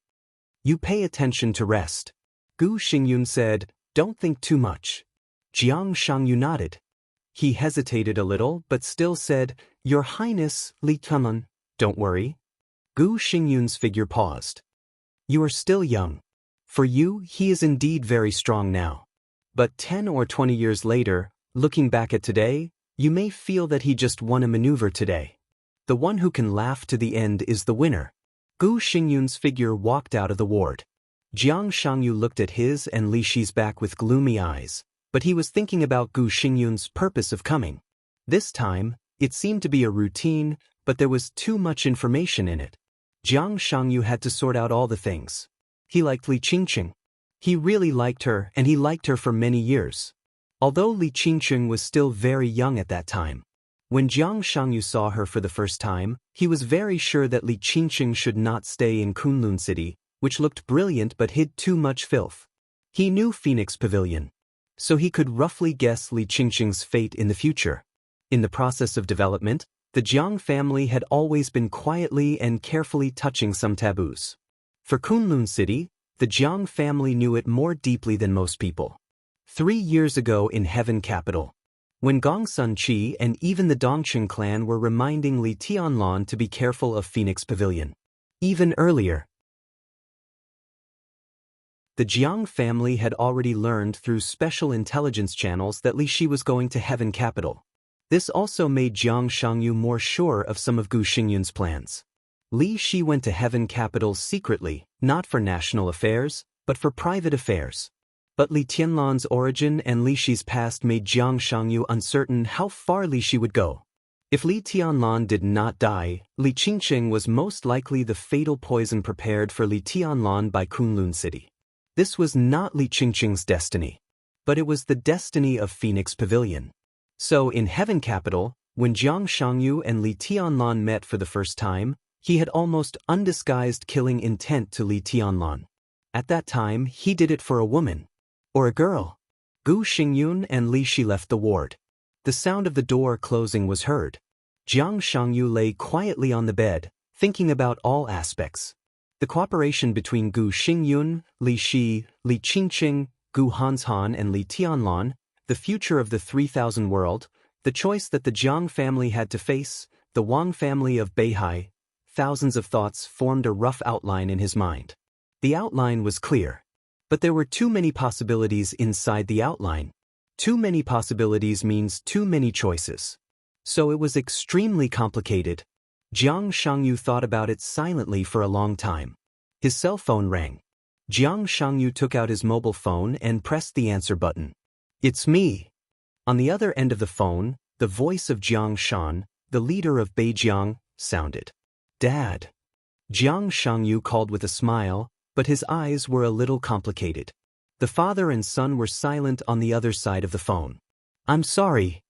You pay attention to rest. Gu Xingyun said, Don't think too much. Jiang Shangyu nodded. He hesitated a little but still said, Your Highness, Li Tunlun, don't worry. Gu Xingyun's figure paused. You are still young. For you, he is indeed very strong now. But 10 or 20 years later, looking back at today, you may feel that he just won a maneuver today. The one who can laugh to the end is the winner. Gu Xingyun's figure walked out of the ward. Jiang Shangyu looked at his and Li Shi's back with gloomy eyes, but he was thinking about Gu Xingyun's purpose of coming. This time, it seemed to be a routine, but there was too much information in it. Jiang Shangyu had to sort out all the things. He liked Li Qingqing. He really liked her, and he liked her for many years. Although Li Qingqing was still very young at that time. When Jiang Shangyu saw her for the first time, he was very sure that Li Qingqing should not stay in Kunlun City, which looked brilliant but hid too much filth. He knew Phoenix Pavilion, so he could roughly guess Li Qingqing's fate in the future. In the process of development, the Jiang family had always been quietly and carefully touching some taboos. For Kunlun City, the Jiang family knew it more deeply than most people. 3 years ago in Heaven Capital, when Gongsun Qi and even the Dongqing clan were reminding Li Tianlan to be careful of Phoenix Pavilion. Even earlier, the Jiang family had already learned through special intelligence channels that Li Shi was going to Heaven Capital. This also made Jiang Shangyu more sure of some of Gu Xingyun's plans. Li Shi went to Heaven Capital secretly, not for national affairs, but for private affairs. But Li Tianlan's origin and Li Shi's past made Jiang Shangyu uncertain how far Li Shi would go. If Li Tianlan did not die, Li Qingqing was most likely the fatal poison prepared for Li Tianlan by Kunlun City. This was not Li Qingqing's destiny, but it was the destiny of Phoenix Pavilion. So in Heaven Capital, when Jiang Shangyu and Li Tianlan met for the first time, he had almost undisguised killing intent to Li Tianlan. At that time, he did it for a woman. Or a girl. Gu Xingyun and Li Shi left the ward. The sound of the door closing was heard. Jiang Shangyu lay quietly on the bed, thinking about all aspects. The cooperation between Gu Xingyun, Li Shi, Li Qingqing, Gu Hanshan and Li Tianlan, the future of the 3000 world, the choice that the Jiang family had to face, the Wang family of Beihai, thousands of thoughts formed a rough outline in his mind. The outline was clear. But there were too many possibilities inside the outline. Too many possibilities means too many choices. So it was extremely complicated. Jiang Shangyu thought about it silently for a long time. His cell phone rang. Jiang Shangyu took out his mobile phone and pressed the answer button. "It's me." On the other end of the phone, the voice of Jiang Shan, the leader of Beijiang, sounded. "Dad." Jiang Shangyu called with a smile, but his eyes were a little complicated. The father and son were silent on the other side of the phone. "I'm sorry."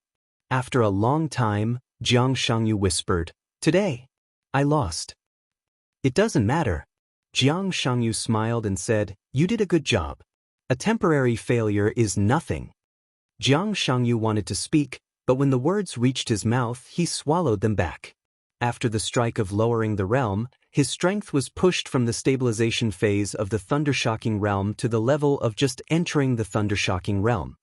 After a long time, Jiang Shangyu whispered, "Today, I lost." "It doesn't matter." Jiang Shangyu smiled and said, "You did a good job. A temporary failure is nothing." Jiang Shangyu wanted to speak, but when the words reached his mouth, he swallowed them back. After the strike of lowering the realm, his strength was pushed from the stabilization phase of the thundershocking realm to the level of just entering the thundershocking realm.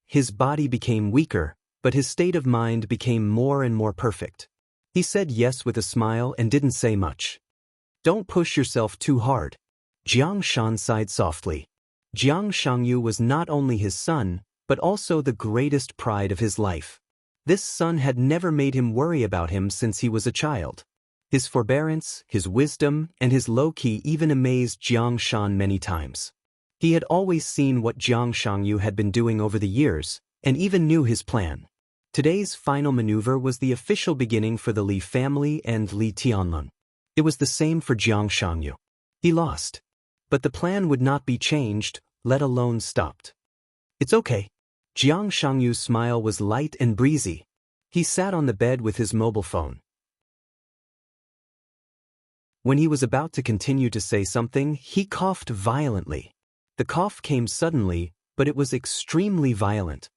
His body became weaker, but his state of mind became more and more perfect. He said yes with a smile and didn't say much. "Don't push yourself too hard." Jiang Shan sighed softly. Jiang Shangyu was not only his son, but also the greatest pride of his life. This son had never made him worry about him since he was a child. His forbearance, his wisdom, and his low-key even amazed Jiang Shan many times. He had always seen what Jiang Shangyu had been doing over the years, and even knew his plan. Today's final maneuver was the official beginning for the Li family and Li Tianlan. It was the same for Jiang Shangyu. He lost. But the plan would not be changed, let alone stopped. "It's okay." Jiang Shangyu's smile was light and breezy. He sat on the bed with his mobile phone. When he was about to continue to say something, he coughed violently. The cough came suddenly, but it was extremely violent.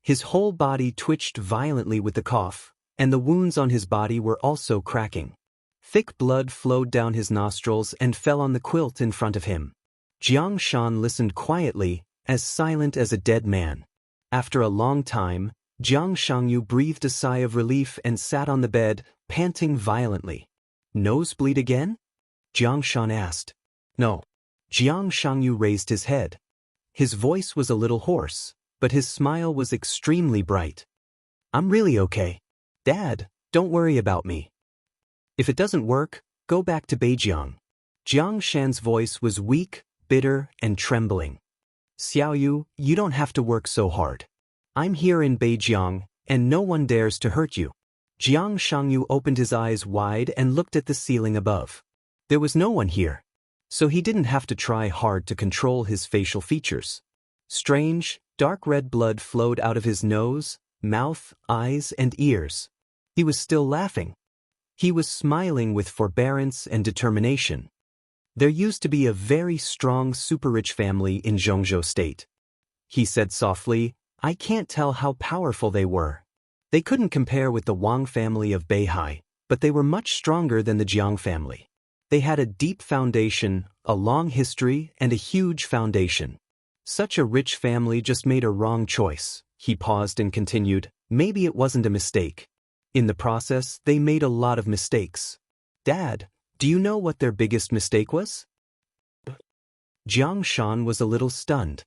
His whole body twitched violently with the cough, and the wounds on his body were also cracking. Thick blood flowed down his nostrils and fell on the quilt in front of him. Jiang Shan listened quietly, as silent as a dead man. After a long time, Jiang Shangyu breathed a sigh of relief and sat on the bed, panting violently. "Nosebleed again?" Jiang Shan asked. "No." Jiang Shangyu raised his head. His voice was a little hoarse, but his smile was extremely bright. "I'm really okay. Dad, don't worry about me. If it doesn't work, go back to Beijiang." Jiang Shan's voice was weak, bitter, and trembling. "Xiaoyu, you don't have to work so hard. I'm here in Beijiang, and no one dares to hurt you." Jiang Shangyu opened his eyes wide and looked at the ceiling above. There was no one here. So he didn't have to try hard to control his facial features. Strange, dark red blood flowed out of his nose, mouth, eyes, and ears. He was still laughing. He was smiling with forbearance and determination. There used to be a very strong super-rich family in Zhongzhou State. He said softly, I can't tell how powerful they were. They couldn't compare with the Wang family of Beihai, but they were much stronger than the Jiang family. They had a deep foundation, a long history, and a huge foundation. Such a rich family just made a wrong choice. He paused and continued, maybe it wasn't a mistake. In the process, they made a lot of mistakes. Dad, do you know what their biggest mistake was? Jiang Shan was a little stunned.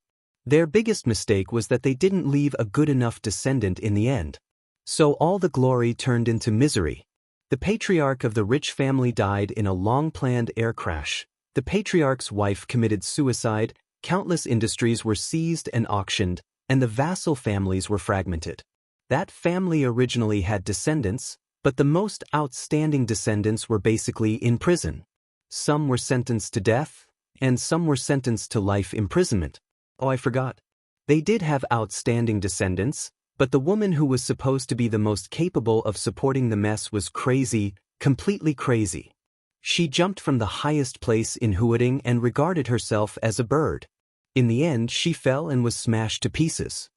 Their biggest mistake was that they didn't leave a good enough descendant in the end. So all the glory turned into misery. The patriarch of the rich family died in a long-planned air crash. The patriarch's wife committed suicide, countless industries were seized and auctioned, and the vassal families were fragmented. That family originally had descendants, but the most outstanding descendants were basically in prison. Some were sentenced to death, and some were sentenced to life imprisonment. Oh, I forgot. They did have outstanding descendants, but the woman who was supposed to be the most capable of supporting the mess was crazy, completely crazy. She jumped from the highest place in Huading and regarded herself as a bird. In the end, she fell and was smashed to pieces.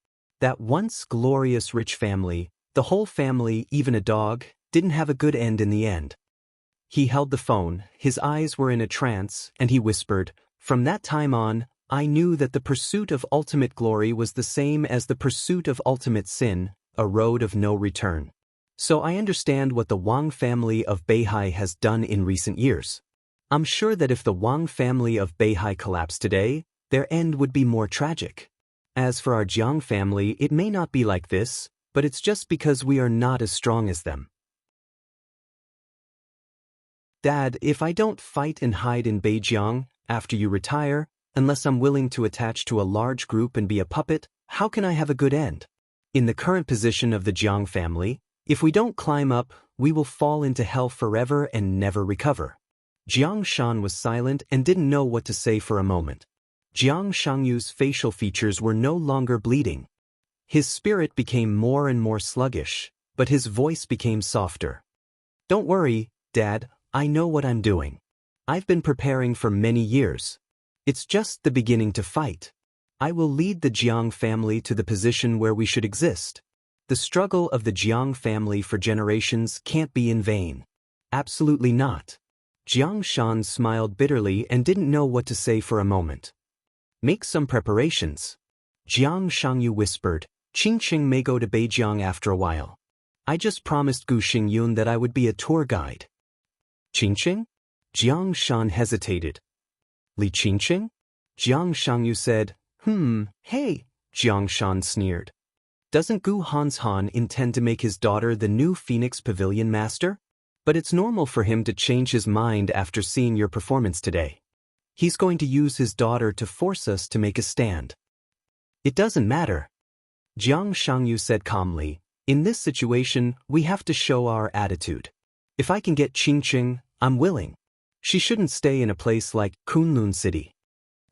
That once glorious rich family, the whole family, even a dog, didn't have a good end in the end. He held the phone, his eyes were in a trance, and he whispered, from that time on, I knew that the pursuit of ultimate glory was the same as the pursuit of ultimate sin, a road of no return. So I understand what the Wang family of Beihai has done in recent years. I'm sure that if the Wang family of Beihai collapsed today, their end would be more tragic. As for our Jiang family, it may not be like this, but it's just because we are not as strong as them. Dad, if I don't fight and hide in Beijiang, after you retire, unless I'm willing to attach to a large group and be a puppet, how can I have a good end? In the current position of the Jiang family, if we don't climb up, we will fall into hell forever and never recover. Jiang Shan was silent and didn't know what to say for a moment. Jiang Shangyu's facial features were no longer bleeding. His spirit became more and more sluggish, but his voice became softer. Don't worry, Dad, I know what I'm doing. I've been preparing for many years. It's just the beginning to fight. I will lead the Jiang family to the position where we should exist. The struggle of the Jiang family for generations can't be in vain. Absolutely not. Jiang Shan smiled bitterly and didn't know what to say for a moment. Make some preparations. Jiang Shangyu whispered, Qingqing may go to Beijiang after a while. I just promised Gu Xingyun that I would be a tour guide. Qingqing? Jiang Shan hesitated. Li Qingqing? Jiang Shangyu said, hey, Jiang Shan sneered. Doesn't Gu Hanshan intend to make his daughter the new Phoenix Pavilion master? But it's normal for him to change his mind after seeing your performance today. He's going to use his daughter to force us to make a stand. It doesn't matter. Jiang Shangyu said calmly, in this situation, we have to show our attitude. If I can get Qingqing, I'm willing. She shouldn't stay in a place like Kunlun City.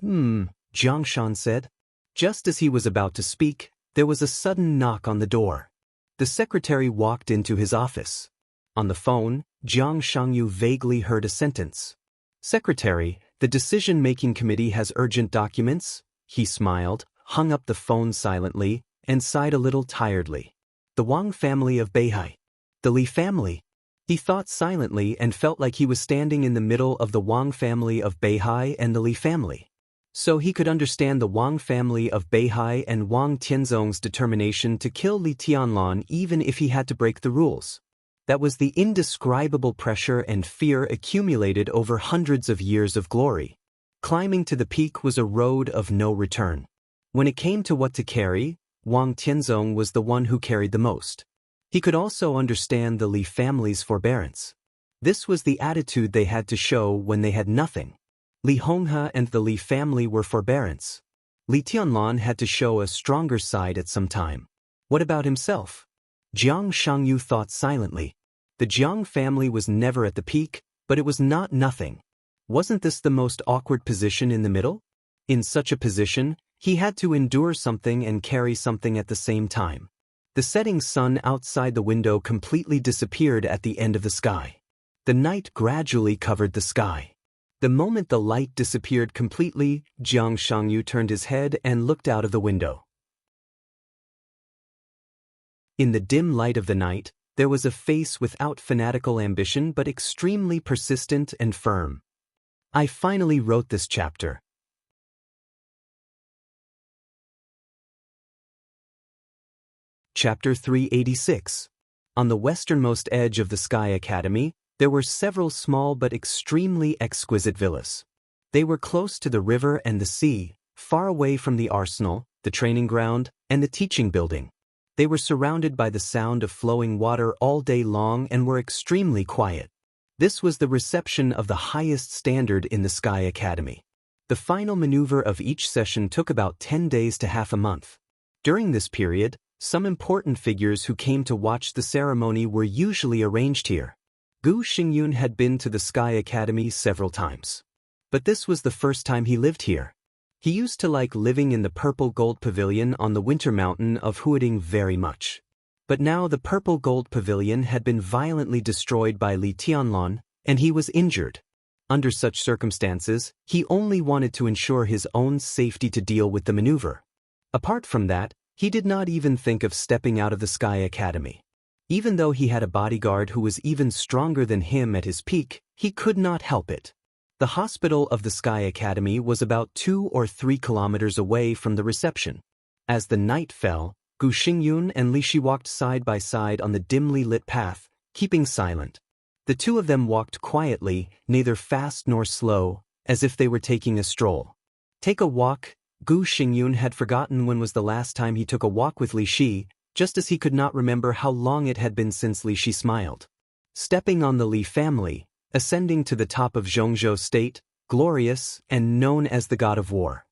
Jiang Shan said. Just as he was about to speak, there was a sudden knock on the door. The secretary walked into his office. On the phone, Jiang Shangyu vaguely heard a sentence. Secretary, the decision-making committee has urgent documents. He smiled, hung up the phone silently, and sighed a little tiredly. The Wang family of Beihai. The Li family. He thought silently and felt like he was standing in the middle of the Wang family of Beihai and the Li family. So he could understand the Wang family of Beihai and Wang Tianzong's determination to kill Li Tianlan even if he had to break the rules. That was the indescribable pressure and fear accumulated over hundreds of years of glory. Climbing to the peak was a road of no return. When it came to what to carry, Wang Tianzong was the one who carried the most. He could also understand the Li family's forbearance. This was the attitude they had to show when they had nothing. Li Honghe and the Li family were forbearance. Li Tianlan had to show a stronger side at some time. What about himself? Jiang Shangyu thought silently. The Jiang family was never at the peak, but it was not nothing. Wasn't this the most awkward position in the middle? In such a position, he had to endure something and carry something at the same time. The setting sun outside the window completely disappeared at the end of the sky. The night gradually covered the sky. The moment the light disappeared completely, Jiang Shangyu turned his head and looked out of the window. In the dim light of the night, there was a face without fanatical ambition but extremely persistent and firm. I finally wrote this chapter. Chapter 386. On the westernmost edge of the Sky Academy, there were several small but extremely exquisite villas. They were close to the river and the sea, far away from the arsenal, the training ground, and the teaching building. They were surrounded by the sound of flowing water all day long and were extremely quiet. This was the reception of the highest standard in the Sky Academy. The final maneuver of each session took about 10 days to half a month. During this period, some important figures who came to watch the ceremony were usually arranged here. Gu Xingyun had been to the Sky Academy several times. But this was the first time he lived here. He used to like living in the purple gold pavilion on the winter mountain of Huading very much. But now the purple gold pavilion had been violently destroyed by Li Tianlan, and he was injured. Under such circumstances, he only wanted to ensure his own safety to deal with the maneuver. Apart from that, he did not even think of stepping out of the Sky Academy. Even though he had a bodyguard who was even stronger than him at his peak, he could not help it. The hospital of the Sky Academy was about 2 or 3 kilometers away from the reception. As the night fell, Gu Xingyun and Li Shi walked side by side on the dimly lit path, keeping silent. The two of them walked quietly, neither fast nor slow, as if they were taking a stroll. Take a walk? Gu Xingyun had forgotten when was the last time he took a walk with Li Shi, just as he could not remember how long it had been since Li Shi smiled. Stepping on the Li family, ascending to the top of Zhongzhou State, glorious and known as the god of war.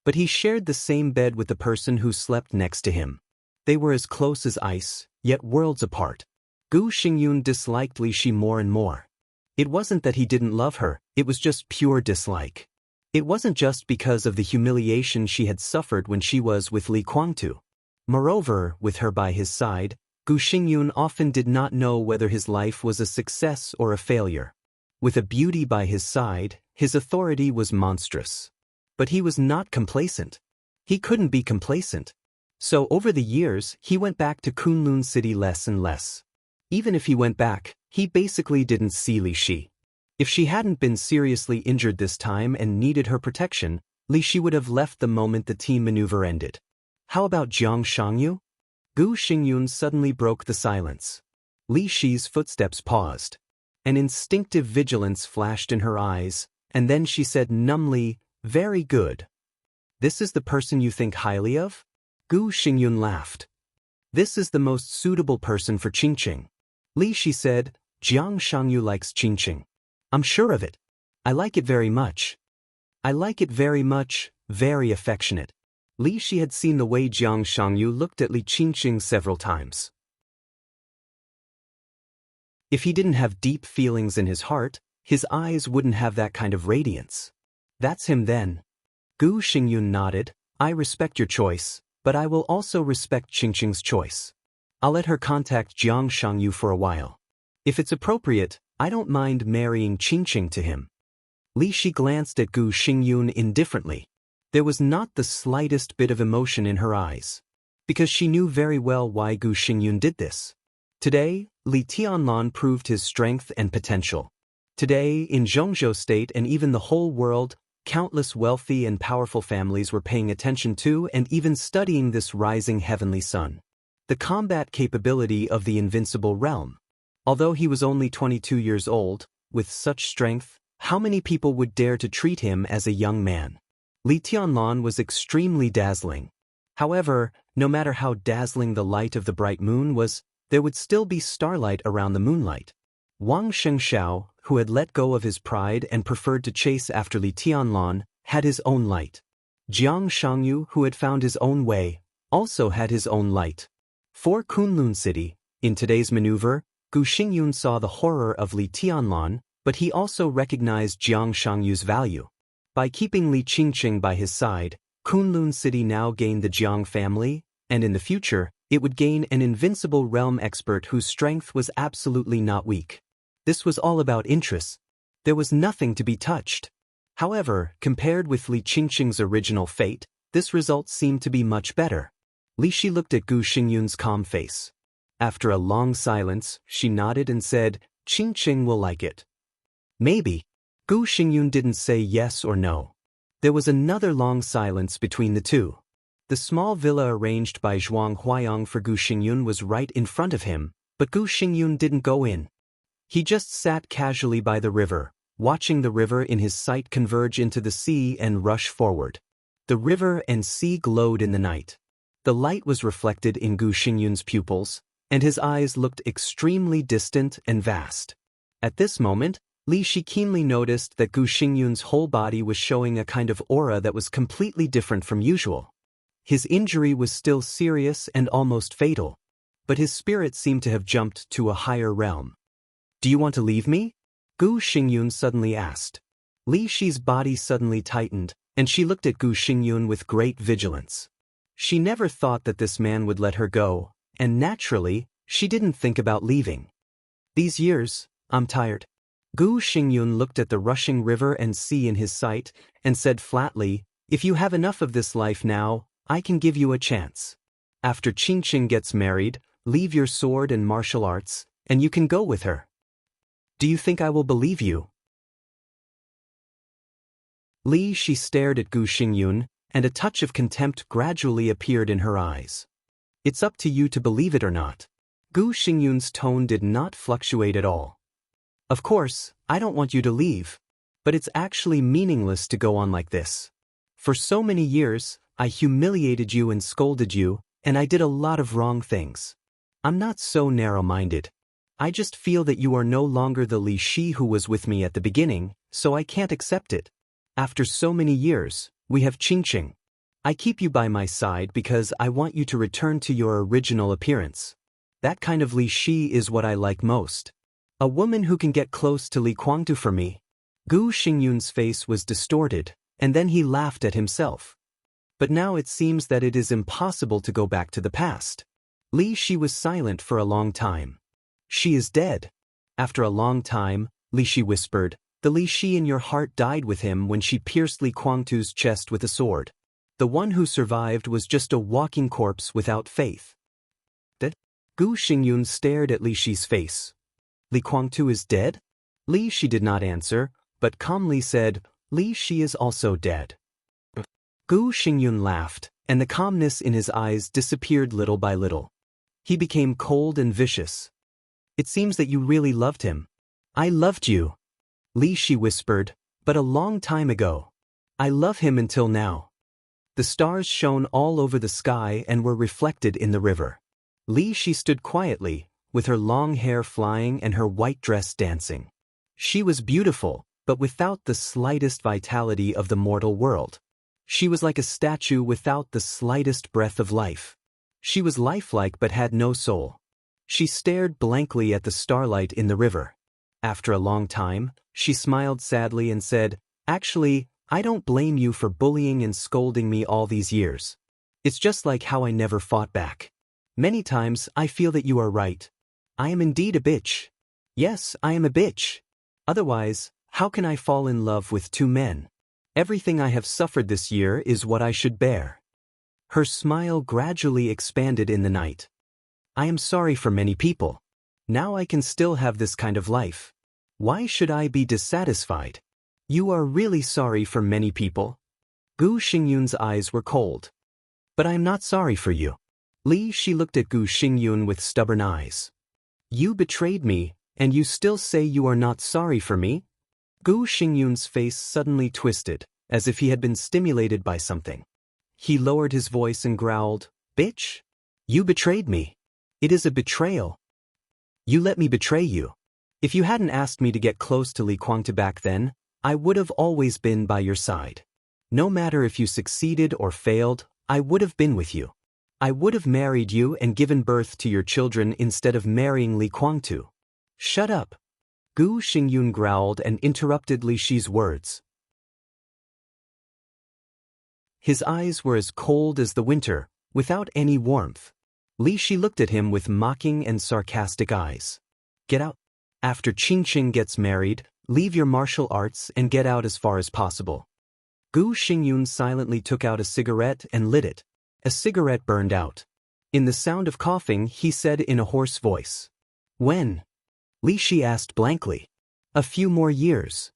But he shared the same bed with the person who slept next to him. They were as close as ice, yet worlds apart. Gu Xingyun disliked Li Shi more and more. It wasn't that he didn't love her, it was just pure dislike. It wasn't just because of the humiliation she had suffered when she was with Li Guangtu. Moreover, with her by his side, Gu Xingyun often did not know whether his life was a success or a failure. With a beauty by his side, his authority was monstrous. But he was not complacent. He couldn't be complacent. So over the years, he went back to Kunlun City less and less. Even if he went back, he basically didn't see Li Shi. If she hadn't been seriously injured this time and needed her protection, Li Shi would have left the moment the team maneuver ended. How about Jiang Shangyu? Gu Xingyun suddenly broke the silence. Li Shi's footsteps paused. An instinctive vigilance flashed in her eyes, and then she said numbly, "Very good. This is the person you think highly of?" Gu Xingyun laughed. "This is the most suitable person for Qingqing." Li Shi said, "Jiang Shangyu likes Qingqing. I'm sure of it. I like it very much. I like it very much, very affectionate." Li Shi had seen the way Jiang Shangyu looked at Li Qingqing several times. If he didn't have deep feelings in his heart, his eyes wouldn't have that kind of radiance. That's him then. Gu Xingyun nodded. "I respect your choice, but I will also respect Qingqing's choice. I'll let her contact Jiang Shangyu for a while. If it's appropriate, I don't mind marrying Qingqing to him." Li Shi glanced at Gu Xingyun indifferently. There was not the slightest bit of emotion in her eyes. Because she knew very well why Gu Xingyun did this. Today, Li Tianlan proved his strength and potential. Today, in Zhongzhou State and even the whole world, countless wealthy and powerful families were paying attention to and even studying this rising heavenly sun. The combat capability of the invincible realm. Although he was only 22 years old, with such strength, how many people would dare to treat him as a young man? Li Tianlan was extremely dazzling. However, no matter how dazzling the light of the bright moon was, there would still be starlight around the moonlight. Wang Shengxiao, who had let go of his pride and preferred to chase after Li Tianlan, had his own light. Jiang Shangyu, who had found his own way, also had his own light. For Kunlun City, in today's maneuver, Gu Xingyun saw the horror of Li Tianlan, But he also recognized Jiang Shangyu's value. By keeping Li Qingqing by his side, Kunlun City now gained the Jiang family, and in the future, it would gain an invincible realm expert whose strength was absolutely not weak. This was all about interests. There was nothing to be touched. However, compared with Li Qingqing's original fate, this result seemed to be much better. Li Shi looked at Gu Xingyun's calm face. After a long silence, she nodded and said, "Qingqing will like it." "Maybe." Gu Xingyun didn't say yes or no. There was another long silence between the two. The small villa arranged by Zhuang Huayang for Gu Xingyun was right in front of him, but Gu Xingyun didn't go in. He just sat casually by the river, watching the river in his sight converge into the sea and rush forward. The river and sea glowed in the night. The light was reflected in Gu Xingyun's pupils, and his eyes looked extremely distant and vast. At this moment, Li Shi keenly noticed that Gu Xingyun's whole body was showing a kind of aura that was completely different from usual. His injury was still serious and almost fatal, but his spirit seemed to have jumped to a higher realm. "Do you want to leave me?" Gu Xingyun suddenly asked. Li Shi's body suddenly tightened, and she looked at Gu Xingyun with great vigilance. She never thought that this man would let her go, and naturally, she didn't think about leaving. "These years, I'm tired." Gu Xingyun looked at the rushing river and sea in his sight, and said flatly, "If you have enough of this life now, I can give you a chance. After Qingqing gets married, leave your sword and martial arts, and you can go with her. Do you think I will believe you?" Li Shi stared at Gu Xingyun, and a touch of contempt gradually appeared in her eyes. "It's up to you to believe it or not." Gu Xingyun's tone did not fluctuate at all. "Of course, I don't want you to leave. But it's actually meaningless to go on like this. For so many years, I humiliated you and scolded you, and I did a lot of wrong things. I'm not so narrow-minded. I just feel that you are no longer the Li Shi who was with me at the beginning, so I can't accept it. After so many years, we have Qingqing. I keep you by my side because I want you to return to your original appearance. That kind of Li Shi is what I like most. A woman who can get close to Li Guangdu for me." Gu Xingyun's face was distorted, and then he laughed at himself. But now it seems that it is impossible to go back to the past. Li Shi was silent for a long time. "She is dead." After a long time, Li Shi whispered, "The Li Shi in your heart died with him when she pierced Li Guangdu's chest with a sword. The one who survived was just a walking corpse without faith." Dead? Gu Xingyun stared at Li Shi's face. "Li Guangdu is dead?" Li Shi did not answer, but calmly said, "Li Shi is also dead." Gu Xingyun laughed, and the calmness in his eyes disappeared little by little. He became cold and vicious. "It seems that you really loved him." "I loved you," Li Shi whispered, "but a long time ago. I love him until now." The stars shone all over the sky and were reflected in the river. Li Shi stood quietly, with her long hair flying and her white dress dancing. She was beautiful, but without the slightest vitality of the mortal world. She was like a statue without the slightest breath of life. She was lifelike but had no soul. She stared blankly at the starlight in the river. After a long time, she smiled sadly and said, "Actually, I don't blame you for bullying and scolding me all these years. It's just like how I never fought back. Many times I feel that you are right. I am indeed a bitch. Yes, I am a bitch. Otherwise, how can I fall in love with two men? Everything I have suffered this year is what I should bear." Her smile gradually expanded in the night. "I am sorry for many people. Now I can still have this kind of life. Why should I be dissatisfied?" "You are really sorry for many people?" Gu Xingyun's eyes were cold. "But I am not sorry for you." Li Shi looked at Gu Xingyun with stubborn eyes. "You betrayed me, and you still say you are not sorry for me?" Gu Xingyun's face suddenly twisted, as if he had been stimulated by something. He lowered his voice and growled, "Bitch? You betrayed me. It is a betrayal. You let me betray you. If you hadn't asked me to get close to Li Guangdu back then, I would have always been by your side. No matter if you succeeded or failed, I would have been with you. I would have married you and given birth to your children instead of marrying Li Guangdu." "Shut up." Gu Xingyun growled and interrupted Li Shi's words. His eyes were as cold as the winter, without any warmth. Li Shi looked at him with mocking and sarcastic eyes. Get out. After Qingqing gets married, leave your martial arts and get out as far as possible. Gu Xingyun silently took out a cigarette and lit it. A cigarette burned out. In the sound of coughing, he said in a hoarse voice. When? Li Shi asked blankly. A few more years.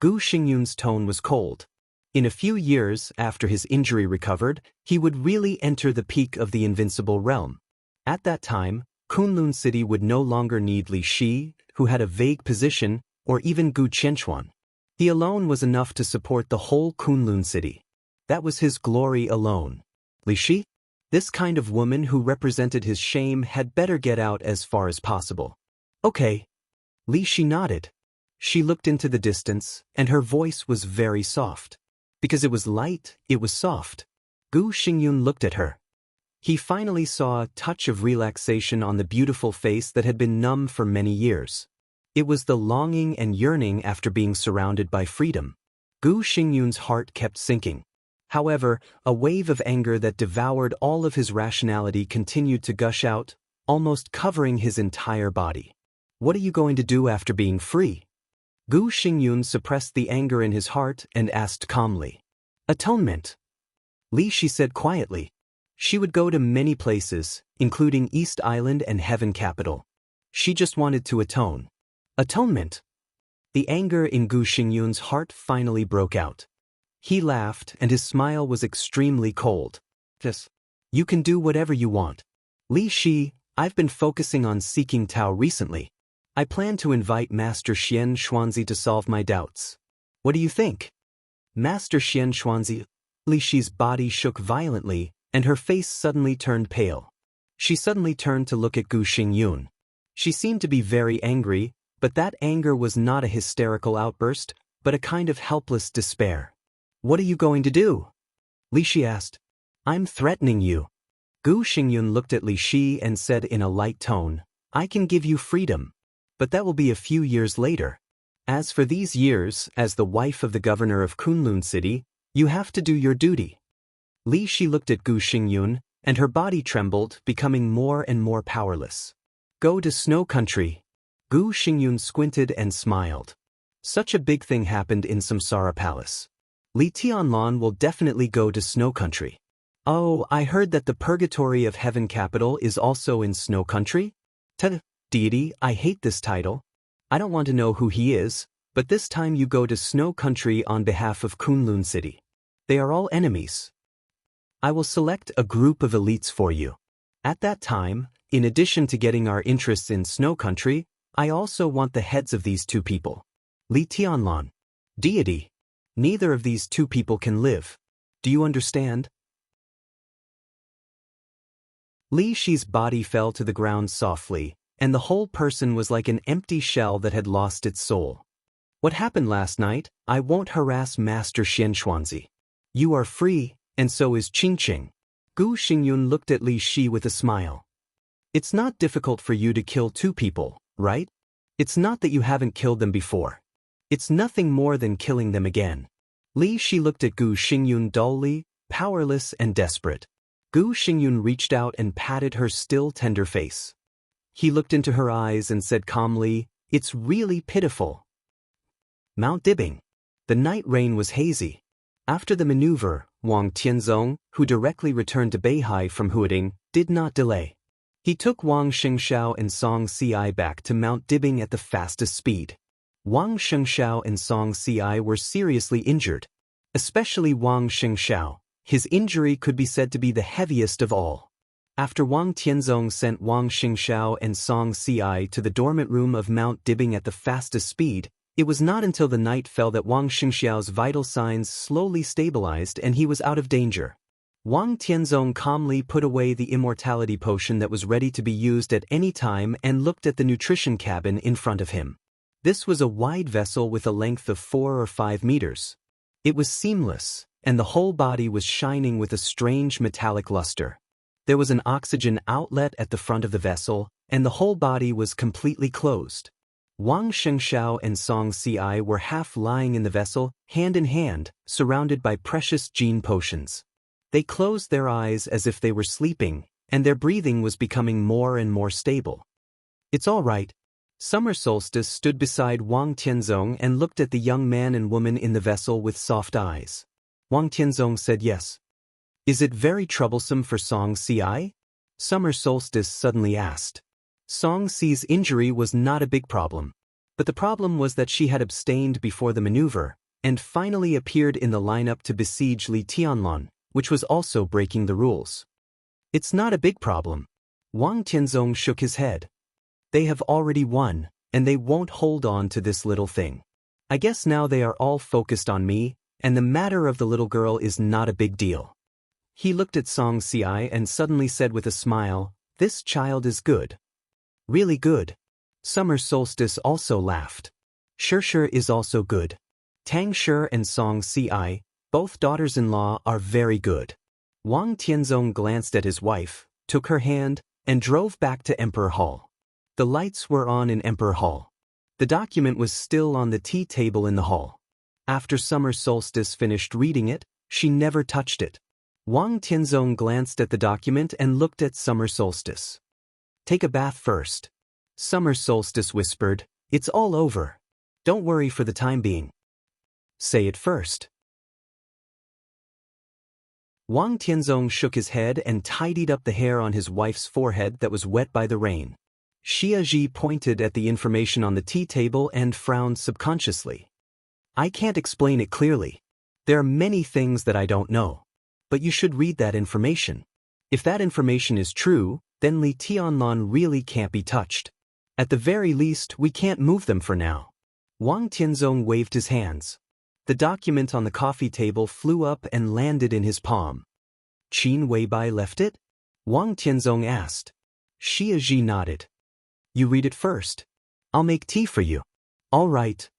Gu Xingyun's tone was cold. In a few years, after his injury recovered, he would really enter the peak of the invincible realm. At that time, Kunlun City would no longer need Li Shi, who had a vague position, or even Gu Qianxuan. He alone was enough to support the whole Kunlun City. That was his glory alone. Li Shi? This kind of woman who represented his shame had better get out as far as possible. Okay. Li Shi nodded. She looked into the distance, and her voice was very soft. Because it was light, it was soft. Gu Xingyun looked at her. He finally saw a touch of relaxation on the beautiful face that had been numb for many years. It was the longing and yearning after being surrounded by freedom. Gu Xingyun's heart kept sinking. However, a wave of anger that devoured all of his rationality continued to gush out, almost covering his entire body. What are you going to do after being free? Gu Xingyun suppressed the anger in his heart and asked calmly. Atonement. Li Shi said quietly. She would go to many places, including East Island and Heaven Capital. She just wanted to atone. Atonement. The anger in Gu Xingyun's heart finally broke out. He laughed, and his smile was extremely cold. Yes. You can do whatever you want. Li Shi, I've been focusing on seeking Tao recently. I plan to invite Master Xianxia to solve my doubts. What do you think? Master Xianxia? Li Shi's body shook violently, and her face suddenly turned pale. She suddenly turned to look at Gu Xingyun. She seemed to be very angry, but that anger was not a hysterical outburst, but a kind of helpless despair. What are you going to do? Li Shi asked. I'm threatening you. Gu Xingyun looked at Li Shi and said in a light tone, I can give you freedom. But that will be a few years later. As for these years, as the wife of the governor of Kunlun City, you have to do your duty. Li Shi looked at Gu Xingyun, and her body trembled, becoming more and more powerless. Go to Snow Country. Gu Xingyun squinted and smiled. Such a big thing happened in Samsara Palace. Li Tianlan will definitely go to Snow Country. Oh, I heard that the Purgatory of Heaven Capital is also in Snow Country? Deity, I hate this title. I don't want to know who he is, but this time you go to Snow Country on behalf of Kunlun City. They are all enemies. I will select a group of elites for you. At that time, in addition to getting our interests in Snow Country, I also want the heads of these two people. Li Tianlan. Deity. Neither of these two people can live. Do you understand? Li Shi's body fell to the ground softly, and the whole person was like an empty shell that had lost its soul. What happened last night? I won't harass Master Xianxia. You are free, and so is Qingqing. Gu Xingyun looked at Li Shi with a smile. It's not difficult for you to kill two people, right? It's not that you haven't killed them before. It's nothing more than killing them again. Li Shi looked at Gu Xingyun dully, powerless and desperate. Gu Xingyun reached out and patted her still tender face. He looked into her eyes and said calmly, It's really pitiful. Mount Dibing. The night rain was hazy. After the maneuver, Wang Tianzong, who directly returned to Beihai from Huading, did not delay. He took Wang Xianxia and Song Ci back to Mount Dibing at the fastest speed. Wang Xianxia and Song Ci were seriously injured. Especially Wang Xianxia. His injury could be said to be the heaviest of all. After Wang Tianzong sent Wang Xianxia and Song Ci to the dormant room of Mount Dibing at the fastest speed, it was not until the night fell that Wang Xianxiao's vital signs slowly stabilized and he was out of danger. Wang Tianzong calmly put away the immortality potion that was ready to be used at any time and looked at the nutrition cabin in front of him. This was a wide vessel with a length of 4 or 5 meters. It was seamless, and the whole body was shining with a strange metallic luster. There was an oxygen outlet at the front of the vessel, and the whole body was completely closed. Wang Xianxia and Xianxia were half lying in the vessel, hand in hand, surrounded by precious gene potions. They closed their eyes as if they were sleeping, and their breathing was becoming more and more stable. "It's all right." Summer Solstice stood beside Wang Tianzong and looked at the young man and woman in the vessel with soft eyes. Wang Tianzong said yes. "Is it very troublesome for Xianxia?" Summer Solstice suddenly asked. Xiangxi's injury was not a big problem. But the problem was that she had abstained before the maneuver, and finally appeared in the lineup to besiege Li Tianlan, which was also breaking the rules. "It's not a big problem." Wang Tianzong shook his head. "They have already won, and they won't hold on to this little thing. I guess now they are all focused on me, and the matter of the little girl is not a big deal." He looked at Xiangxia and suddenly said with a smile, "This child is good. Really good." Summer Solstice also laughed. "Sure is also good. Tang Shi and Xiangxia, both daughters-in-law, are very good." Wang Tianzong glanced at his wife, took her hand, and drove back to Emperor Hall. The lights were on in Emperor Hall. The document was still on the tea table in the hall. After Summer Solstice finished reading it, she never touched it. Wang Tianzong glanced at the document and looked at Summer Solstice. "Take a bath first." Summer Solstice whispered, "It's all over. Don't worry for the time being." "Say it first." Wang Tianzong shook his head and tidied up the hair on his wife's forehead that was wet by the rain. Xia pointed at the information on the tea table and frowned subconsciously. "I can't explain it clearly. There are many things that I don't know. But you should read that information. If that information is true, then Li Tianlan really can't be touched. At the very least, we can't move them for now." Wang Tianzong waved his hands. The document on the coffee table flew up and landed in his palm. "Qin Weibai left it?" Wang Tianzong asked. Xia nodded. "You read it first. I'll make tea for you." "All right."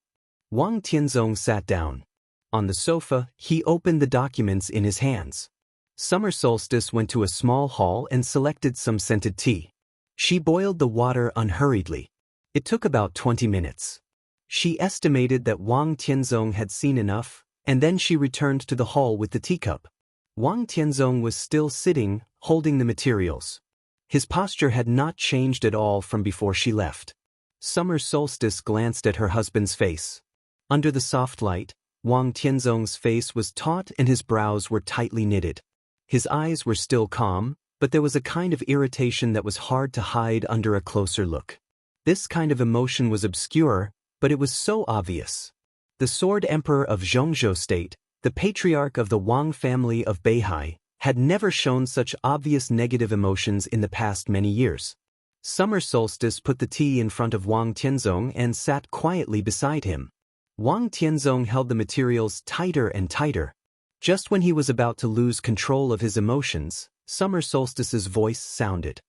Wang Tianzong sat down. On the sofa, he opened the documents in his hands. Summer Solstice went to a small hall and selected some scented tea. She boiled the water unhurriedly. It took about 20 minutes. She estimated that Wang Tianzong had seen enough, and then she returned to the hall with the teacup. Wang Tianzong was still sitting, holding the materials. His posture had not changed at all from before she left. Summer Solstice glanced at her husband's face. Under the soft light, Wang Tianzong's face was taut and his brows were tightly knitted. His eyes were still calm, but there was a kind of irritation that was hard to hide under a closer look. This kind of emotion was obscure, but it was so obvious. The Sword Emperor of Zhongzhou State, the patriarch of the Wang family of Beihai, had never shown such obvious negative emotions in the past many years. Summer Solstice put the tea in front of Wang Tianzong and sat quietly beside him. Wang Tianzong held the materials tighter and tighter. Just when he was about to lose control of his emotions, Summer Solstice's voice sounded.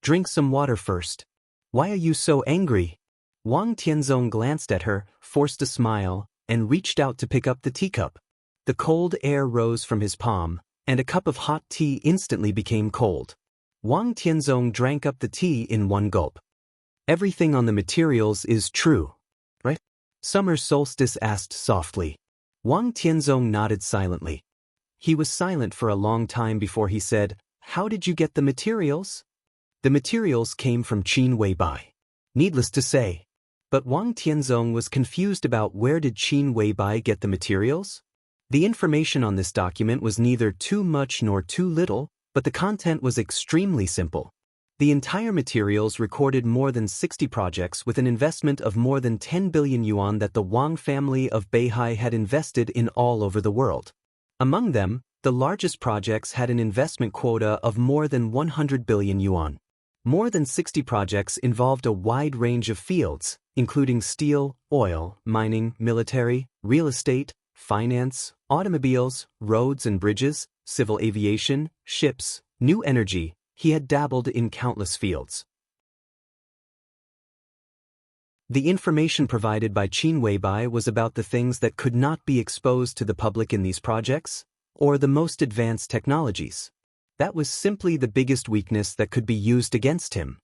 "Drink some water first. Why are you so angry?" Wang Tianzong glanced at her, forced a smile, and reached out to pick up the teacup. The cold air rose from his palm, and a cup of hot tea instantly became cold. Wang Tianzong drank up the tea in one gulp. "Everything on the materials is true, right?" Summer Solstice asked softly. Wang Tianzong nodded silently. He was silent for a long time before he said, "How did you get the materials?" "The materials came from Qin Weibai." Needless to say. But Wang Tianzong was confused about where did Qin Weibai get the materials? The information on this document was neither too much nor too little, but the content was extremely simple. The entire materials recorded more than 60 projects with an investment of more than 10 billion yuan that the Wang family of Beihai had invested in all over the world. Among them, the largest projects had an investment quota of more than 100 billion yuan. More than 60 projects involved a wide range of fields, including steel, oil, mining, military, real estate, finance, automobiles, roads and bridges, civil aviation, ships, new energy. He had dabbled in countless fields. The information provided by Qin Weibai was about the things that could not be exposed to the public in these projects, or the most advanced technologies. That was simply the biggest weakness that could be used against him.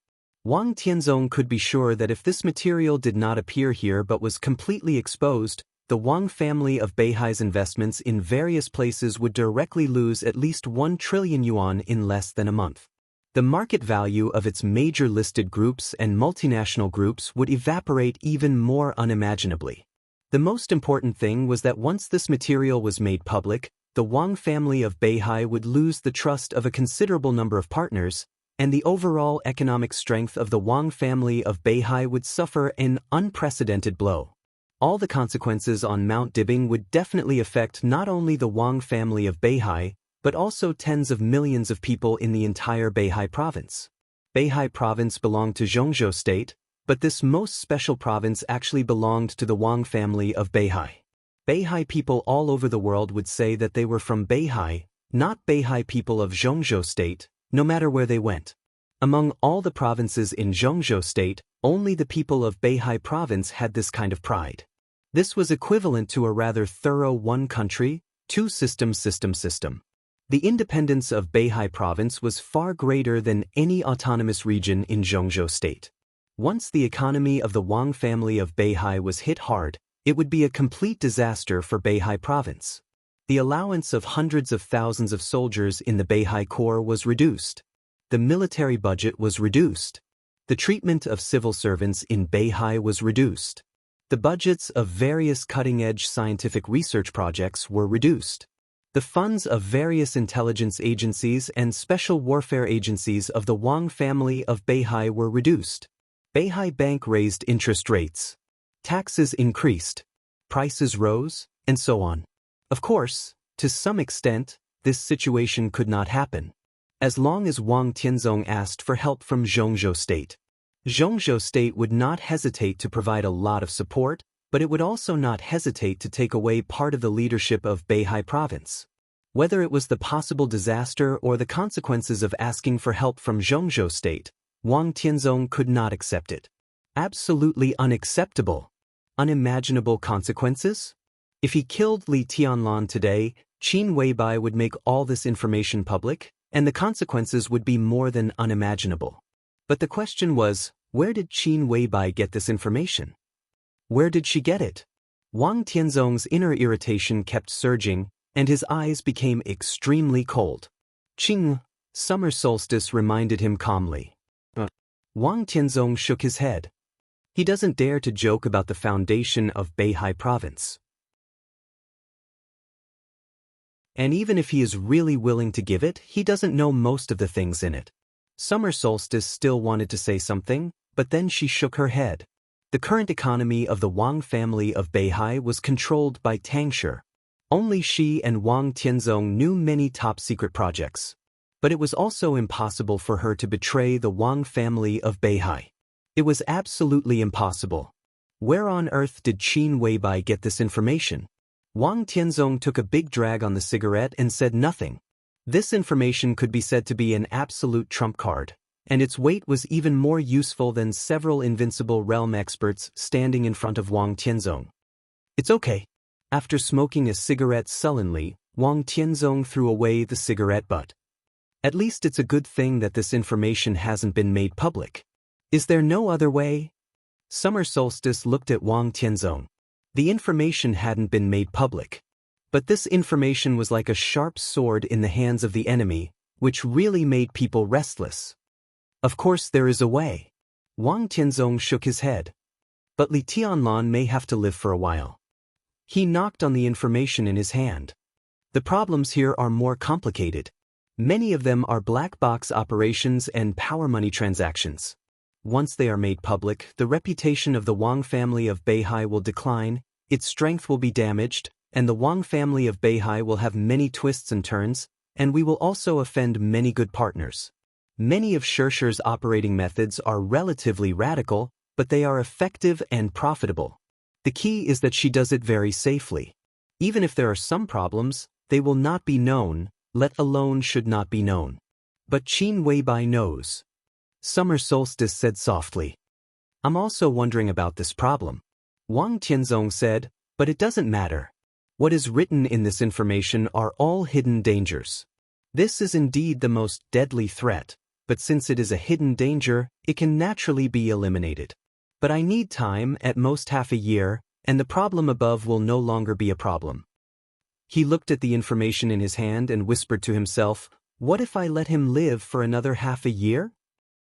Wang Tianzong could be sure that if this material did not appear here but was completely exposed, the Wang family of Beihai's investments in various places would directly lose at least 1 trillion yuan in less than a month. The market value of its major listed groups and multinational groups would evaporate even more unimaginably. The most important thing was that once this material was made public, the Wang family of Beihai would lose the trust of a considerable number of partners, and the overall economic strength of the Wang family of Beihai would suffer an unprecedented blow. All the consequences on Mount Dibing would definitely affect not only the Wang family of Beihai, but also tens of millions of people in the entire Beihai province. Beihai province belonged to Zhongzhou state, but this most special province actually belonged to the Wang family of Beihai. Beihai people all over the world would say that they were from Beihai, not Beihai people of Zhongzhou state, no matter where they went. Among all the provinces in Zhongzhou state, only the people of Beihai province had this kind of pride. This was equivalent to a rather thorough one country, two systems system. The independence of Beihai province was far greater than any autonomous region in Zhongzhou state. Once the economy of the Wang family of Beihai was hit hard, it would be a complete disaster for Beihai province. The allowance of hundreds of thousands of soldiers in the Beihai Corps was reduced. The military budget was reduced. The treatment of civil servants in Beihai was reduced. The budgets of various cutting-edge scientific research projects were reduced. The funds of various intelligence agencies and special warfare agencies of the Wang family of Beihai were reduced. Beihai Bank raised interest rates. Taxes increased. Prices rose, and so on. Of course, to some extent, this situation could not happen. As long as Wang Tianzong asked for help from Zhongzhou state. Zhongzhou state would not hesitate to provide a lot of support, but it would also not hesitate to take away part of the leadership of Beihai province. Whether it was the possible disaster or the consequences of asking for help from Zhongzhou state, Wang Tianzong could not accept it. Absolutely unacceptable. Unimaginable consequences? If he killed Li Tianlan today, Qin Weibai would make all this information public, and the consequences would be more than unimaginable. But the question was, where did Qin Weibai get this information? Where did she get it? Wang Tianzong's inner irritation kept surging, and his eyes became extremely cold. Qing, summer solstice reminded him calmly. Wang Tianzong shook his head. He doesn't dare to joke about the foundation of Beihai province. And even if he is really willing to give it, he doesn't know most of the things in it. Summer Solstice still wanted to say something, but then she shook her head. The current economy of the Wang family of Beihai was controlled by Tangshi. Only she and Wang Tianzong knew many top-secret projects. But it was also impossible for her to betray the Wang family of Beihai. It was absolutely impossible. Where on earth did Qin Weibai get this information? Wang Tianzong took a big drag on the cigarette and said nothing. This information could be said to be an absolute trump card, and its weight was even more useful than several invincible realm experts standing in front of Wang Tianzong. It's okay. After smoking a cigarette sullenly, Wang Tianzong threw away the cigarette butt. At least it's a good thing that this information hasn't been made public. Is there no other way? Summer Solstice looked at Wang Tianzong. The information hadn't been made public. But this information was like a sharp sword in the hands of the enemy, which really made people restless. Of course there is a way. Wang Tianzong shook his head. But Li Tianlan may have to live for a while. He knocked on the information in his hand. The problems here are more complicated. Many of them are black box operations and power money transactions. Once they are made public, the reputation of the Wang family of Beihai will decline, its strength will be damaged, and the Wang family of Beihai will have many twists and turns, and we will also offend many good partners. Many of Shishi's operating methods are relatively radical, but they are effective and profitable. The key is that she does it very safely. Even if there are some problems, they will not be known, let alone should not be known. But Qin Weibai knows. Summer Solstice said softly. I'm also wondering about this problem. Wang Tianzong said, but it doesn't matter. What is written in this information are all hidden dangers. This is indeed the most deadly threat. but since it is a hidden danger, it can naturally be eliminated. But I need time, at most half a year, and the problem above will no longer be a problem. He looked at the information in his hand and whispered to himself, what if I let him live for another half a year?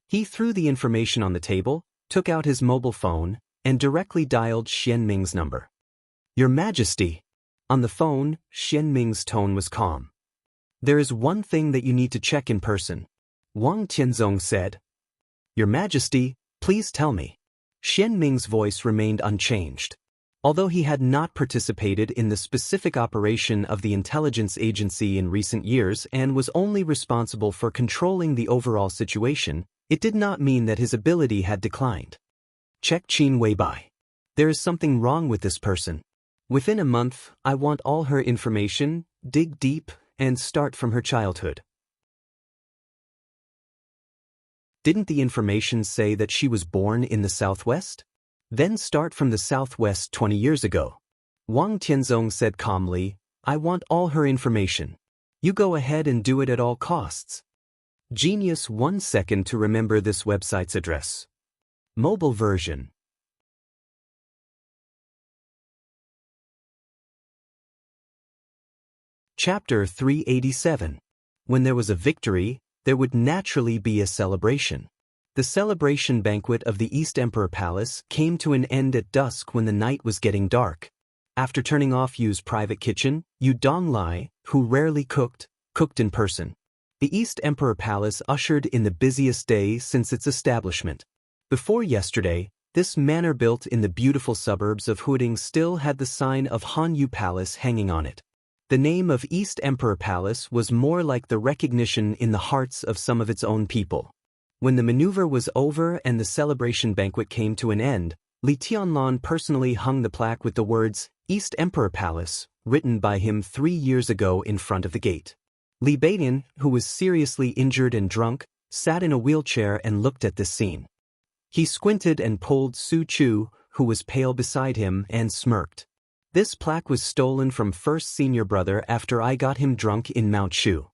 He threw the information on the table, took out his mobile phone, and directly dialed Xianming's number. Your Majesty. On the phone, Xianming's tone was calm. There is one thing that you need to check in person. Wang Tianzong said. Your Majesty, please tell me. Xianming's voice remained unchanged. Although he had not participated in the specific operation of the intelligence agency in recent years and was only responsible for controlling the overall situation, it did not mean that his ability had declined. Check Qin Weibai. There is something wrong with this person. Within a month, I want all her information, dig deep, and start from her childhood. Didn't the information say that she was born in the southwest? Then start from the southwest 20 years ago. Wang Tianzong said calmly, I want all her information. You go ahead and do it at all costs. Genius 1 second to remember this website's address. Mobile version. Chapter 387. When there was a victory, there would naturally be a celebration. The celebration banquet of the East Emperor Palace came to an end at dusk when the night was getting dark. After turning off Yu's private kitchen, Yu Donglai, who rarely cooked in person. The East Emperor Palace ushered in the busiest day since its establishment. Before yesterday, this manor built in the beautiful suburbs of Huading still had the sign of Hanyu Palace hanging on it. The name of East Emperor Palace was more like the recognition in the hearts of some of its own people. When the maneuver was over and the celebration banquet came to an end, Li Tianlan personally hung the plaque with the words, East Emperor Palace, written by him 3 years ago in front of the gate. Li Beidian, who was seriously injured and drunk, sat in a wheelchair and looked at this scene. He squinted and pulled Su Chu, who was pale beside him, and smirked. This plaque was stolen from first senior brother after I got him drunk in Mount Shu.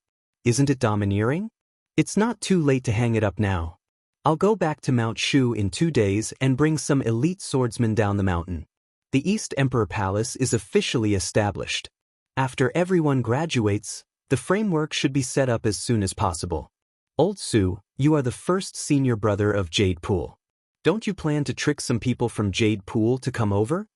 Isn't it domineering? It's not too late to hang it up now. I'll go back to Mount Shu in 2 days and bring some elite swordsmen down the mountain. The East Emperor Palace is officially established. After everyone graduates, the framework should be set up as soon as possible. Old Su, you are the first senior brother of Jade Pool. Don't you plan to trick some people from Jade Pool to come over?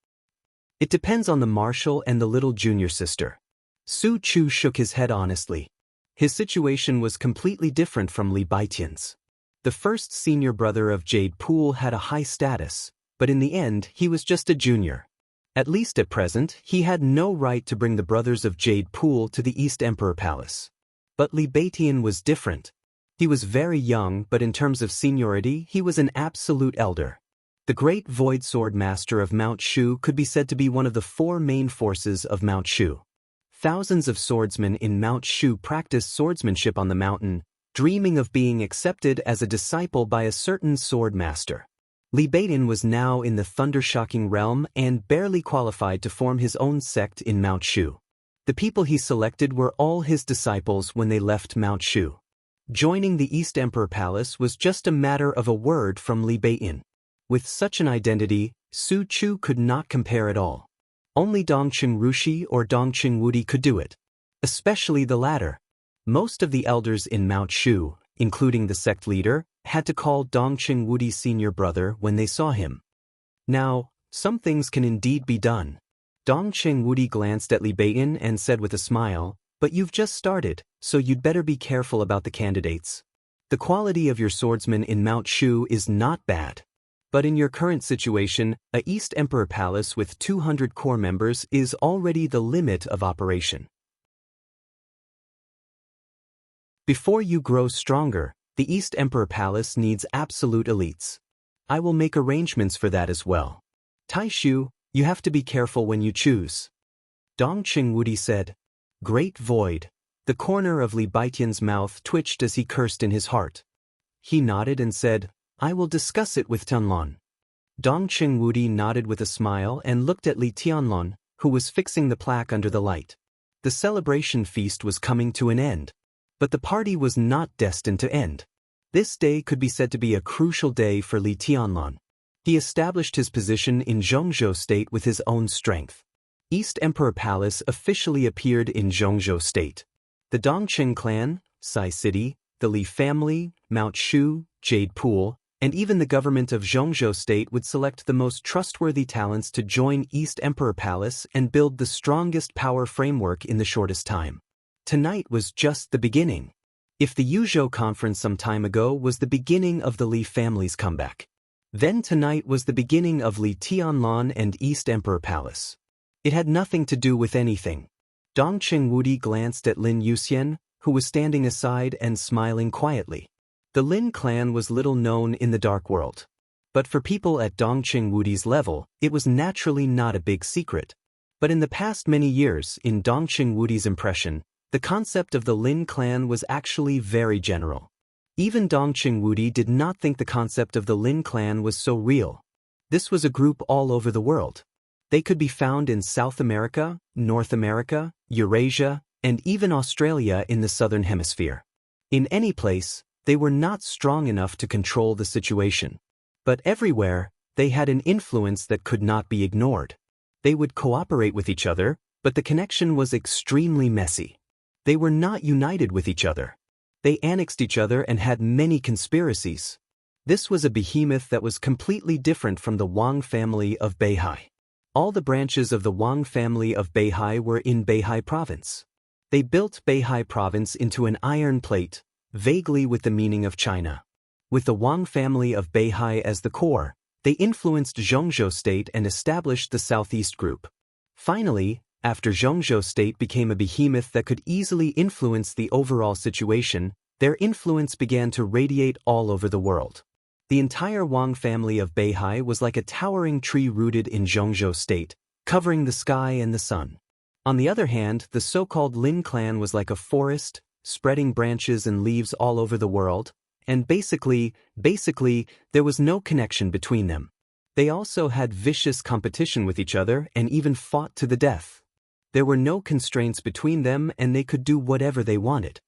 It depends on the marshal and the little junior sister. Su Chu shook his head honestly. His situation was completely different from Li Baitian's. The first senior brother of Jade Pool had a high status, but in the end he was just a junior. At least at present, he had no right to bring the brothers of Jade Pool to the East Emperor Palace. But Li Baitian was different. He was very young, but in terms of seniority, he was an absolute elder. The great Void Sword Master of Mount Shu could be said to be one of the 4 main forces of Mount Shu. Thousands of swordsmen in Mount Shu practiced swordsmanship on the mountain, dreaming of being accepted as a disciple by a certain sword master. Li Beidian was now in the thunder-shocking realm and barely qualified to form his own sect in Mount Shu. The people he selected were all his disciples when they left Mount Shu. Joining the East Emperor Palace was just a matter of a word from Li Beidian. With such an identity, Su Chu could not compare at all. Only Dongqing Rushi or Dongqing Wudi could do it. Especially the latter. Most of the elders in Mount Shu, including the sect leader, had to call Dongqing Wudi senior brother when they saw him. Now, some things can indeed be done. Dongqing Wudi glanced at Li Beidian and said with a smile, but you've just started, so you'd better be careful about the candidates. The quality of your swordsmen in Mount Shu is not bad. But in your current situation, a East Emperor Palace with 200 core members is already the limit of operation. Before you grow stronger, the East Emperor Palace needs absolute elites. I will make arrangements for that as well. Taishu, you have to be careful when you choose. Dongqing Wudi said. Great Void. The corner of Li Baitian's mouth twitched as he cursed in his heart. He nodded and said, I will discuss it with Tianlan. Dongqing Wudi nodded with a smile and looked at Li Tianlan, who was fixing the plaque under the light. The celebration feast was coming to an end. But the party was not destined to end. This day could be said to be a crucial day for Li Tianlan. He established his position in Zhongzhou State with his own strength. East Emperor Palace officially appeared in Zhongzhou State. The Dongqing clan, Sai City, the Li family, Mount Shu, Jade Pool, and even the government of Zhongzhou State would select the most trustworthy talents to join East Emperor Palace and build the strongest power framework in the shortest time. Tonight was just the beginning. If the Yuzhou conference some time ago was the beginning of the Li family's comeback, then tonight was the beginning of Li Tianlan and East Emperor Palace. It had nothing to do with anything. Dongqing Wudi glanced at Lin Yuxian, who was standing aside and smiling quietly. The Lin clan was little known in the dark world. But for people at Dongqing Wudi's level, it was naturally not a big secret. But in the past many years, in Dongqing Wudi's impression, the concept of the Lin clan was actually very general. Even Dongqing Wudi did not think the concept of the Lin clan was so real. This was a group all over the world. They could be found in South America, North America, Eurasia, and even Australia in the Southern Hemisphere. In any place, they were not strong enough to control the situation. But everywhere, they had an influence that could not be ignored. They would cooperate with each other, but the connection was extremely messy. They were not united with each other. They annexed each other and had many conspiracies. This was a behemoth that was completely different from the Wang family of Beihai. All the branches of the Wang family of Beihai were in Beihai province. They built Beihai province into an iron plate, vaguely with the meaning of China. With the Wang family of Beihai as the core, they influenced Zhongzhou State and established the Southeast Group. Finally, after Zhongzhou State became a behemoth that could easily influence the overall situation, their influence began to radiate all over the world. The entire Wang family of Beihai was like a towering tree rooted in Zhongzhou State, covering the sky and the sun. On the other hand, the so-called Lin clan was like a forest, spreading branches and leaves all over the world, and basically, there was no connection between them. They also had vicious competition with each other and even fought to the death. There were no constraints between them and they could do whatever they wanted.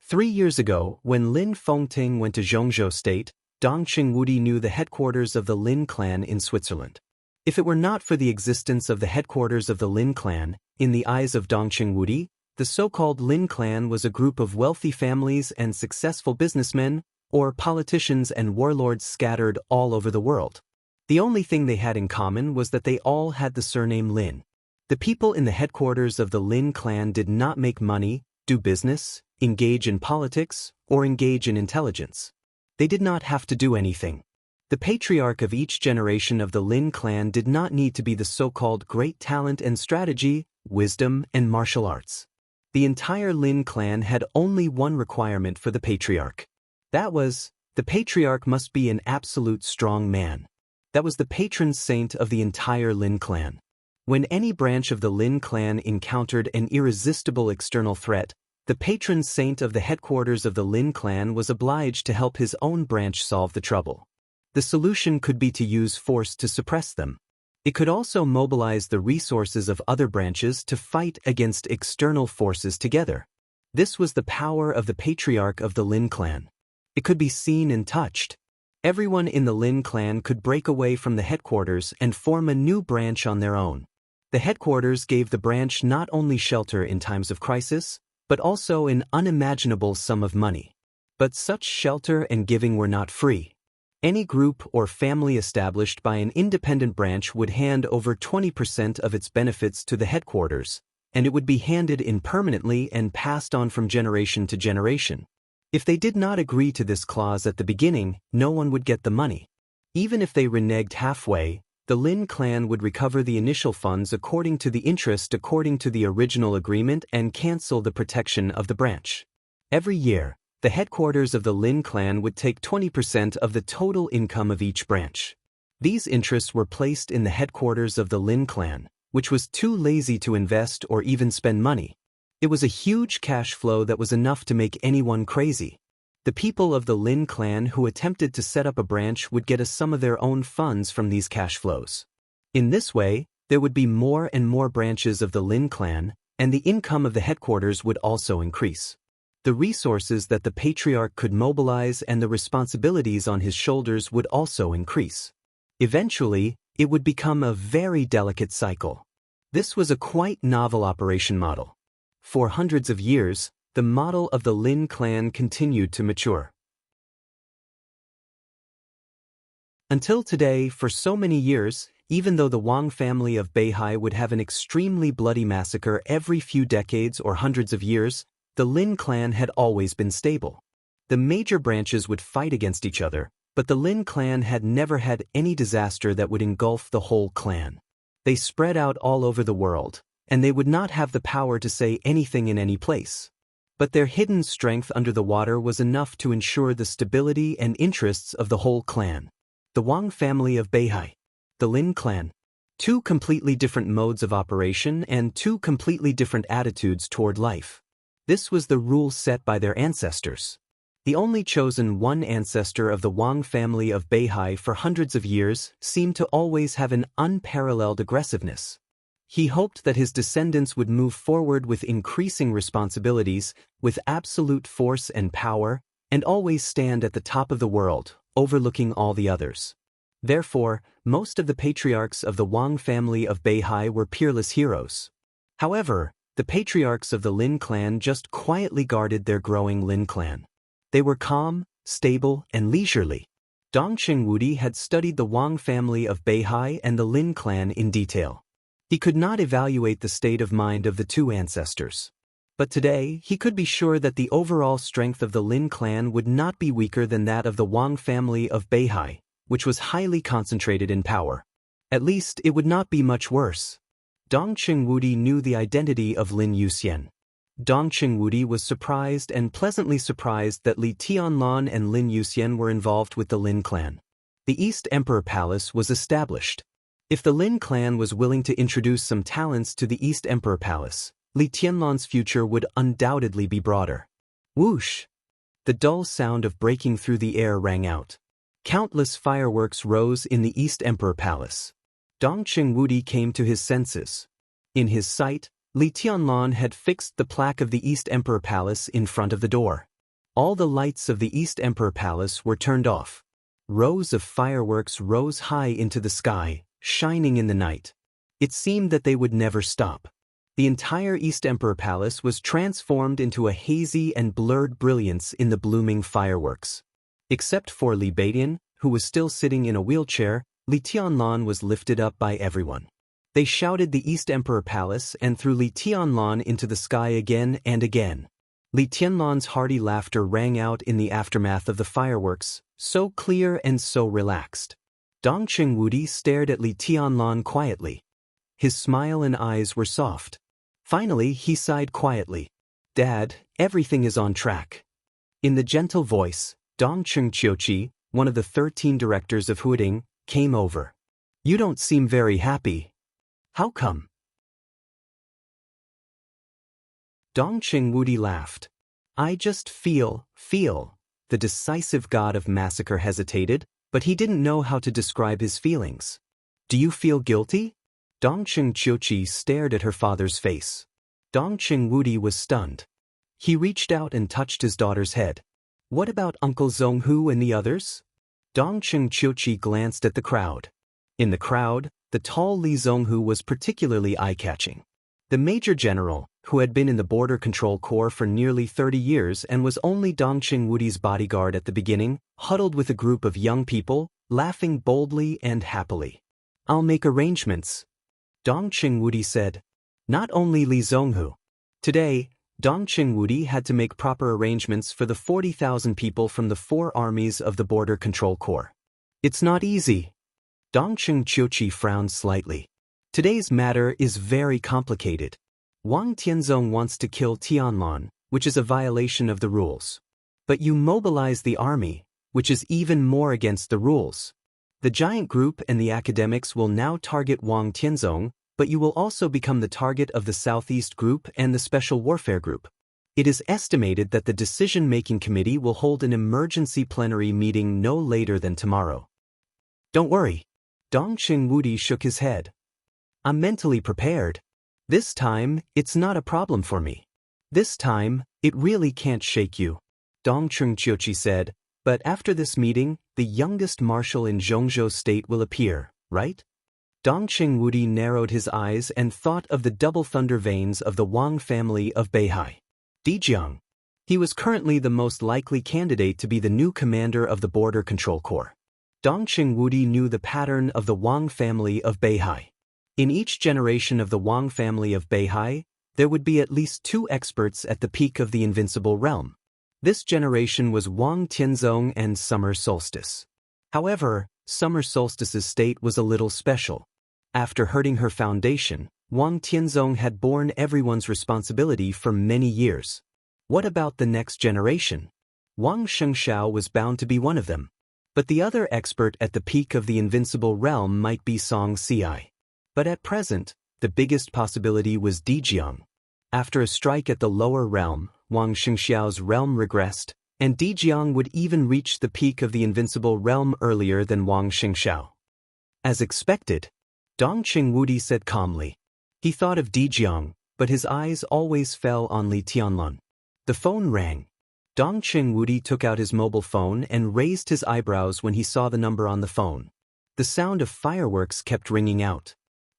3 years ago, when Lin Fengting went to Zhongzhou State, Dongqing Wudi knew the headquarters of the Lin clan in Switzerland. If it were not for the existence of the headquarters of the Lin clan, in the eyes of Dongqing Wudi, the so-called Lin clan was a group of wealthy families and successful businessmen, or politicians and warlords scattered all over the world. The only thing they had in common was that they all had the surname Lin. The people in the headquarters of the Lin clan did not make money, do business, engage in politics, or engage in intelligence. They did not have to do anything. The patriarch of each generation of the Lin clan did not need to be the so-called great talent and strategy, wisdom, and martial arts. The entire Lin clan had only one requirement for the patriarch. That was, the patriarch must be an absolute strong man. That was the patron saint of the entire Lin clan. When any branch of the Lin clan encountered an irresistible external threat, the patron saint of the headquarters of the Lin clan was obliged to help his own branch solve the trouble. The solution could be to use force to suppress them. It could also mobilize the resources of other branches to fight against external forces together. This was the power of the patriarch of the Lin clan. It could be seen and touched. Everyone in the Lin clan could break away from the headquarters and form a new branch on their own. The headquarters gave the branch not only shelter in times of crisis, but also an unimaginable sum of money. But such shelter and giving were not free. Any group or family established by an independent branch would hand over 20% of its benefits to the headquarters, and it would be handed in permanently and passed on from generation to generation. If they did not agree to this clause at the beginning, no one would get the money. Even if they reneged halfway, the Lin clan would recover the initial funds according to the interest according to the original agreement and cancel the protection of the branch. Every year, the headquarters of the Lin clan would take 20% of the total income of each branch. These interests were placed in the headquarters of the Lin clan, which was too lazy to invest or even spend money. It was a huge cash flow that was enough to make anyone crazy. The people of the Lin clan who attempted to set up a branch would get a sum of their own funds from these cash flows. In this way, there would be more and more branches of the Lin clan, and the income of the headquarters would also increase. The resources that the patriarch could mobilize and the responsibilities on his shoulders would also increase. Eventually, it would become a very delicate cycle. This was a quite novel operation model. For hundreds of years, the model of the Lin clan continued to mature. Until today, for so many years, even though the Wang family of Beihai would have an extremely bloody massacre every few decades or hundreds of years, the Lin clan had always been stable. The major branches would fight against each other, but the Lin clan had never had any disaster that would engulf the whole clan. They spread out all over the world, and they would not have the power to say anything in any place. But their hidden strength under the water was enough to ensure the stability and interests of the whole clan. The Wang family of Beihai. The Lin clan. Two completely different modes of operation and two completely different attitudes toward life. This was the rule set by their ancestors. The only chosen one ancestor of the Wang family of Beihai for hundreds of years seemed to always have an unparalleled aggressiveness. He hoped that his descendants would move forward with increasing responsibilities, with absolute force and power, and always stand at the top of the world, overlooking all the others. Therefore, most of the patriarchs of the Wang family of Beihai were peerless heroes. However, the patriarchs of the Lin clan just quietly guarded their growing Lin clan. They were calm, stable, and leisurely. Dongqing Wudi had studied the Wang family of Beihai and the Lin clan in detail. He could not evaluate the state of mind of the two ancestors. But today, he could be sure that the overall strength of the Lin clan would not be weaker than that of the Wang family of Beihai, which was highly concentrated in power. At least, it would not be much worse. Dongqing Wudi knew the identity of Lin Yuxian. Dongqing Wudi was surprised and pleasantly surprised that Li Tianlan and Lin Yuxian were involved with the Lin clan. The East Emperor Palace was established. If the Lin clan was willing to introduce some talents to the East Emperor Palace, Li Tianlan's future would undoubtedly be broader. Whoosh! The dull sound of breaking through the air rang out. Countless fireworks rose in the East Emperor Palace. Dongqing Wudi came to his senses. In his sight, Li Tianlan had fixed the plaque of the East Emperor Palace in front of the door. All the lights of the East Emperor Palace were turned off. Rows of fireworks rose high into the sky, shining in the night. It seemed that they would never stop. The entire East Emperor Palace was transformed into a hazy and blurred brilliance in the blooming fireworks. Except for Li Beidian, who was still sitting in a wheelchair, Li Tianlan was lifted up by everyone. They shouted the East Emperor Palace and threw Li Tianlan into the sky again and again. Li Tianlan's hearty laughter rang out in the aftermath of the fireworks, so clear and so relaxed. Dongqing Wudi stared at Li Tianlan quietly. His smile and eyes were soft. Finally, he sighed quietly. "Dad, everything is on track." In the gentle voice, Dongqing Qiuqi, one of the 13 directors of Huading, came over. "You don't seem very happy. How come?" Dongqing Wudi laughed. "I just feel. The decisive god of massacre hesitated, but he didn't know how to describe his feelings. "Do you feel guilty?" Dongqing Qiuqi stared at her father's face. Dongqing Wudi was stunned. He reached out and touched his daughter's head. "What about Uncle Zhonghu and the others?" Dongqing Qiuqi glanced at the crowd. In the crowd, the tall Li Zhonghu was particularly eye-catching. The Major General, who had been in the Border Control Corps for nearly 30 years and was only Dongqing Wudi's bodyguard at the beginning, huddled with a group of young people, laughing boldly and happily. "I'll make arrangements," Dongqing Wudi said. Not only Li Zhonghu. Today, Dongqing Wudi had to make proper arrangements for the 40,000 people from the 4 armies of the Border Control Corps. "It's not easy." Dongqing Qiuqi frowned slightly. "Today's matter is very complicated. Wang Tianzong wants to kill Tianlan, which is a violation of the rules. But you mobilize the army, which is even more against the rules. The giant group and the academics will now target Wang Tianzong, but you will also become the target of the Southeast Group and the Special Warfare Group. It is estimated that the decision-making committee will hold an emergency plenary meeting no later than tomorrow." "Don't worry." Dongqing Wudi shook his head. "I'm mentally prepared. This time, it's not a problem for me. This time, It really can't shake you, Dongcheng Qiuqi said, but after this meeting, the youngest marshal in Zhongzhou state will appear, right? Dongcheng Wudi narrowed his eyes and thought of the double thunder veins of the Wang family of Beihai. Dijiang. He was currently the most likely candidate to be the new commander of the Border Control Corps. Dongcheng Wudi knew the pattern of the Wang family of Beihai. In each generation of the Wang family of Beihai, there would be at least 2 experts at the peak of the invincible realm. This generation was Wang Tianzong and Summer Solstice. However, Summer Solstice's state was a little special. After hurting her foundation, Wang Tianzong had borne everyone's responsibility for many years. What about the next generation? Wang Xianxia was bound to be one of them. But the other expert at the peak of the invincible realm might be Song Ci. But at present, the biggest possibility was Dijiang. After a strike at the lower realm, Wang Xianxiao's realm regressed, and Dijiang would even reach the peak of the invincible realm earlier than Wang Xianxiao. As expected, Dongcheng Wudi said calmly. He thought of Dijiang, but his eyes always fell on Li Tianlan. The phone rang. Dongcheng Wudi took out his mobile phone and raised his eyebrows when he saw the number on the phone. The sound of fireworks kept ringing out.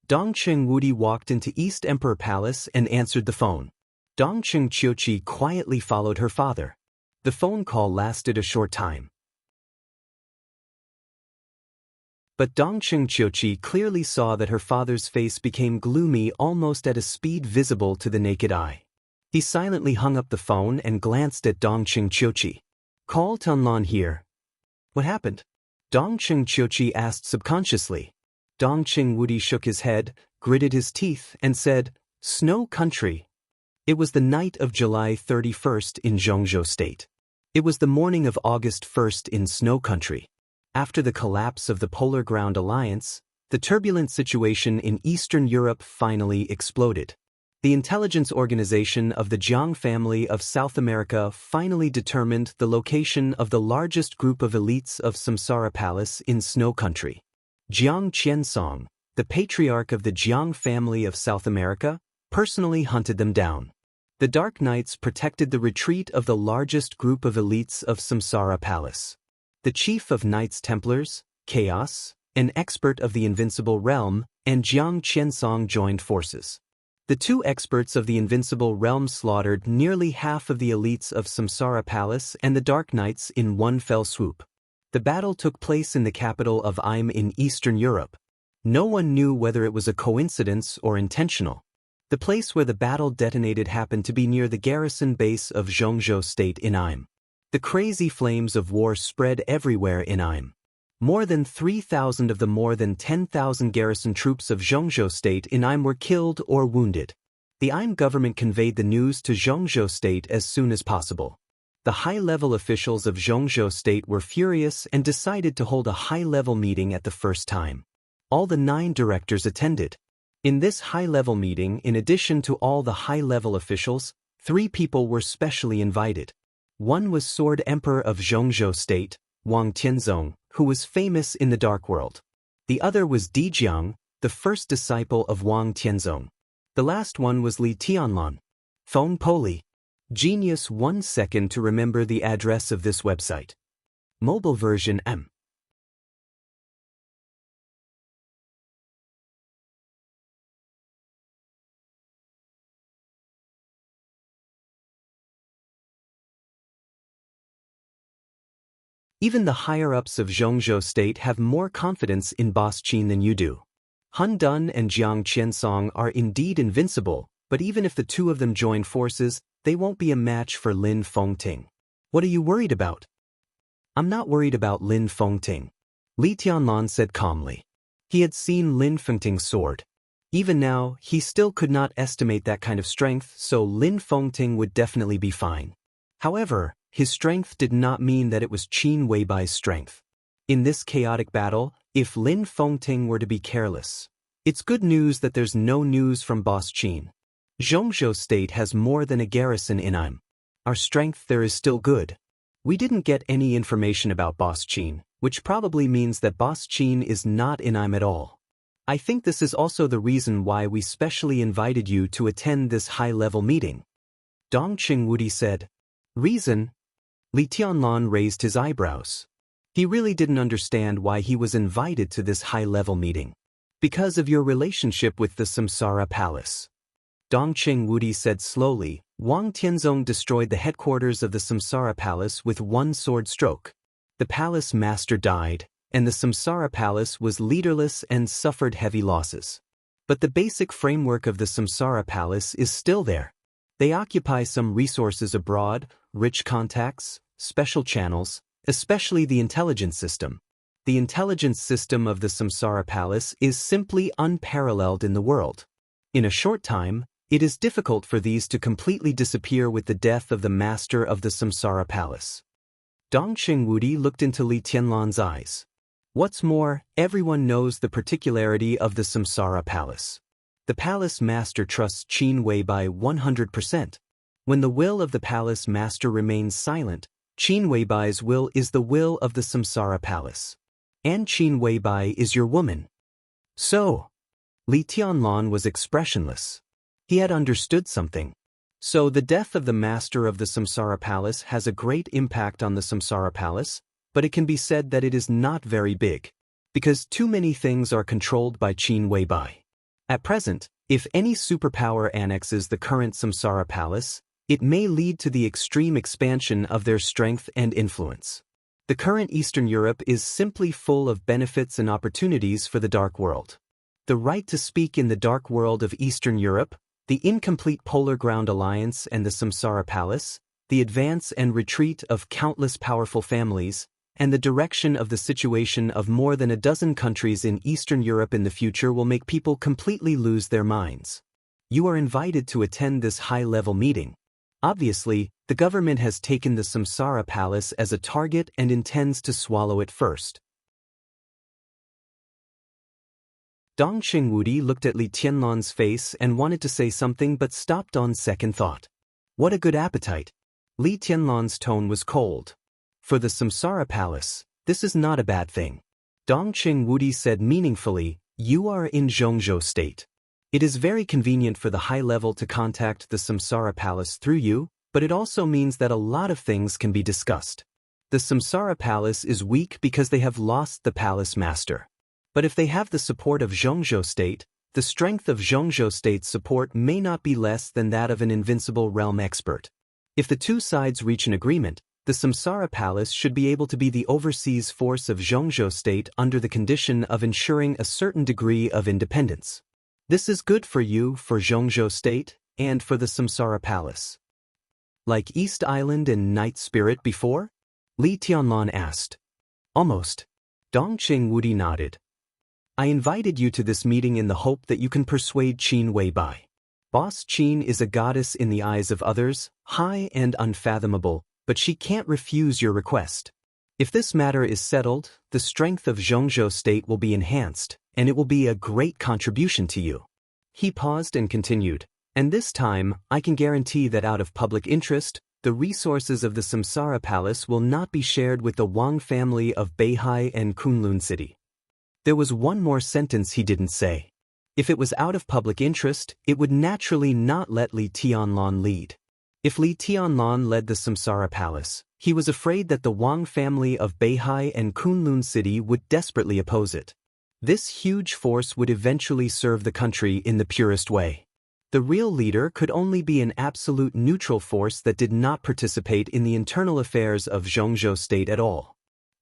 Dongcheng Wudi walked into East Emperor Palace and answered the phone. Dongcheng Qiuqi quietly followed her father. The phone call lasted a short time. But Dongcheng Qiuqi clearly saw that her father's face became gloomy almost at a speed visible to the naked eye. He silently hung up the phone and glanced at Dongcheng Qiuqi. Call Tianlan here. What happened? Dongcheng Qiuqi asked subconsciously. Dongcheng Wudi shook his head, gritted his teeth, and said, Snow Country. It was the night of July 31st in Zhongzhou State. It was the morning of August 1st in Snow Country. After the collapse of the Polar Ground Alliance, the turbulent situation in Eastern Europe finally exploded. The intelligence organization of the Jiang family of South America finally determined the location of the largest group of elites of Samsara Palace in Snow Country. Jiang Qiansong, the patriarch of the Jiang family of South America, personally hunted them down. The Dark Knights protected the retreat of the largest group of elites of Samsara Palace. The chief of Knights Templars, Chaos, an expert of the Invincible Realm, and Jiang Qiansong joined forces. The 2 experts of the Invincible Realm slaughtered nearly half of the elites of Samsara Palace and the Dark Knights in one fell swoop. The battle took place in the capital of Im in Eastern Europe. No one knew whether it was a coincidence or intentional. The place where the battle detonated happened to be near the garrison base of Zhongzhou State in Im. The crazy flames of war spread everywhere in Im. More than 3,000 of the more than 10,000 garrison troops of Zhongzhou State in Im were killed or wounded. The Im government conveyed the news to Zhongzhou State as soon as possible. The high-level officials of Zhongzhou State were furious and decided to hold a high-level meeting at the first time. All the 9 directors attended. In this high-level meeting, in addition to all the high-level officials, 3 people were specially invited. One was Sword Emperor of Zhongzhou State, Wang Tianzong, who was famous in the Dark World. The other was Dijiang, the first disciple of Wang Tianzong. The last one was Li Tianlan. Phone Poli. Genius 1 second to remember the address of this website. Mobile version M. Even the higher-ups of Zhongzhou State have more confidence in Boss Qin than you do. Han Dun and Jiang Qiansong are indeed invincible, but even if the 2 of them join forces, they won't be a match for Lin Fengting. What are you worried about? I'm not worried about Lin Fengting, Li Tianlan said calmly. He had seen Lin Fengting's sword. Even now, he still could not estimate that kind of strength, so Lin Fengting would definitely be fine. However, his strength did not mean that it was Qin Weibai's strength. In this chaotic battle, if Lin Fengting were to be careless, it's good news that there's no news from Boss Qin. Zhongzhou State has more than a garrison in Im. Our strength there is still good. We didn't get any information about Boss Qin, which probably means that Boss Qin is not in Im at all. I think this is also the reason why we specially invited you to attend this high-level meeting. Dong Qingwudi said. Reason? Li Tianlan raised his eyebrows. He really didn't understand why he was invited to this high-level meeting. Because of your relationship with the Samsara Palace. Dong Qingwudi said slowly. Wang Tianzong destroyed the headquarters of the Samsara Palace with one sword stroke. The palace master died, and the Samsara Palace was leaderless and suffered heavy losses. But the basic framework of the Samsara Palace is still there. They occupy some resources abroad, rich contacts, special channels, especially the intelligence system. The intelligence system of the Samsara Palace is simply unparalleled in the world. In a short time, it is difficult for these to completely disappear with the death of the master of the Samsara Palace. Dong Qingwudi looked into Li Tianlan's eyes. What's more, everyone knows the particularity of the Samsara Palace. The palace master trusts Qin Weibai 100%. When the will of the palace master remains silent, Qin Weibai's will is the will of the Samsara Palace. And Qin Weibai is your woman. So, Li Tianlan was expressionless. He had understood something. So the death of the master of the Samsara Palace has a great impact on the Samsara Palace, but it can be said that it is not very big, because too many things are controlled by Qin Weibai. At present, if any superpower annexes the current Samsara Palace, it may lead to the extreme expansion of their strength and influence. The current Eastern Europe is simply full of benefits and opportunities for the Dark World. The right to speak in the Dark World of Eastern Europe, the incomplete Polar Ground Alliance and the Samsara Palace, the advance and retreat of countless powerful families, and the direction of the situation of more than a dozen countries in Eastern Europe in the future will make people completely lose their minds. You are invited to attend this high-level meeting. Obviously, the government has taken the Samsara Palace as a target and intends to swallow it first. Dong Qingwudi looked at Li Tianlan's face and wanted to say something but stopped on second thought. What a good appetite! Li Tianlan's tone was cold. For the Samsara Palace, this is not a bad thing. Dong Qingwudi said meaningfully, you are in Zhongzhou State. It is very convenient for the high level to contact the Samsara Palace through you, but it also means that a lot of things can be discussed. The Samsara Palace is weak because they have lost the palace master. But if they have the support of Zhongzhou State, the strength of Zhongzhou State's support may not be less than that of an invincible realm expert. If the two sides reach an agreement, the Samsara Palace should be able to be the overseas force of Zhongzhou State under the condition of ensuring a certain degree of independence. This is good for you, for Zhongzhou State, and for the Samsara Palace. Like East Island and Night Spirit before? Li Tianlan asked. Almost. Dong Qingwudi nodded. I invited you to this meeting in the hope that you can persuade Qin Weibai. Boss Qin is a goddess in the eyes of others, high and unfathomable, but she can't refuse your request. If this matter is settled, the strength of Zhongzhou State will be enhanced, and it will be a great contribution to you. He paused and continued, and this time, I can guarantee that out of public interest, the resources of the Samsara Palace will not be shared with the Wang family of Beihai and Kunlun City. There was one more sentence he didn't say. If it was out of public interest, it would naturally not let Li Tianlan lead. If Li Tianlan led the Samsara Palace, he was afraid that the Wang family of Beihai and Kunlun City would desperately oppose it. This huge force would eventually serve the country in the purest way. The real leader could only be an absolute neutral force that did not participate in the internal affairs of Zhongzhou State at all.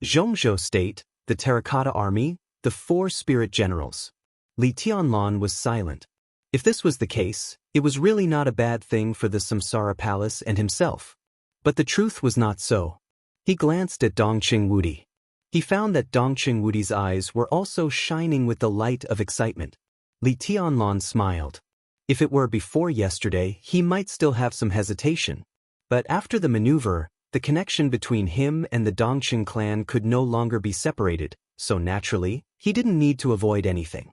Zhongzhou State, the Terracotta Army, the 4 spirit generals. Li Tianlan was silent. If this was the case, it was really not a bad thing for the Samsara Palace and himself. But the truth was not so. He glanced at Dong Qingwudi. He found that Dong Qingwudi's eyes were also shining with the light of excitement. Li Tianlan smiled. If it were before yesterday, he might still have some hesitation. But after the maneuver, the connection between him and the Dongqing clan could no longer be separated, so naturally, he didn't need to avoid anything.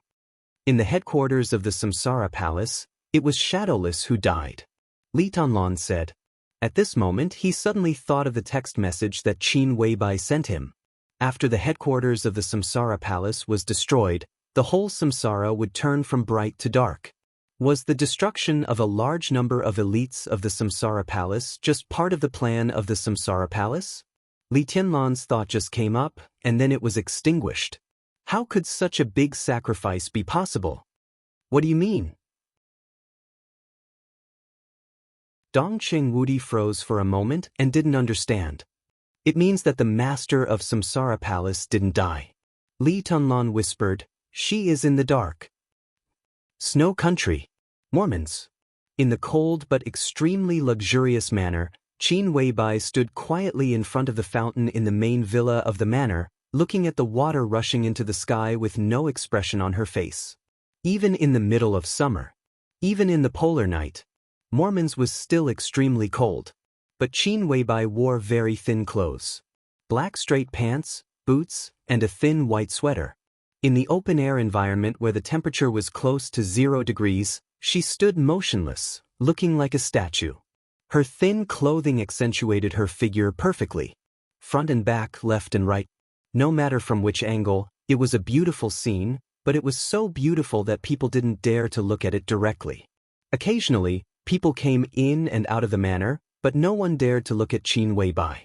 In the headquarters of the Samsara Palace, it was Shadowless who died. Li Tianlan said. At this moment he suddenly thought of the text message that Qin Weibai sent him. After the headquarters of the Samsara Palace was destroyed, the whole Samsara would turn from bright to dark. Was the destruction of a large number of elites of the Samsara Palace just part of the plan of the Samsara Palace? Li Tianlan's thought just came up, and then it was extinguished. How could such a big sacrifice be possible? What do you mean? Dong Chengwudi froze for a moment and didn't understand. It means that the master of Samsara Palace didn't die. Li Tianlan whispered, "She is in the dark." Snow Country. Mormons. In the cold but extremely luxurious manor, Qin Weibai stood quietly in front of the fountain in the main villa of the manor, looking at the water rushing into the sky with no expression on her face. Even in the middle of summer, even in the polar night, Mormons was still extremely cold. But Qin Weibai wore very thin clothes. Black straight pants, boots, and a thin white sweater. In the open-air environment where the temperature was close to 0 degrees, she stood motionless, looking like a statue. Her thin clothing accentuated her figure perfectly. Front and back, left and right. No matter from which angle, it was a beautiful scene, but it was so beautiful that people didn't dare to look at it directly. Occasionally, people came in and out of the manor, but no one dared to look at Qin Weibai.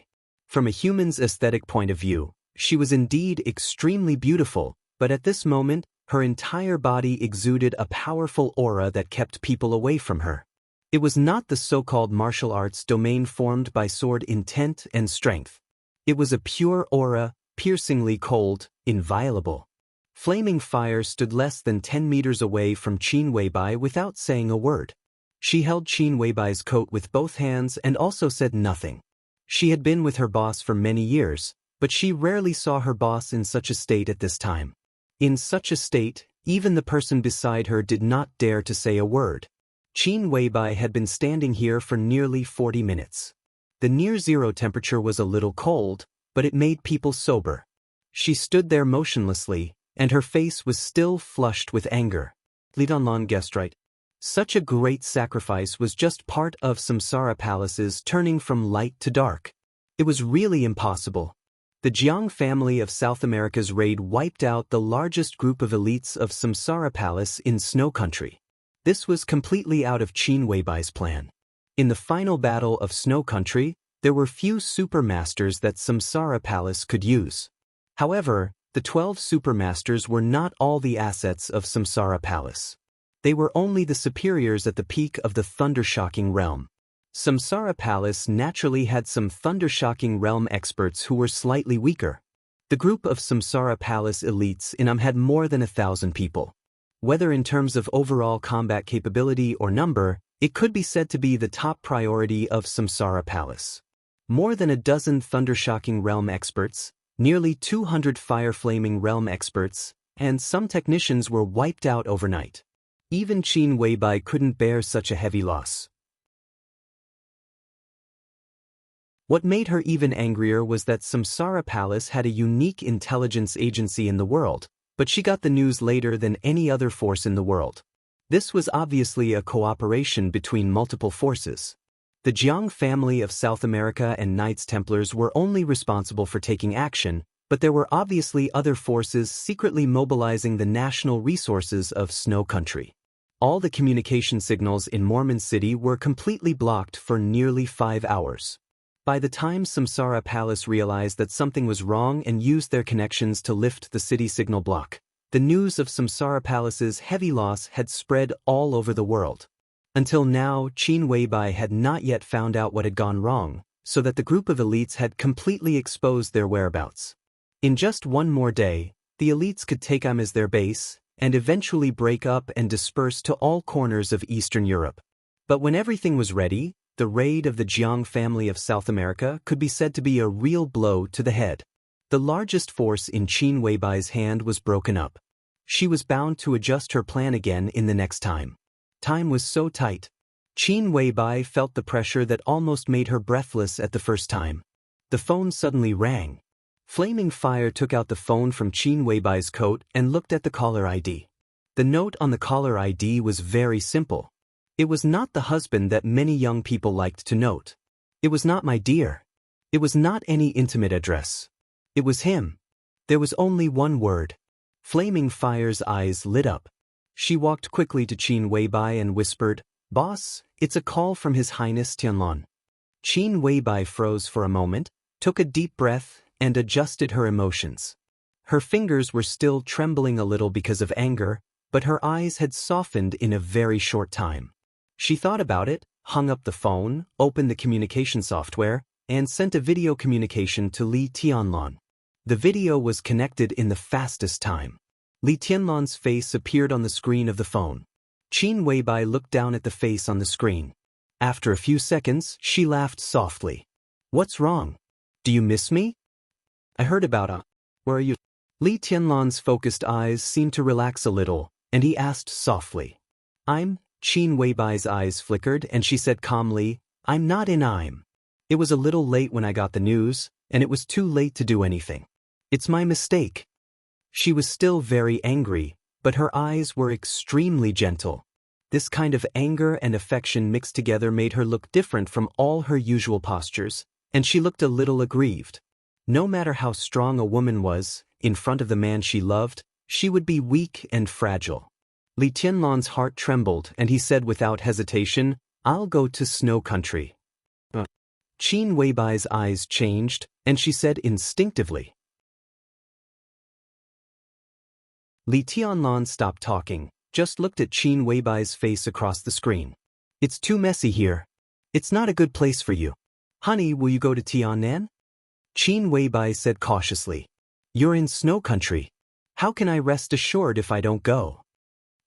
From a human's aesthetic point of view, she was indeed extremely beautiful, but at this moment, her entire body exuded a powerful aura that kept people away from her. It was not the so-called martial arts domain formed by sword intent and strength. It was a pure aura, piercingly cold, inviolable. Flaming fire stood less than 10 meters away from Qin Weibai without saying a word. She held Qin Weibai's coat with both hands and also said nothing. She had been with her boss for many years, but she rarely saw her boss in such a state at this time. In such a state, even the person beside her did not dare to say a word. Qin Weibai had been standing here for nearly 40 minutes. The near-zero temperature was a little cold, but it made people sober. She stood there motionlessly, and her face was still flushed with anger. Li Tianlan guessed right. Such a great sacrifice was just part of Samsara Palace's turning from light to dark. It was really impossible. The Jiang family of South America's raid wiped out the largest group of elites of Samsara Palace in Snow Country. This was completely out of Qin Weibai's plan. In the final battle of Snow Country, there were few supermasters that Samsara Palace could use. However, the 12 supermasters were not all the assets of Samsara Palace. They were only the superiors at the peak of the Thundershocking realm. Samsara Palace naturally had some Thundershocking realm experts who were slightly weaker. The group of Samsara Palace elites in had more than 1,000 people. Whether in terms of overall combat capability or number, it could be said to be the top priority of Samsara Palace. More than a dozen Thundershocking realm experts, nearly 200 Fire-Flaming realm experts, and some technicians were wiped out overnight. Even Qin Weibai couldn't bear such a heavy loss. What made her even angrier was that Samsara Palace had a unique intelligence agency in the world, but she got the news later than any other force in the world. This was obviously a cooperation between multiple forces. The Jiang family of South America and Knights Templars were only responsible for taking action, but there were obviously other forces secretly mobilizing the national resources of Snow Country. All the communication signals in Mormon City were completely blocked for nearly 5 hours. By the time Samsara Palace realized that something was wrong and used their connections to lift the city signal block, the news of Samsara Palace's heavy loss had spread all over the world. Until now, Qin Weibai had not yet found out what had gone wrong, so that the group of elites had completely exposed their whereabouts. In just one more day, the elites could take them as their base, and eventually break up and disperse to all corners of Eastern Europe. But when everything was ready, the raid of the Jiang family of South America could be said to be a real blow to the head. The largest force in Qin Weibai's hand was broken up. She was bound to adjust her plan again in the next time. Time was so tight. Qin Weibai felt the pressure that almost made her breathless at the first time. The phone suddenly rang. Flaming fire took out the phone from Qin Weibai's coat and looked at the caller ID. The note on the caller ID was very simple. It was not the husband that many young people liked to note. It was not my dear. It was not any intimate address. It was him. There was only one word. Flaming Fire's eyes lit up. She walked quickly to Qin Weibai and whispered, "Boss, it's a call from His Highness Tianlong." Qin Weibai froze for a moment, took a deep breath, and adjusted her emotions. Her fingers were still trembling a little because of anger, but her eyes had softened in a very short time. She thought about it, hung up the phone, opened the communication software, and sent a video communication to Li Tianlong. The video was connected in the fastest time. Li Tianlong's face appeared on the screen of the phone. Qin Weibai looked down at the face on the screen. After a few seconds, she laughed softly. "What's wrong? Do you miss me? I heard about where are you?" Li Tianlong's focused eyes seemed to relax a little, and he asked softly. Qin Weibai's eyes flickered and she said calmly, "I'm not in I'm. It was a little late when I got the news, and it was too late to do anything. It's my mistake." She was still very angry, but her eyes were extremely gentle. This kind of anger and affection mixed together made her look different from all her usual postures, and she looked a little aggrieved. No matter how strong a woman was, in front of the man she loved, she would be weak and fragile. Li Tianlong's heart trembled and he said without hesitation, "I'll go to Snow Country." Qin Weibai's eyes changed, and she said instinctively. Li Tianlong stopped talking, just looked at Qin Weibai's face across the screen. "It's too messy here. It's not a good place for you. Honey, will you go to Tiannan?" Qin Weibai said cautiously. "You're in Snow Country. How can I rest assured if I don't go?"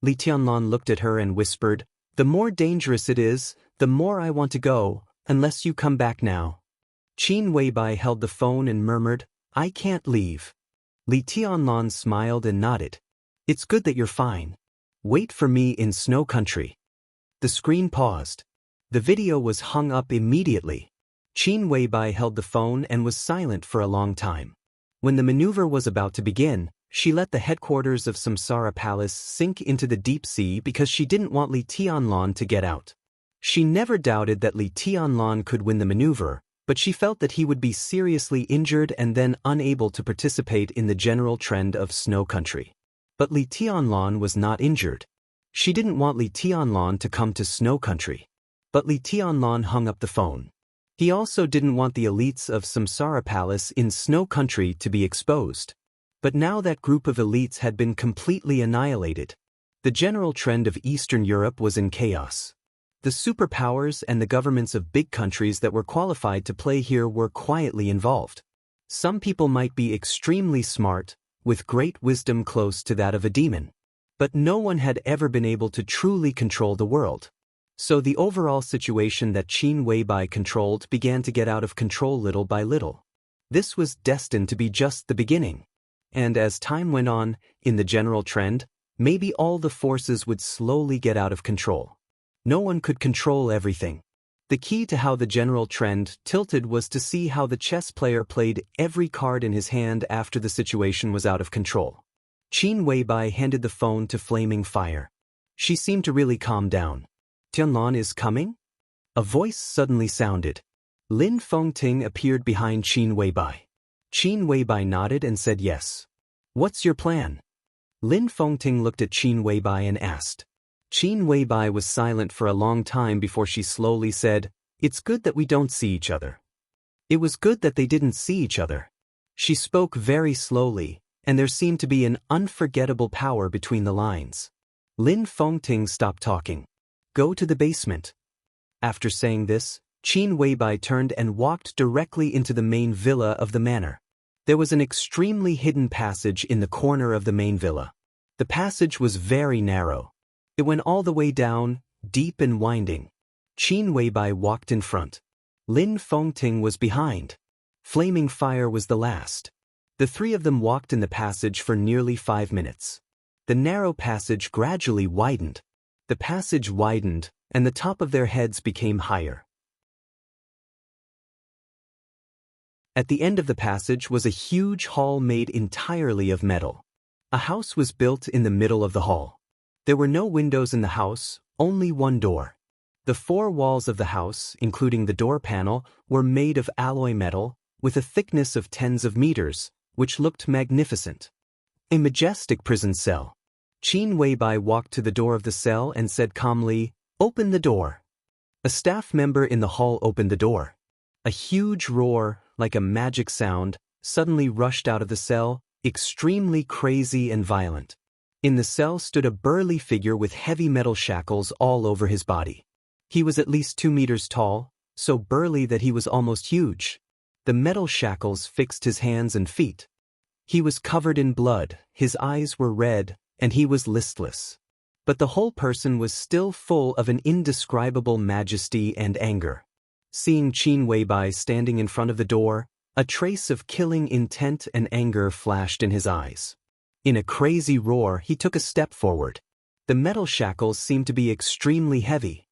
Li Tianlong looked at her and whispered, "The more dangerous it is, the more I want to go, unless you come back now." Qin Weibai held the phone and murmured, "I can't leave." Li Tianlong smiled and nodded. "It's good that you're fine. Wait for me in Snow Country." The screen paused. The video was hung up immediately. Qin Weibai held the phone and was silent for a long time. When the maneuver was about to begin, she let the headquarters of Samsara Palace sink into the deep sea because she didn't want Li Tianlong to get out. She never doubted that Li Tianlong could win the maneuver, but she felt that he would be seriously injured and then unable to participate in the general trend of Snow Country. But Li Tianlong was not injured. She didn't want Li Tianlong to come to Snow Country. But Li Tianlong hung up the phone. He also didn't want the elites of Samsara Palace in Snow Country to be exposed. But now that group of elites had been completely annihilated. The general trend of Eastern Europe was in chaos. The superpowers and the governments of big countries that were qualified to play here were quietly involved. Some people might be extremely smart, with great wisdom close to that of a demon. But no one had ever been able to truly control the world. So the overall situation that Qin Weibai controlled began to get out of control little by little. This was destined to be just the beginning. And as time went on, in the general trend, maybe all the forces would slowly get out of control. No one could control everything. The key to how the general trend tilted was to see how the chess player played every card in his hand after the situation was out of control. Qin Weibai handed the phone to Flaming Fire. She seemed to really calm down. "Tianlong is coming?" A voice suddenly sounded. Lin Fengting appeared behind Qin Weibai. Qin Weibai nodded and said yes. "What's your plan?" Lin Fengting looked at Qin Weibai and asked. Qin Weibai was silent for a long time before she slowly said, "It's good that we don't see each other." It was good that they didn't see each other. She spoke very slowly, and there seemed to be an unforgettable power between the lines. Lin Fengting stopped talking. "Go to the basement." After saying this, Qin Weibai turned and walked directly into the main villa of the manor. There was an extremely hidden passage in the corner of the main villa. The passage was very narrow. It went all the way down, deep and winding. Qin Weibai walked in front. Lin Fengting was behind. Flaming Fire was the last. The three of them walked in the passage for nearly 5 minutes. The narrow passage gradually widened. The passage widened, and the top of their heads became higher. At the end of the passage was a huge hall made entirely of metal. A house was built in the middle of the hall. There were no windows in the house, only one door. The 4 walls of the house, including the door panel, were made of alloy metal, with a thickness of tens of meters, which looked magnificent. A majestic prison cell. Qin Weibai walked to the door of the cell and said calmly, "Open the door." A staff member in the hall opened the door. A huge roar, like a magic sound, suddenly rushed out of the cell, extremely crazy and violent. In the cell stood a burly figure with heavy metal shackles all over his body. He was at least 2 meters tall, so burly that he was almost huge. The metal shackles fixed his hands and feet. He was covered in blood, his eyes were red, and he was listless. But the whole person was still full of an indescribable majesty and anger. Seeing Qin Weibai standing in front of the door, a trace of killing intent and anger flashed in his eyes. In a crazy roar, he took a step forward. The metal shackles seemed to be extremely heavy.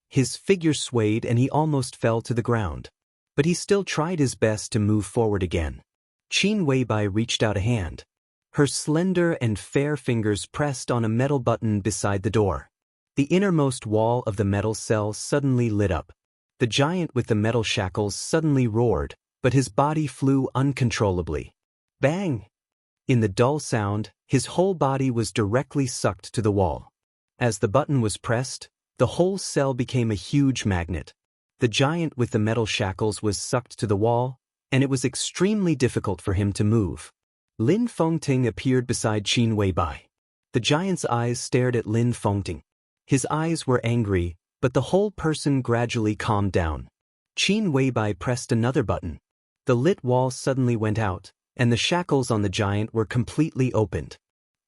His figure swayed and he almost fell to the ground. But he still tried his best to move forward again. Qin Weibai reached out a hand. Her slender and fair fingers pressed on a metal button beside the door. The innermost wall of the metal cell suddenly lit up. The giant with the metal shackles suddenly roared, but his body flew uncontrollably. Bang! In the dull sound, his whole body was directly sucked to the wall. As the button was pressed, the whole cell became a huge magnet. The giant with the metal shackles was sucked to the wall, and it was extremely difficult for him to move. Lin Fengting appeared beside Qin Weibai. The giant's eyes stared at Lin Fengting. His eyes were angry, but the whole person gradually calmed down. Qin Weibai pressed another button. The lit wall suddenly went out, and the shackles on the giant were completely opened.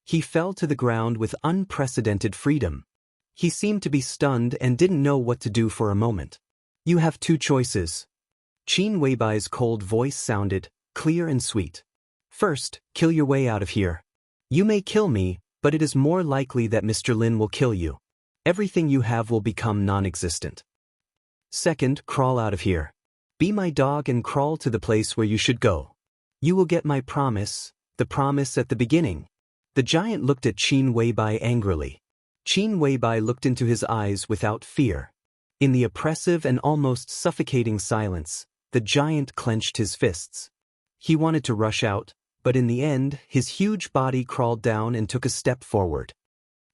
He fell to the ground with unprecedented freedom. He seemed to be stunned and didn't know what to do for a moment. "You have 2 choices." Qin Weibai's cold voice sounded, clear and sweet. "First, kill your way out of here. You may kill me, but it is more likely that Mr. Lin will kill you. Everything you have will become non-existent. Second, crawl out of here. Be my dog and crawl to the place where you should go. You will get my promise, the promise at the beginning." The giant looked at Qin Weibai angrily. Qin Weibai looked into his eyes without fear. In the oppressive and almost suffocating silence, the giant clenched his fists. He wanted to rush out, but in the end, his huge body crawled down and took a step forward.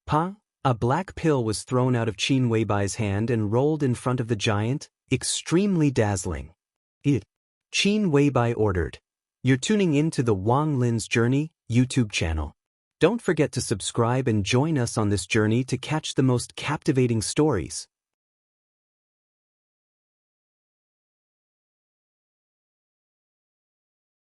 Pa! A black pill was thrown out of Qin Weibai's hand and rolled in front of the giant, extremely dazzling. "Eat!" Qin Weibai ordered. You're tuning in to the Wang Lin's Journey YouTube channel. Don't forget to subscribe and join us on this journey to catch the most captivating stories.